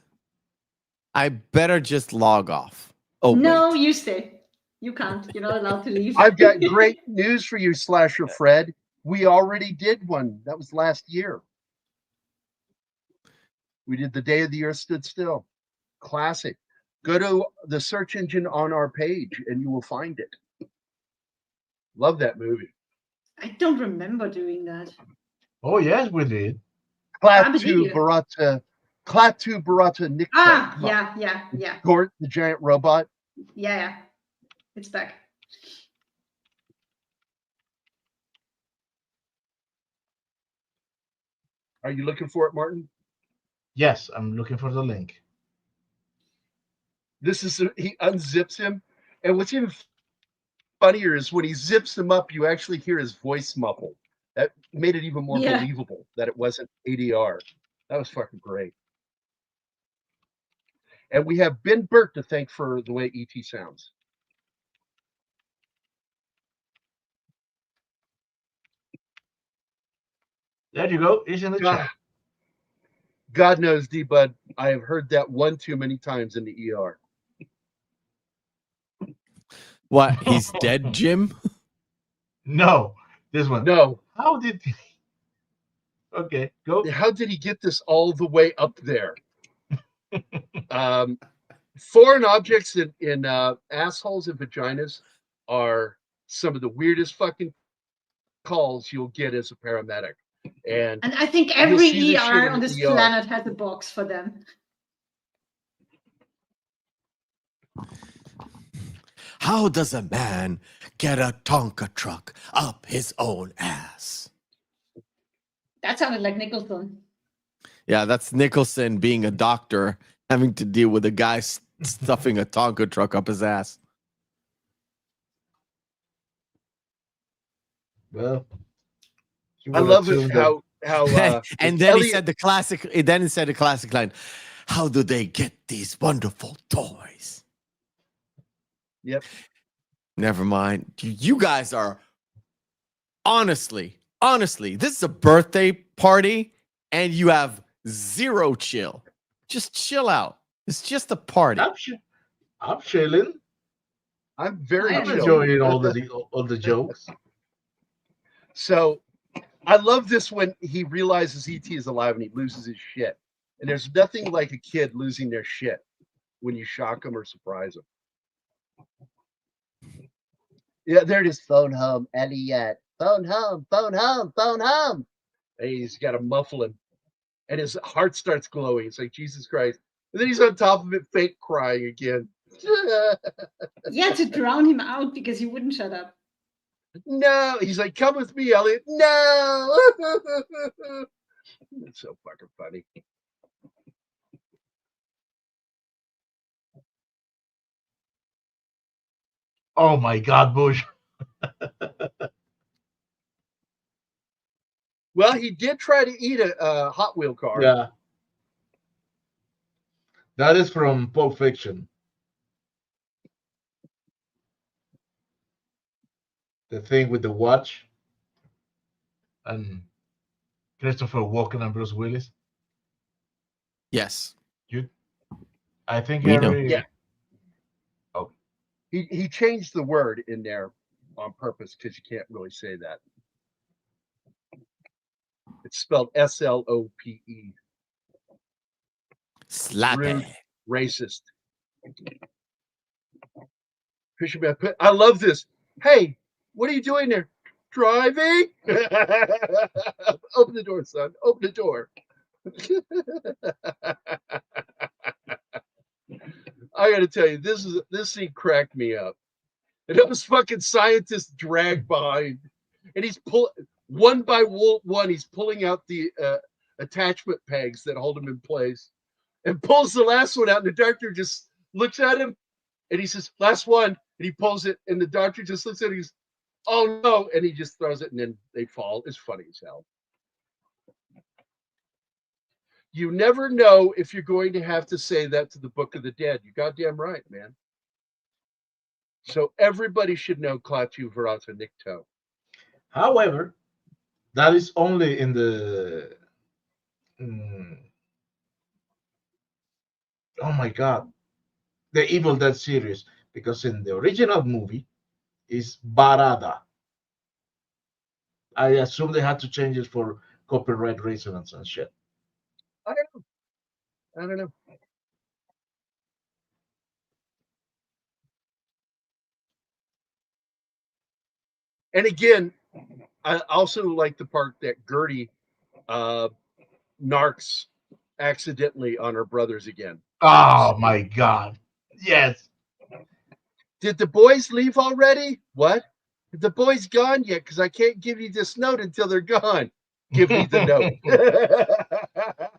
Speaker 3: I better just log off. Oh,
Speaker 4: no,
Speaker 3: wait.
Speaker 4: you stay. You can't. You're not allowed to leave.
Speaker 1: I've got great news for you, Slasher Fred. We already did one. That was last year. We did The Day of the Earth Stood Still. Classic. Go to the search engine on our page and you will find it. Love that movie.
Speaker 4: I don't remember doing that.
Speaker 5: Oh, yes, we did.
Speaker 1: Klaatu Barata Nikta.
Speaker 4: Ah, yeah.
Speaker 1: Gort, the giant robot.
Speaker 4: Yeah. It's back.
Speaker 1: Are you looking for it, Martin?
Speaker 5: Yes, I'm looking for the link.
Speaker 1: This is, he unzips him. And what's even funnier is when he zips him up, you actually hear his voice muffled. That made it even more believable that it wasn't ADR. That was fucking great. And we have Ben Burt to thank for the way E.T. sounds.
Speaker 5: There you go. It's in the chat.
Speaker 1: God knows, D-Bud, I have heard that one too many times in the ER.
Speaker 3: What? He's dead, Jim?
Speaker 5: No, this one.
Speaker 1: No.
Speaker 5: How did he? Okay, go.
Speaker 1: How did he get this all the way up there? Foreign objects in assholes and vaginas are some of the weirdest fucking calls you'll get as a paramedic. And
Speaker 4: I think every ER on this planet has a box for them.
Speaker 3: How does a man get a Tonka truck up his own ass?
Speaker 4: That sounded like Nicholson.
Speaker 3: Yeah, that's Nicholson being a doctor, having to deal with a guy stuffing a Tonka truck up his ass.
Speaker 5: Well,
Speaker 1: I love it how
Speaker 3: and then he said the classic. Then he said the classic line: "How do they get these wonderful toys?"
Speaker 1: Yep.
Speaker 3: Never mind. You guys are honestly, this is a birthday party, and you have zero chill. Just chill out. It's just a party.
Speaker 5: I'm chilling.
Speaker 1: I'm very
Speaker 5: I'm
Speaker 1: chill.
Speaker 5: enjoying all the jokes.
Speaker 1: So I love this when he realizes ET is alive and he loses his shit. And there's nothing like a kid losing their shit when you shock them or surprise them. Yeah, there it is. Phone home, Elliot. Phone home, phone home, phone home. And he's got to muffle him. And his heart starts glowing. It's like, Jesus Christ. And then he's on top of it, fake crying again.
Speaker 4: Yeah, to drown him out because he wouldn't shut up.
Speaker 1: No. He's like, come with me, Elliot. No. It's so fucking funny.
Speaker 5: Oh my God, Bush.
Speaker 1: Well, he did try to eat a Hot Wheel car.
Speaker 5: Yeah. That is from Pulp Fiction. The thing with the watch and Christopher Walken and Bruce Willis.
Speaker 3: Yes.
Speaker 5: I think
Speaker 3: We know.
Speaker 1: Yeah.
Speaker 5: Oh.
Speaker 1: He changed the word in there on purpose because you can't really say that. It's spelled Slope.
Speaker 3: Slappy.
Speaker 1: Rude, racist. I love this. Hey, what are you doing there? Driving? Open the door, son. Open the door. I got to tell you, this scene cracked me up. And those fucking scientists dragged behind, and he's one by one. He's pulling out the attachment pegs that hold him in place, and pulls the last one out. And the doctor just looks at him, and he says, "Last one." And he pulls it, and the doctor just looks at him. He's, "Oh no!" And he just throws it, and then they fall. It's funny as hell. You never know if you're going to have to say that to the Book of the Dead. You goddamn right, man. So everybody should know Klaatu Verata Nikto.
Speaker 5: However, that is only in the. Oh my God, the Evil Dead series, because in the original movie is Barada. I assume they had to change it for copyright reasons and shit.
Speaker 1: I don't know. And again, I also like the part that Gertie narcs accidentally on her brothers again.
Speaker 5: Oh my God. Yes.
Speaker 1: Did the boys leave already? What? Did the boys gone yet? Because I can't give you this note until they're gone. Give me the note.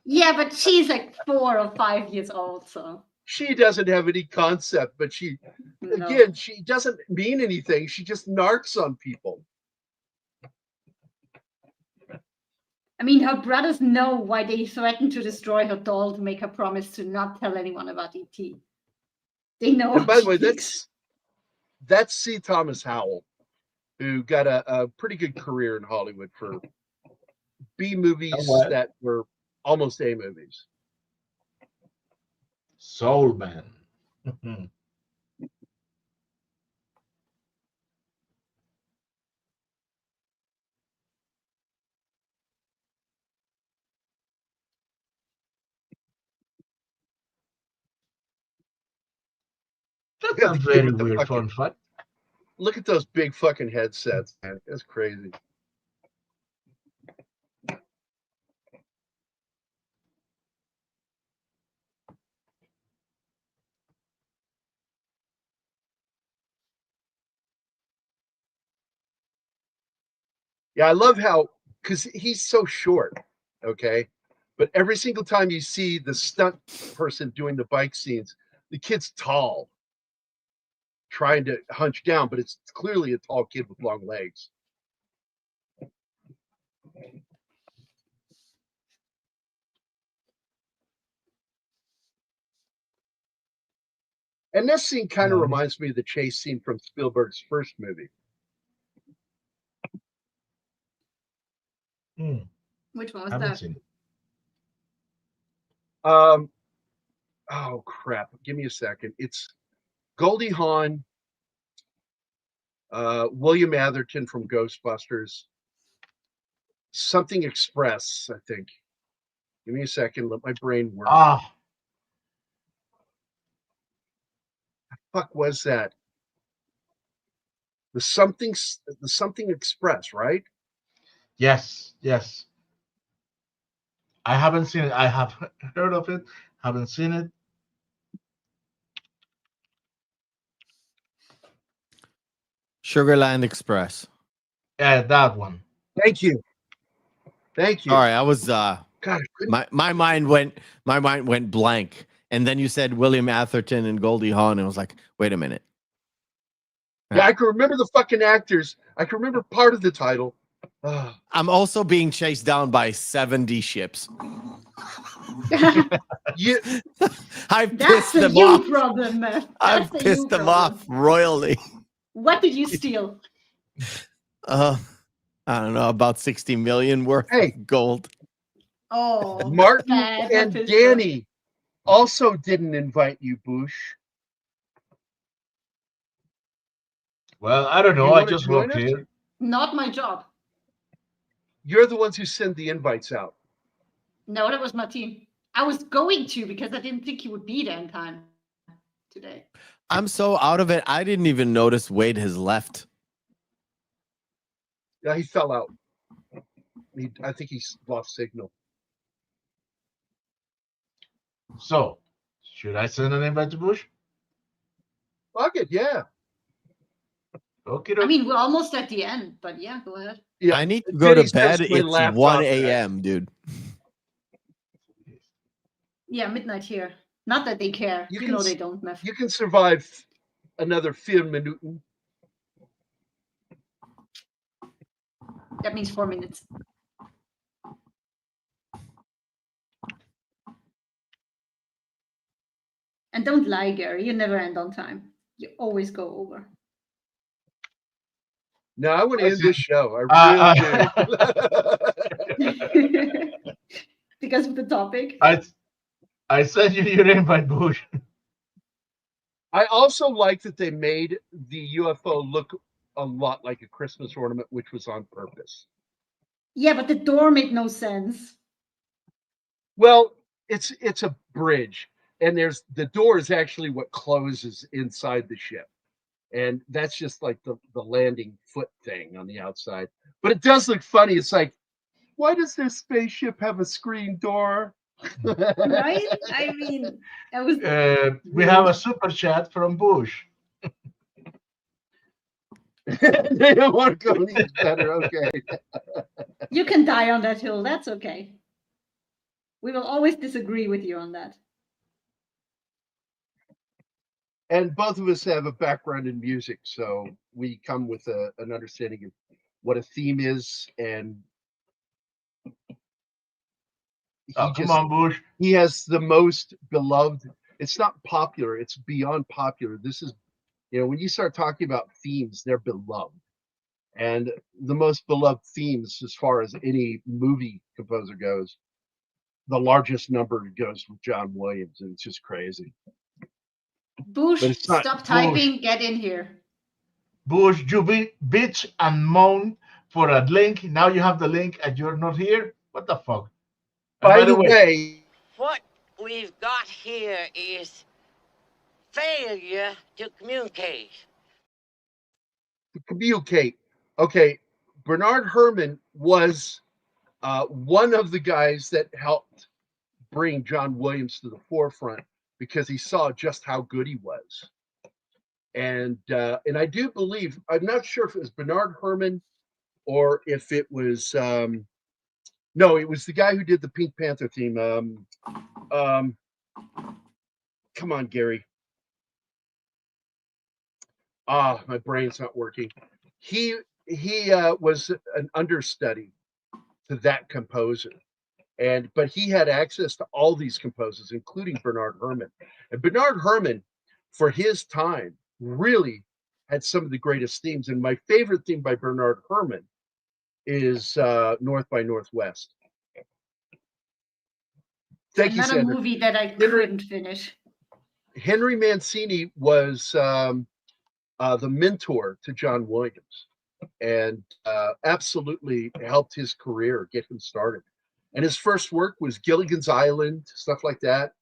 Speaker 4: Yeah, but she's like 4 or 5 years old, so
Speaker 1: she doesn't have any concept, but she doesn't mean anything. She just narcs on people.
Speaker 4: I mean, her brothers know why they threatened to destroy her doll to make her promise to not tell anyone about ET. They know.
Speaker 1: And by the way, that's C. Thomas Howell, who got a pretty good career in Hollywood for B movies that were almost A movies.
Speaker 5: Soul Man. That's a very weird fun fact.
Speaker 1: Look at those big fucking headsets, man. That's crazy. Yeah, I love how, because he's so short, okay? But every single time you see the stunt person doing the bike scenes, the kid's tall, trying to hunch down, but it's clearly a tall kid with long legs. And this scene kind of reminds me of the chase scene from Spielberg's first movie.
Speaker 4: Which one was that?
Speaker 1: Oh crap! Give me a second. It's Goldie Hawn, William Atherton from Ghostbusters, Something Express, I think. Give me a second. Let my brain work.
Speaker 5: Ah,
Speaker 1: The fuck was that? The something Express, right?
Speaker 5: yes, yes. I haven't seen it. I have heard of it. Haven't seen it.
Speaker 3: Sugarland Express.
Speaker 5: Yeah, that one.
Speaker 1: Thank you. Thank you.
Speaker 3: Sorry, I was
Speaker 1: God,
Speaker 3: my mind went blank. And then you said William Atherton and Goldie Hawn, and I was like, wait a minute.
Speaker 1: yeah, I can remember the fucking actors. I can remember part of the title.
Speaker 3: I'm also being chased down by 70 ships.
Speaker 1: You,
Speaker 3: I've
Speaker 4: That's
Speaker 3: pissed
Speaker 4: the
Speaker 3: them
Speaker 4: you
Speaker 3: off.
Speaker 4: problem.
Speaker 3: I've
Speaker 4: That's the you
Speaker 3: pissed them
Speaker 4: problem.
Speaker 3: off royally.
Speaker 4: What did you steal?
Speaker 3: I don't know, about 60 million worth of gold.
Speaker 4: Oh,
Speaker 1: Martin
Speaker 4: bad.
Speaker 1: and
Speaker 4: That is
Speaker 1: Danny also didn't invite you, Bush.
Speaker 5: Well, I don't know.
Speaker 1: You
Speaker 5: I
Speaker 1: wanna
Speaker 5: just
Speaker 1: join
Speaker 5: work
Speaker 1: us?
Speaker 5: here.
Speaker 4: not my job.
Speaker 1: You're the ones who send the invites out.
Speaker 4: No, that was Martin. I was going to because I didn't think he would be there in time today.
Speaker 3: I'm so out of it. I didn't even notice Wade has left.
Speaker 1: Yeah, he fell out. I think he's lost signal.
Speaker 5: So, should I send an invite to Bush?
Speaker 1: Fuck it, yeah.
Speaker 5: Okay.
Speaker 4: I mean, we're almost at the end, but yeah, go ahead.
Speaker 1: Yeah,
Speaker 3: I need to go to
Speaker 1: Denny's
Speaker 3: bed.
Speaker 1: just my
Speaker 3: It's
Speaker 1: laptop
Speaker 3: 1
Speaker 1: guy.
Speaker 3: a.m., dude.
Speaker 4: Yeah, midnight here. Not that they care.
Speaker 1: You
Speaker 4: You
Speaker 1: can
Speaker 4: know they
Speaker 1: s-
Speaker 4: don't, Meth.
Speaker 1: You can survive another 4 minuten.
Speaker 4: That means 4 minutes. And don't lie, Gary. You never end on time. You always go over.
Speaker 1: No, I want to end this show. I really do.
Speaker 4: Because of the topic.
Speaker 5: I sent you your invite, Bush.
Speaker 1: I also like that they made the UFO look a lot like a Christmas ornament, which was on purpose.
Speaker 4: Yeah, but the door made no sense.
Speaker 1: Well, it's a bridge, and there's the door is actually what closes inside the ship, and that's just like the landing foot thing on the outside. But it does look funny. It's like, why does their spaceship have a screen door?
Speaker 4: Right? I mean, that was.
Speaker 5: We have a super chat from Bush.
Speaker 1: They don't want to go any better. Okay.
Speaker 4: You can die on that hill. That's okay. We will always disagree with you on that.
Speaker 1: And both of us have a background in music, so we come with an understanding of what a theme is, and
Speaker 5: come on, Bush.
Speaker 1: He has the most beloved. It's not popular; it's beyond popular. This is, when you start talking about themes, they're beloved, and the most beloved themes, as far as any movie composer goes, the largest number goes with John Williams, and it's just crazy.
Speaker 4: Bush,
Speaker 1: But it's not
Speaker 4: stop typing. Get in here.
Speaker 5: Bush, you bitch and moan for a link. Now you have the link and you're not here. What the fuck?
Speaker 1: By the way,
Speaker 11: what we've got here is failure to communicate.
Speaker 1: Okay, Bernard Herrmann was one of the guys that helped bring John Williams to the forefront because he saw just how good he was. And I do believe, I'm not sure if it was Bernard Herrmann or if it was no, it was the guy who did the Pink Panther theme. Come on, Gary. My brain's not working. He was an understudy to that composer, but he had access to all these composers, including Bernard Herrmann. And Bernard Herrmann, for his time, really had some of the greatest themes. And my favorite theme by Bernard Herrmann is North by Northwest. Thank you,
Speaker 4: Another
Speaker 1: Sandra.
Speaker 4: movie that I couldn't finish.
Speaker 1: Henry Mancini was the mentor to John Williams. and absolutely helped his career get him started. And his first work was Gilligan's Island, stuff like that.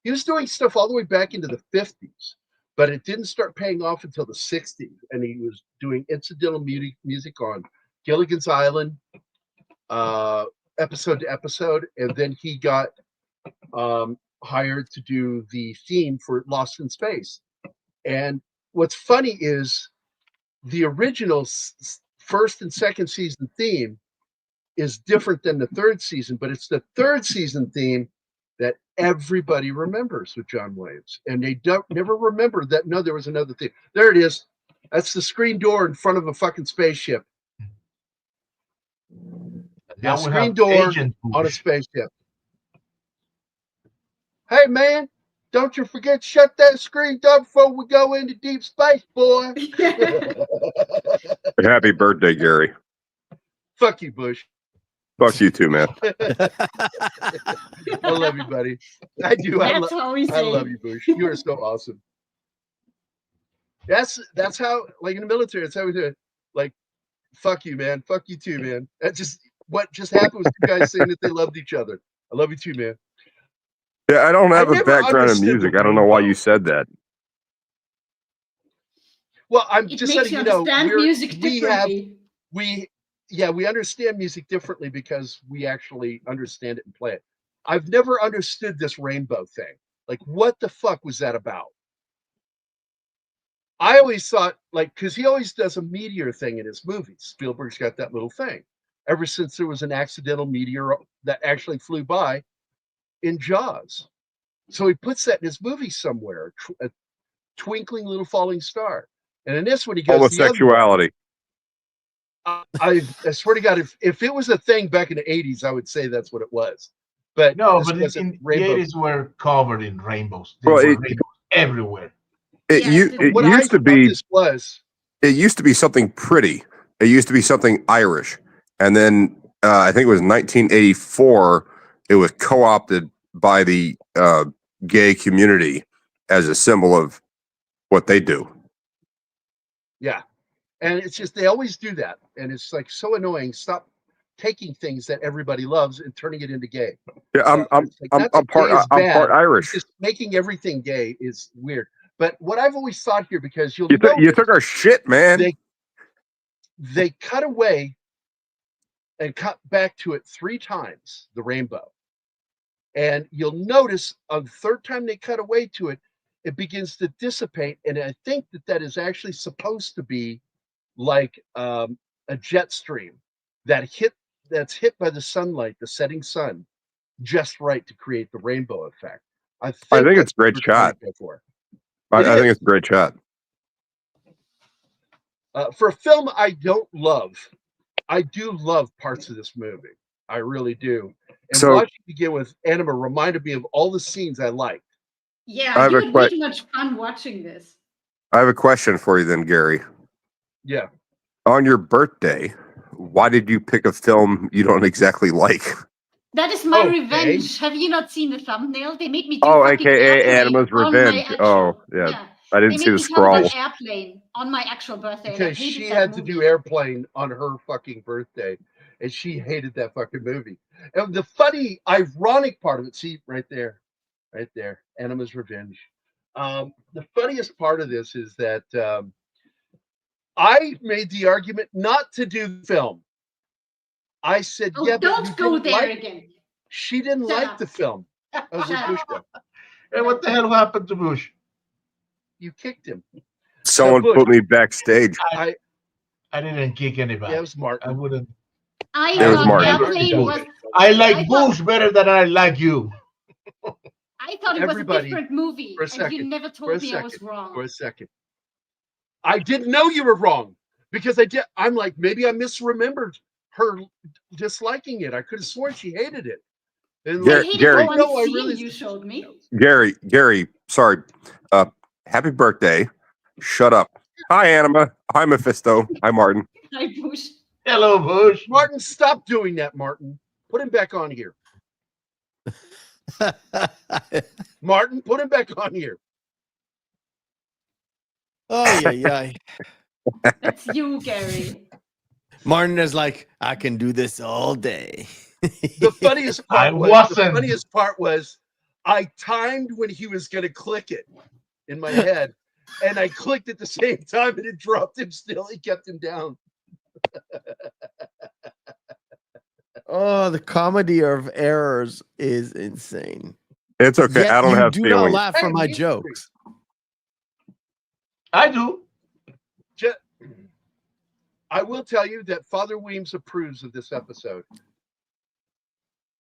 Speaker 1: He was doing stuff all the way back into the 50s, but it didn't start paying off until the 60s. And he was doing incidental music on Gilligan's Island, episode to episode. And then he got hired to do the theme for Lost in Space. And what's funny is the original first and second season theme is different than the third season, but it's the third season theme that everybody remembers with John Williams. And they don't never remember that, no, there was another theme. There it is. That's the screen door in front of a fucking spaceship.
Speaker 5: Now
Speaker 1: A screen door on a spaceship. Hey, man, don't you forget to shut that screen door before we go into deep space, boy.
Speaker 12: Happy birthday, Gerry.
Speaker 1: Fuck you, Bush.
Speaker 12: Fuck you too, man.
Speaker 1: I love you, buddy. I do. I love you, Bush. You are so awesome. That's how, like in the military, that's how we do it. Like, fuck you, man. Fuck you too, man. That's just what just happened was two guys saying that they loved each other. I love you too, man.
Speaker 12: Yeah, I don't have a background in music. I don't know why you said that.
Speaker 1: Well, I'm just letting you know.
Speaker 4: Music
Speaker 1: we understand music differently because we actually understand it and play it. I've never understood this rainbow thing. Like, what the fuck was that about? I always thought, like, because he always does a meteor thing in his movies. Spielberg's got that little thing. Ever since there was an accidental meteor that actually flew by in Jaws. So he puts that in his movie somewhere, a twinkling little falling star. And in this one, he goes
Speaker 12: homosexuality.
Speaker 1: I swear to God, if it was a thing back in the 80s, I would say that's what it was. But
Speaker 5: no, but in the 80s were covered in rainbows. There were rainbows everywhere.
Speaker 12: It used to be something pretty. It used to be something Irish, and then I think it was 1984. It was co-opted by the gay community as a symbol of what they do.
Speaker 1: Yeah. And it's just, they always do that. And it's like so annoying. Stop taking things that everybody loves and turning it into gay.
Speaker 12: Yeah, I'm part Irish.
Speaker 1: Just making everything gay is weird. But what I've always thought here, because you
Speaker 12: took our shit, man.
Speaker 1: They cut away and cut back to it 3 times, the rainbow. And you'll notice on the third time they cut away to it, it begins to dissipate. And I think that is actually supposed to be like a jet stream that's hit by the sunlight, the setting sun, just right to create the rainbow effect. I think
Speaker 12: it's a great shot. I think it's a great shot.
Speaker 1: For a film I don't love, I do love parts of this movie. I really do. And watching begin with Anima reminded me of all the scenes I liked.
Speaker 4: Yeah, you had really much fun watching this.
Speaker 12: I have a question for you then, Gerry.
Speaker 1: Yeah.
Speaker 12: On your birthday, why did you pick a film you don't exactly like?
Speaker 4: That is my revenge. Have you not seen the thumbnail? They made me do
Speaker 12: aka Anima's Revenge. Yeah. I didn't see the scroll.
Speaker 4: Airplane on my actual birthday.
Speaker 1: Because she had to do Airplane on her fucking birthday, and she hated that fucking movie. And the funny, ironic part of it, see right there, Anima's Revenge. The funniest part of this is that I made the argument not to do the film. I said, yeah,
Speaker 4: don't go there again.
Speaker 1: She didn't like the film. I was like, Bush,
Speaker 5: and what the hell happened to Bush?
Speaker 1: You kicked him.
Speaker 12: Someone put me backstage.
Speaker 5: I didn't kick anybody.
Speaker 1: Yeah, it was Martin.
Speaker 5: I wouldn't.
Speaker 4: I
Speaker 5: like Bush better than I like you.
Speaker 4: I thought it was a different movie, and you never told me I was wrong.
Speaker 1: For a second. I didn't know you were wrong because I'm like, maybe I misremembered her disliking it. I could have sworn she hated it. And
Speaker 12: Gerry,
Speaker 4: you showed me.
Speaker 12: Gerry, sorry. Happy birthday. Shut up. Hi, Anima. Hi, Mephisto. Hi, Martin.
Speaker 4: Hi, Bush.
Speaker 5: Hello, Bush.
Speaker 1: Martin, stop doing that, Martin. Put him back on here. Martin, put him back on here.
Speaker 3: Oh, yeah.
Speaker 4: That's you, Gerry.
Speaker 3: Martin is like, I can do this all day.
Speaker 1: The funniest part was I timed when he was going to click it in my head, and I clicked at the same time, and it dropped him still. It kept him down.
Speaker 3: Oh, the comedy of errors is insane.
Speaker 12: It's okay.
Speaker 3: Yet
Speaker 12: I don't
Speaker 3: you
Speaker 12: have
Speaker 3: do
Speaker 12: feelings.
Speaker 3: not laugh for my jokes.
Speaker 5: I do.
Speaker 1: I will tell you that Father Weems approves of this episode.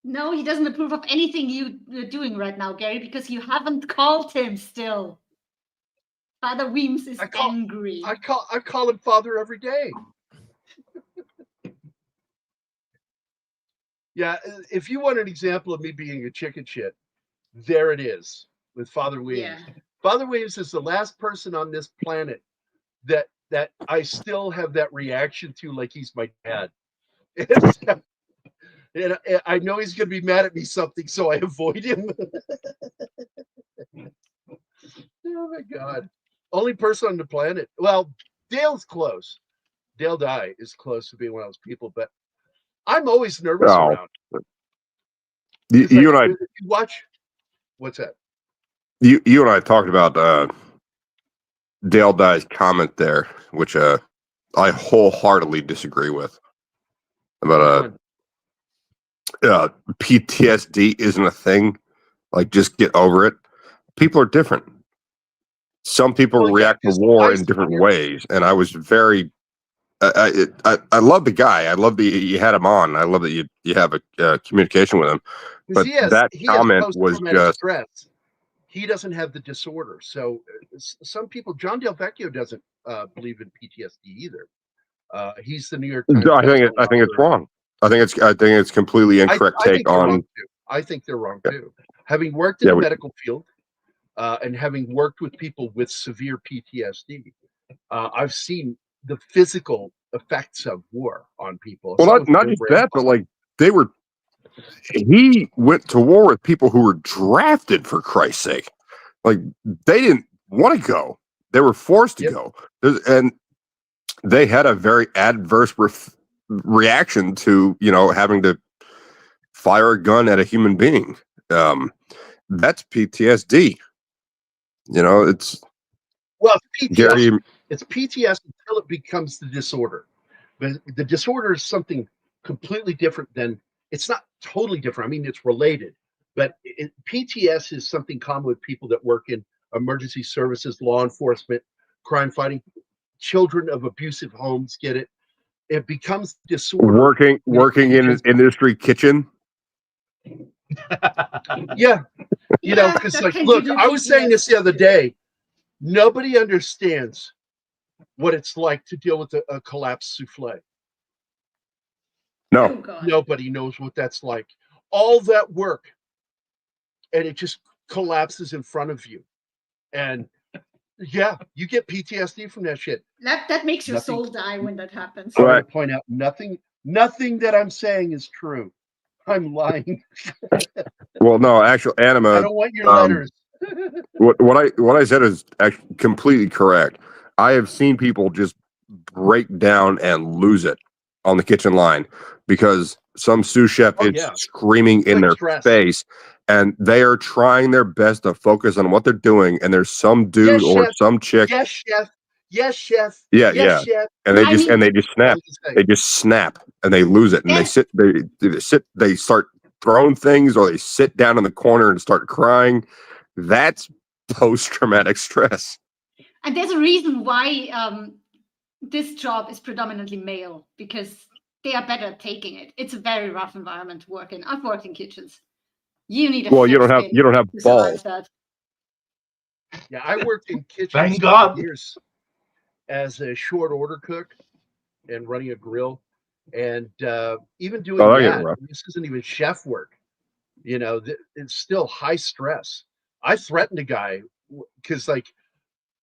Speaker 4: No, he doesn't approve of anything you're doing right now, Gerry, because you haven't called him still. Father Weems is angry.
Speaker 1: I call him Father every day. Yeah, if you want an example of me being a chicken shit, there it is with Father Weems.
Speaker 4: Yeah.
Speaker 1: Father Weems is the last person on this planet that I still have that reaction to, like he's my dad. And I know he's going to be mad at me something, so I avoid him. Oh my God. Only person on the planet. Well, Dale's close. Dale Dye is close to being one of those people, but I'm always nervous around.
Speaker 12: You and I
Speaker 1: watch. What's that?
Speaker 12: You and I talked about Dale Dye's comment there, which I wholeheartedly disagree with. About PTSD isn't a thing. Like, just get over it. People are different. Some people react to war in different ways, and I was very. I love the guy. I love that you had him on. I love that you have a communication with him. But that comment was just
Speaker 1: stress. He doesn't have the disorder. So some people, John Del Vecchio doesn't believe in PTSD either. He's the New York Times.
Speaker 12: I think it's wrong. I think it's completely incorrect take on.
Speaker 1: I think they're wrong too. Having worked in the medical field and having worked with people with severe PTSD, I've seen the physical effects of war on people.
Speaker 12: Well, not just that, but like he went to war with people who were drafted, for Christ's sake. Like, they didn't want to go. They were forced to go. And they had a very adverse reaction to, having to fire a gun at a human being. That's PTSD. It's
Speaker 1: PTSD.
Speaker 12: Gerry,
Speaker 1: it's PTSD until it becomes the disorder. But the disorder is something completely different than. It's not totally different. I mean, it's related. But PTS is something common with people that work in emergency services, law enforcement, crime fighting. Children of abusive homes get it. It becomes disorder.
Speaker 12: Working in an industry kitchen.
Speaker 1: Yeah. Because look, I was saying this the other day. Nobody understands what it's like to deal with a collapsed souffle.
Speaker 12: No.
Speaker 1: Nobody knows what that's like. All that work, and it just collapses in front of you. And yeah, you get PTSD from that shit.
Speaker 4: That makes your soul die when that happens.
Speaker 1: I want to point out nothing that I'm saying is true. I'm lying.
Speaker 12: Well, no, actually, Anima.
Speaker 1: I don't want your letters.
Speaker 12: What I said is actually completely correct. I have seen people just break down and lose it on the kitchen line because some sous chef is screaming in their face, and they are trying their best to focus on what they're doing, and there's some dude or some chick.
Speaker 1: Yes, chef. Yes, chef.
Speaker 12: Yeah,
Speaker 1: yes,
Speaker 12: yeah.
Speaker 1: Chef.
Speaker 12: And they just snap. They just snap and they lose it, and they start throwing things, or they sit down in the corner and start crying. That's post-traumatic stress.
Speaker 4: And there's a reason why this job is predominantly male, because they are better at taking it. It's a very rough environment to work in. I've worked in kitchens. You need a
Speaker 12: you don't have balls.
Speaker 4: That.
Speaker 1: Yeah, I worked in kitchens
Speaker 5: Thank God.
Speaker 1: for years as a short order cook and running a grill, and even doing that. This isn't even chef work. It's still high stress. I threatened a guy because,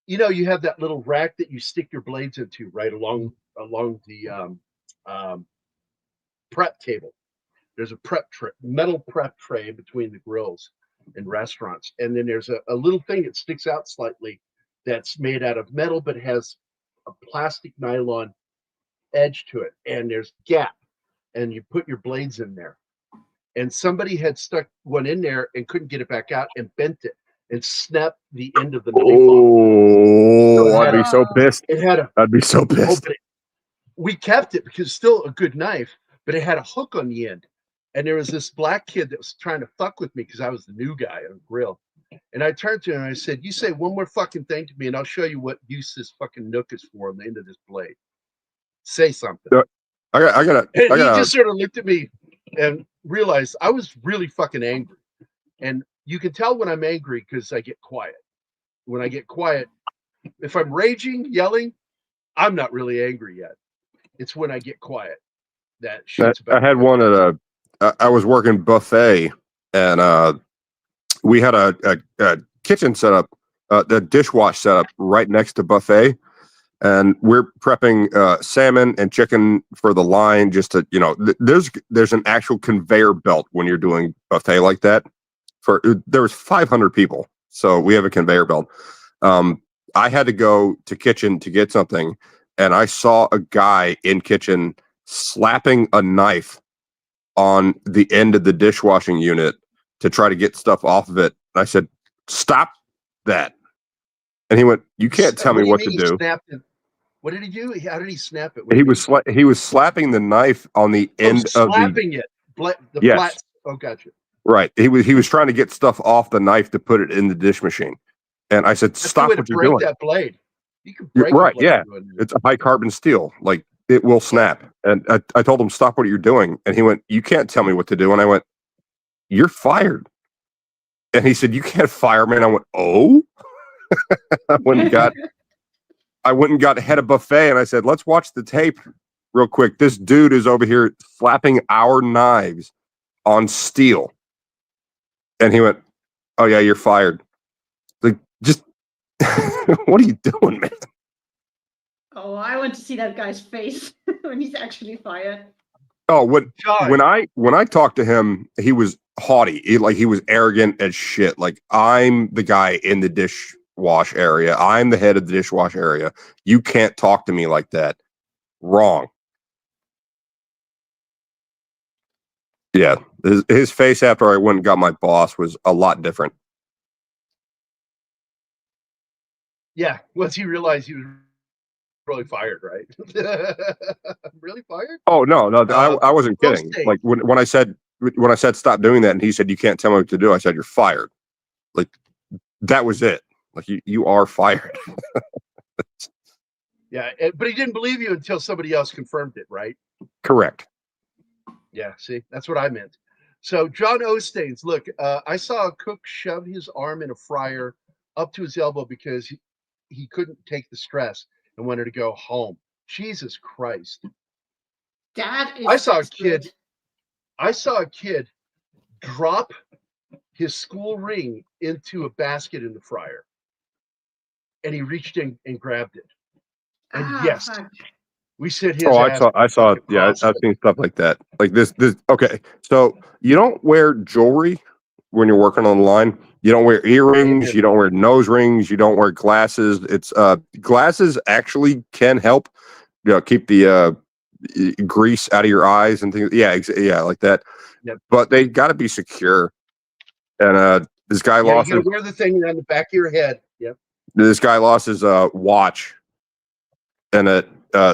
Speaker 1: you have that little rack that you stick your blades into right along the prep table. There's a metal prep tray between the grills in restaurants, and then there's a little thing that sticks out slightly that's made out of metal but has a plastic nylon edge to it, and there's a gap, and you put your blades in there. And somebody had stuck one in there and couldn't get it back out and bent it and snapped the end of the knife off.
Speaker 12: Oh, I'd be so pissed. I'd be so pissed.
Speaker 1: We kept it because it's still a good knife, but it had a hook on the end. And there was this black kid that was trying to fuck with me because I was the new guy on the grill. And I turned to him and I said, "You say one more fucking thing to me and I'll show you what use this fucking nook is for on the end of this blade. Say something."
Speaker 12: And
Speaker 1: he just sort of looked at me and realized I was really fucking angry. And you can tell when I'm angry because I get quiet. When I get quiet, if I'm raging, yelling, I'm not really angry yet. It's when I get quiet that shit's about.
Speaker 12: I had one at I was working buffet, and we had a kitchen set up, the dishwash set up right next to buffet, and we're prepping salmon and chicken for the line. Just to there's an actual conveyor belt when you're doing buffet like that. There was 500 people, so we have a conveyor belt. I had to go to kitchen to get something, and I saw a guy in kitchen slapping a knife on the end of the dishwashing unit to try to get stuff off of it. And I said, "Stop that." And he went, "You can't tell me what to do."
Speaker 1: What did he do? How did he snap it?
Speaker 12: He was slapping the knife on the end of
Speaker 1: slapping it.
Speaker 12: Yes.
Speaker 1: Flat. Oh, gotcha.
Speaker 12: Right. He was trying to get stuff off the knife to put it in the dish machine. And I said, "Stop what you're doing."
Speaker 1: That blade. You can break
Speaker 12: right.
Speaker 1: The blade.
Speaker 12: Yeah. It's a high carbon steel. Like, it will snap. And I told him, "Stop what you're doing." And he went, "You can't tell me what to do." And I went, "You're fired." And he said, "You can't fire me." And I went, "Oh." I went and got head of buffet, and I said, "Let's watch the tape real quick. This dude is over here slapping our knives on steel." And he went, "Oh yeah, you're fired." Like, just what are you doing, man?
Speaker 4: Oh, I want to see that guy's face when he's actually fired.
Speaker 12: Oh, when I talked to him, he was haughty. He was arrogant as shit. Like, "I'm the guy in the dishwash area. I'm the head of the dishwash area. You can't talk to me like that." Wrong. Yeah, his face after I went and got my boss was a lot different.
Speaker 1: Yeah, once he realized he was really fired, right? Really fired?
Speaker 12: Oh no, I wasn't kidding. Like, when I said stop doing that, and he said, "You can't tell me what to do," I said, "You're fired." Like, that was it. Like, you are fired.
Speaker 1: Yeah, but he didn't believe you until somebody else confirmed it, right?
Speaker 12: Correct.
Speaker 1: Yeah, see, that's what I meant. So John Ostains, look, I saw a cook shove his arm in a fryer up to his elbow because he couldn't take the stress and wanted to go home. Jesus Christ.
Speaker 4: That is
Speaker 1: I saw a kid drop his school ring into a basket in the fryer. And he reached in and grabbed it. And yes, we said his ass.
Speaker 12: I saw it. Yeah, I've seen stuff like that. Like this. Okay, so you don't wear jewelry when you're working on the line. You don't wear earrings. You don't wear nose rings. You don't wear glasses. It's glasses actually can help, keep the grease out of your eyes and things. Yeah, like that.
Speaker 1: Yep.
Speaker 12: But they got to be secure. And this guy lost.
Speaker 1: You got to wear the thing on the back of your head. Yep.
Speaker 12: This guy lost his watch, and it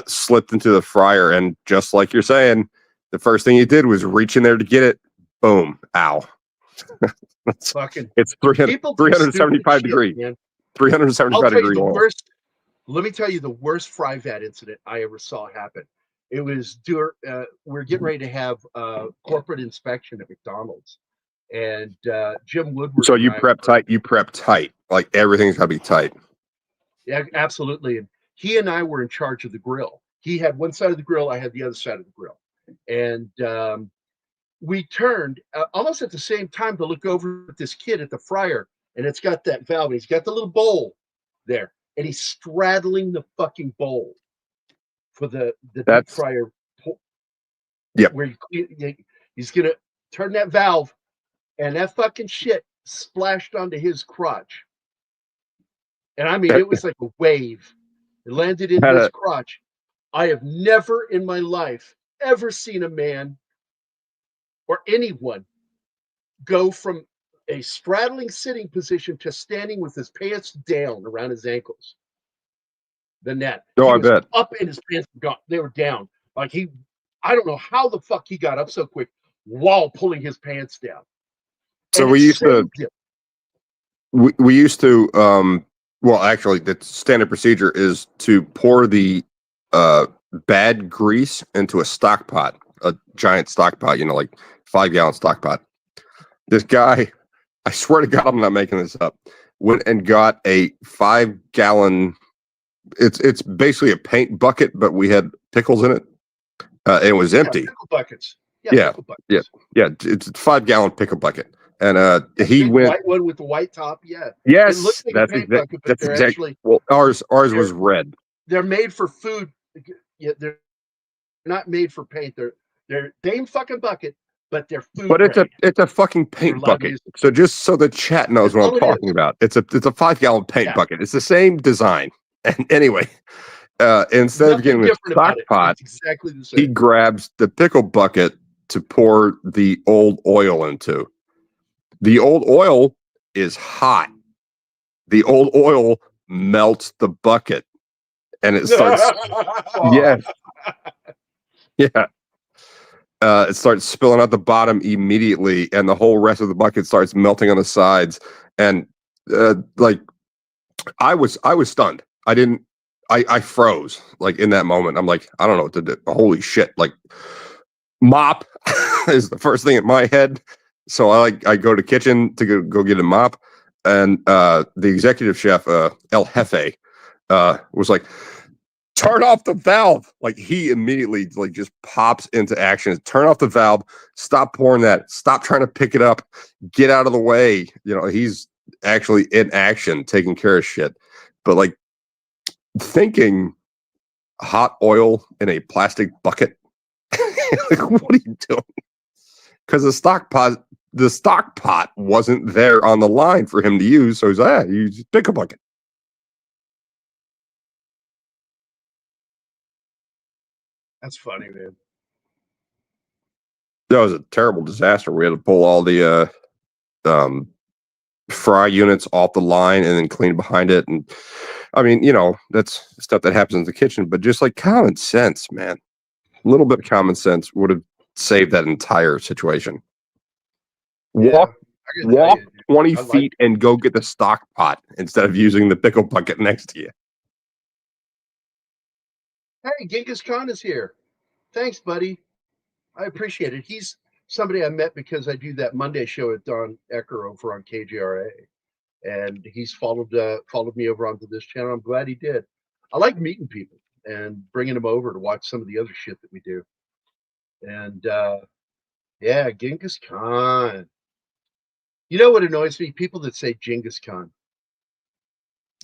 Speaker 12: slipped into the fryer. And just like you're saying, the first thing he did was reach in there to get it. Boom! Ow! It's 375 degrees. 375 degree oil.
Speaker 1: Let me tell you the worst fry vat incident I ever saw happen. It was we're getting ready to have corporate inspection at McDonald's, and Jim Woodward.
Speaker 12: So you prep tight. You prep tight. Like, everything's got to be tight.
Speaker 1: Yeah, absolutely. And he and I were in charge of the grill. He had one side of the grill. I had the other side of the grill. And we turned almost at the same time to look over at this kid at the fryer. And it's got that valve. And he's got the little bowl there. And he's straddling the fucking bowl for the deep fryer.
Speaker 12: Yep.
Speaker 1: Where he's going to turn that valve. And that fucking shit splashed onto his crotch. And I mean, it was like a wave. It landed in his crotch. I have never in my life ever seen a man or anyone go from a straddling sitting position to standing with his pants down around his ankles. The net.
Speaker 12: No,
Speaker 1: He
Speaker 12: I
Speaker 1: was
Speaker 12: bet.
Speaker 1: up in his pants. They were down. Like I don't know how the fuck he got up so quick while pulling his pants down.
Speaker 12: So
Speaker 1: And
Speaker 12: we used to. We used to. Well, actually, the standard procedure is to pour the bad grease into a stock pot, a giant stock pot. You know, like 5-gallon stock pot. This guy, I swear to God, I'm not making this up, went and got a 5-gallon. It's basically a paint bucket, but we had pickles in it. It was empty.
Speaker 1: Pickle buckets.
Speaker 12: Yeah. It's a 5-gallon pickle bucket, and he went
Speaker 1: white one with the white top. Yeah.
Speaker 12: Yes,
Speaker 1: it looks like
Speaker 12: that's
Speaker 1: a paint
Speaker 12: exactly.
Speaker 1: bucket, but they're actually
Speaker 12: Well, ours was red.
Speaker 1: They're made for food. Yeah, they're not made for paint. They're same fucking bucket, but they're food.
Speaker 12: But
Speaker 1: grade.
Speaker 12: it's a fucking paint bucket. So just so the chat knows what I'm talking about, it's a 5-gallon paint bucket. It's the same design. And anyway, instead of getting the stock pot,
Speaker 1: exactly the same.
Speaker 12: he grabs the pickle bucket to pour the old oil into. The old oil is hot. The old oil melts the bucket, and it starts. Yes. Yeah. It starts spilling out the bottom immediately, and the whole rest of the bucket starts melting on the sides. And like, I was stunned. I froze like in that moment. I'm like, I don't know what to do. Holy shit! Like, mop is the first thing in my head. So I go to the kitchen to go get a mop, and the executive chef El Jefe was like, turn off the valve. Like, he immediately like just pops into action. Turn off the valve. Stop pouring that. Stop trying to pick it up. Get out of the way. You know, he's actually in action, taking care of shit. But like, thinking hot oil in a plastic bucket. Like, what are you doing? Because the stock pot wasn't there on the line for him to use. So he's like, you just pick a bucket.
Speaker 1: That's funny, man.
Speaker 12: That was a terrible disaster. We had to pull all the fry units off the line and then clean behind it. And I mean, you know, that's stuff that happens in the kitchen, but just like common sense, man. A little bit of common sense would have saved that entire situation. Walk 20 feet and go get the stock pot instead of using the pickle bucket next to you.
Speaker 1: Hey, Genghis Khan is here. Thanks, buddy. I appreciate it. He's somebody I met because I do that Monday show with Don Ecker over on KGRA, and he's followed me over onto this channel. I'm glad he did. I like meeting people and bringing them over to watch some of the other shit that we do. And yeah, Genghis Khan. You know what annoys me? People that say Genghis Khan.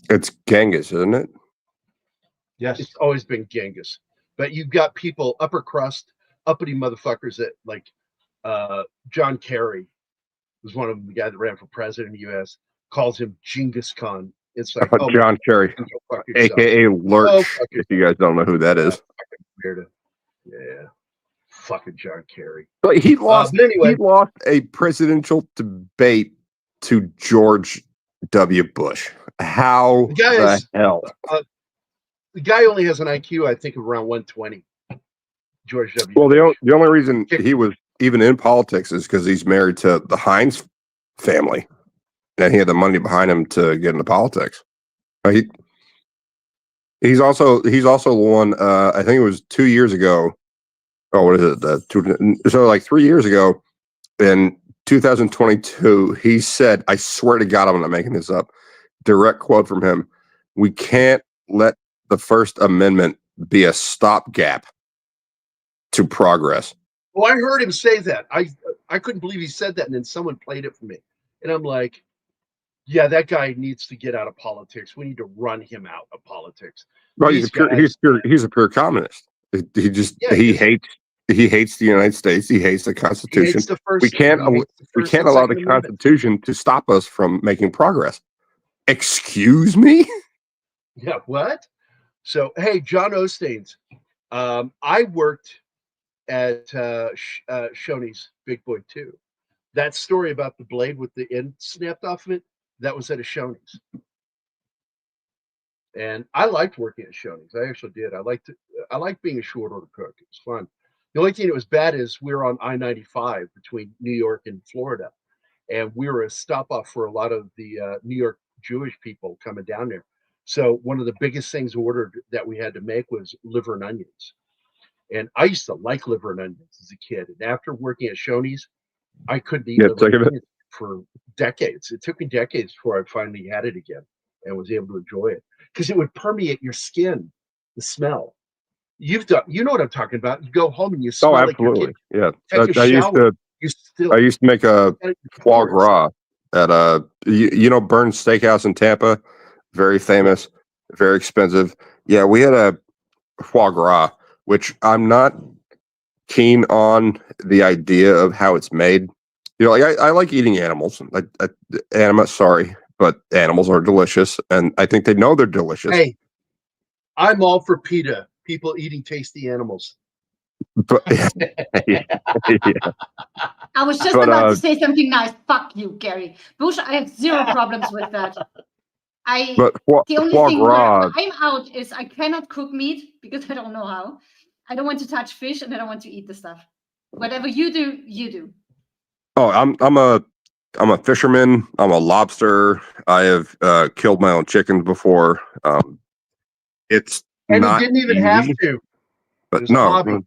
Speaker 12: It's Genghis, isn't it?
Speaker 5: Yes.
Speaker 1: It's always been Genghis. But you've got people, upper crust, uppity motherfuckers that like John Kerry was one of them, the guy that ran for president in the U.S., calls him Genghis Khan. It's like
Speaker 12: John Kerry, aka Lurch, if you guys don't know who that is.
Speaker 1: Yeah. Fucking John Kerry.
Speaker 12: But he lost. Anyway, he lost a presidential debate to George W. Bush. How the hell?
Speaker 1: The guy only has an IQ, I think, of around 120. George W.
Speaker 12: Well, the only reason he was even in politics is because he's married to the Heinz family, and he had the money behind him to get into politics. He's also the one. I think it was 2 years ago. Oh, what is it? So like 3 years ago, in 2022, he said, "I swear to God, I'm not making this up." Direct quote from him: "We can't let the First Amendment be a stopgap to progress."
Speaker 1: Well, I heard him say that. I couldn't believe he said that, and then someone played it for me, and I'm like, "Yeah, that guy needs to get out of politics. We need to run him out of politics."
Speaker 12: Well, he's a pure communist. He hates the United States. He hates the Constitution. We can't allow the Constitution to stop us from making progress. Excuse me?
Speaker 1: Yeah, what? So, hey, John Osteen's. I worked at Shoney's Big Boy 2. That story about the blade with the end snapped off of it, that was at a Shoney's. And I liked working at Shoney's. I actually did. I liked being a short order cook. It was fun. The only thing that was bad is we were on I-95 between New York and Florida, and we were a stop off for a lot of the New York Jewish people coming down there. So one of the biggest things ordered that we had to make was liver and onions. And I used to like liver and onions as a kid. And after working at Shoney's, I couldn't eat liver and onions for decades. It took me decades before I finally had it again and was able to enjoy it, because it would permeate your skin, the smell. You know what I'm talking about. You go home and you smell like your kid.
Speaker 12: Yeah.
Speaker 1: Take a shower.
Speaker 12: I used to make a foie gras at Burns Steakhouse in Tampa. Very famous, very expensive. Yeah, we had a foie gras, which I'm not keen on the idea of how it's made. I like eating animals. Anima, sorry, but animals are delicious, and I think they know they're delicious.
Speaker 1: Hey, I'm all for PETA, people eating tasty animals.
Speaker 12: But, yeah.
Speaker 4: I was just about to say something nice. Fuck you, Gerry. Bush, I have zero problems with that. The only thing where I'm out is I cannot cook meat because I don't know how. I don't want to touch fish, and I don't want to eat the stuff. Whatever you do, you do.
Speaker 12: Oh, I'm a fisherman. I'm a lobster. I have killed my own chickens before. It's
Speaker 1: and
Speaker 12: not
Speaker 1: you didn't even
Speaker 12: easy,
Speaker 1: have to.
Speaker 12: but no,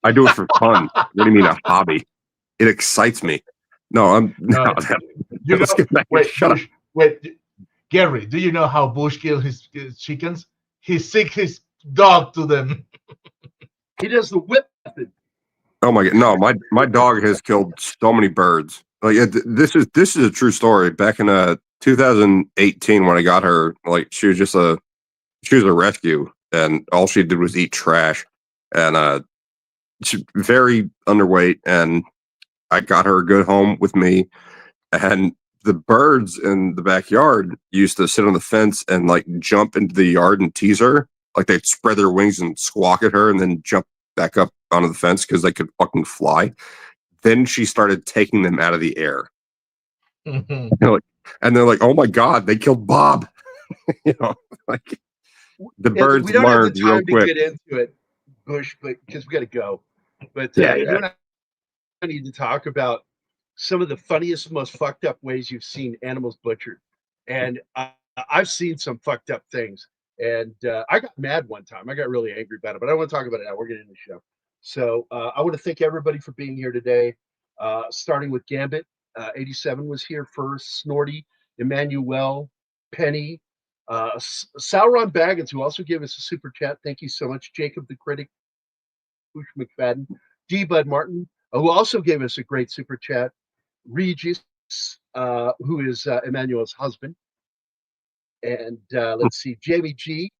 Speaker 12: I do it for fun. What do you mean a hobby? It excites me. No,
Speaker 5: wait, Gerry, do you know how Bush killed his chickens? He sick his dog to them.
Speaker 1: He does the whip method.
Speaker 12: Oh my god! No, my dog has killed so many birds. Like this is a true story. Back in 2018, when I got her, like she was a rescue, and all she did was eat trash, and she's very underweight. And I got her a good home with me, and the birds in the backyard used to sit on the fence and like jump into the yard and tease her. Like they'd spread their wings and squawk at her, and then jump back up onto the fence because they could fucking fly. Then she started taking them out of the air. And they're like, "Oh my god, they killed Bob!" Like the birds
Speaker 1: we don't
Speaker 12: learned
Speaker 1: have the time
Speaker 12: real quick.
Speaker 1: to get into it, Bush, but because we got to go. But
Speaker 12: Yeah.
Speaker 1: you and I need to talk about some of the funniest, most fucked up ways you've seen animals butchered. And I've seen some fucked up things. And I got mad one time. I got really angry about it, but I don't want to talk about it now. We're getting in the show. So I want to thank everybody for being here today, starting with Gambit. 87 was here first. Snorty, Emmanuel, Penny, Sauron Baggins, who also gave us a super chat. Thank you so much. Jacob the Critic, Bush McFadden, D. Bud Martin, who also gave us a great super chat. Regis, who is Emmanuel's husband. And let's see, Jamie G.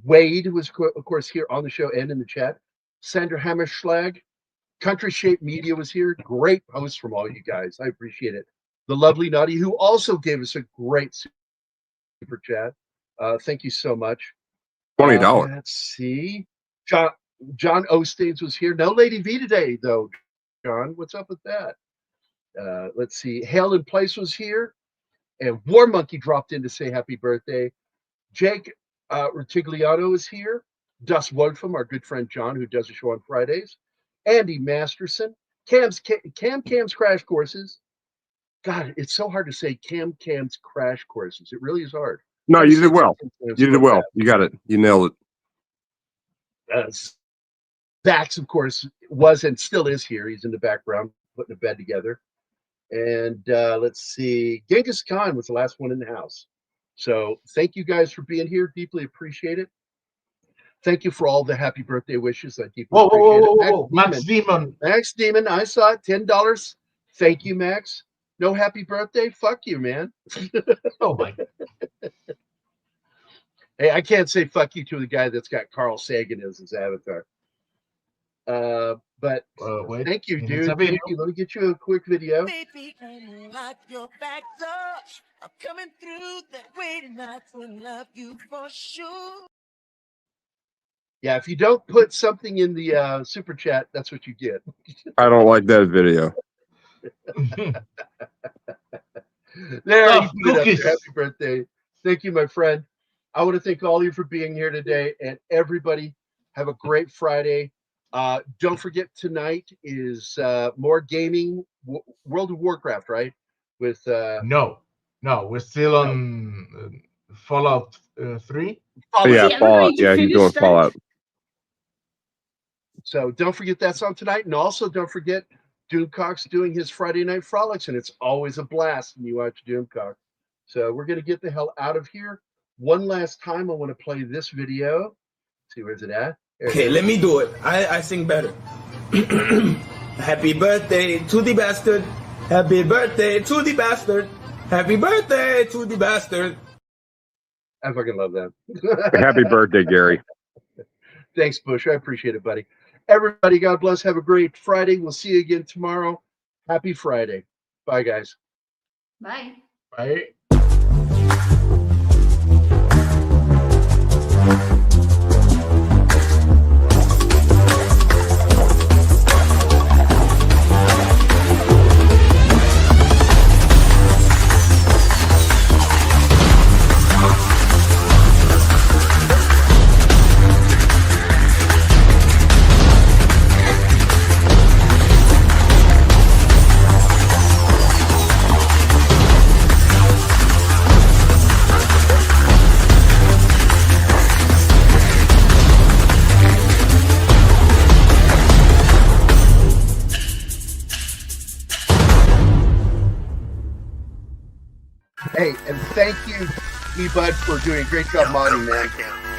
Speaker 1: Wade, who was, of course, here on the show and in the chat. Sandra Hammerschlag. Country Shape Media was here. Great posts from all you guys. I appreciate it. The Lovely Naughty, who also gave us a great super chat. Thank you so much.
Speaker 12: $20.
Speaker 1: Let's see. John Ostains was here. No Lady V today, though. John, what's up with that? Let's see. Hail in Place was here. And War Monkey dropped in to say happy birthday. Jake Retigliano is here. Dus Wolfram, our good friend John, who does a show on Fridays. Andy Masterson. Cam's Crash Courses. God, it's so hard to say Cam's Crash Courses. It really is hard.
Speaker 12: No, you did well. You did well. You got it. You nailed it.
Speaker 1: Dax, of course, was and still is here. He's in the background putting a bed together. And let's see. Genghis Khan was the last one in the house. So thank you guys for being here. Deeply appreciate it. Thank you for all the happy birthday wishes. I deeply appreciate it. Max Demon, I saw it. $10. Thank you, Max. No happy birthday? Fuck you, man.
Speaker 5: Oh my.
Speaker 1: Hey, I can't say fuck you to the guy that's got Carl Sagan as his avatar. But
Speaker 5: wait,
Speaker 1: thank you,
Speaker 5: it's
Speaker 1: dude.
Speaker 5: a video.
Speaker 1: Thank you. Let me get you a quick video.
Speaker 13: Baby, lock your back door. I'm coming through that way tonight to love you for sure.
Speaker 1: Yeah, if you don't put something in the super chat, that's what you get.
Speaker 12: I don't like that video.
Speaker 1: There,
Speaker 5: Oh,
Speaker 1: you put it up
Speaker 5: cookies.
Speaker 1: there. Happy birthday. Thank you, my friend. I want to thank all of you for being here today, and everybody have a great Friday. Don't forget, tonight is more gaming, World of Warcraft, right? With
Speaker 5: No, we're still on Fallout 3.
Speaker 12: Yeah,
Speaker 4: See, I'm
Speaker 12: Fallout.
Speaker 4: going to
Speaker 12: Yeah, he's
Speaker 4: finish
Speaker 12: doing
Speaker 4: that.
Speaker 12: Fallout.
Speaker 1: So don't forget that's on tonight, and also don't forget Doomcock's doing his Friday Night Frolics, and it's always a blast when you watch Doomcock. So we're gonna get the hell out of here. One last time, I want to play this video. Let's see, where's it at?
Speaker 2: Okay, let me do it. I sing better. Happy birthday to the bastard. Happy birthday to the bastard. Happy birthday to the bastard.
Speaker 1: I fucking love that.
Speaker 12: Happy birthday, Gerry.
Speaker 1: Thanks, Bush. I appreciate it, buddy. Everybody, God bless. Have a great Friday. We'll see you again tomorrow. Happy Friday. Bye, guys.
Speaker 4: Bye.
Speaker 5: Bye.
Speaker 1: Hey, and thank you, E-Bud, for doing a great job modding, man.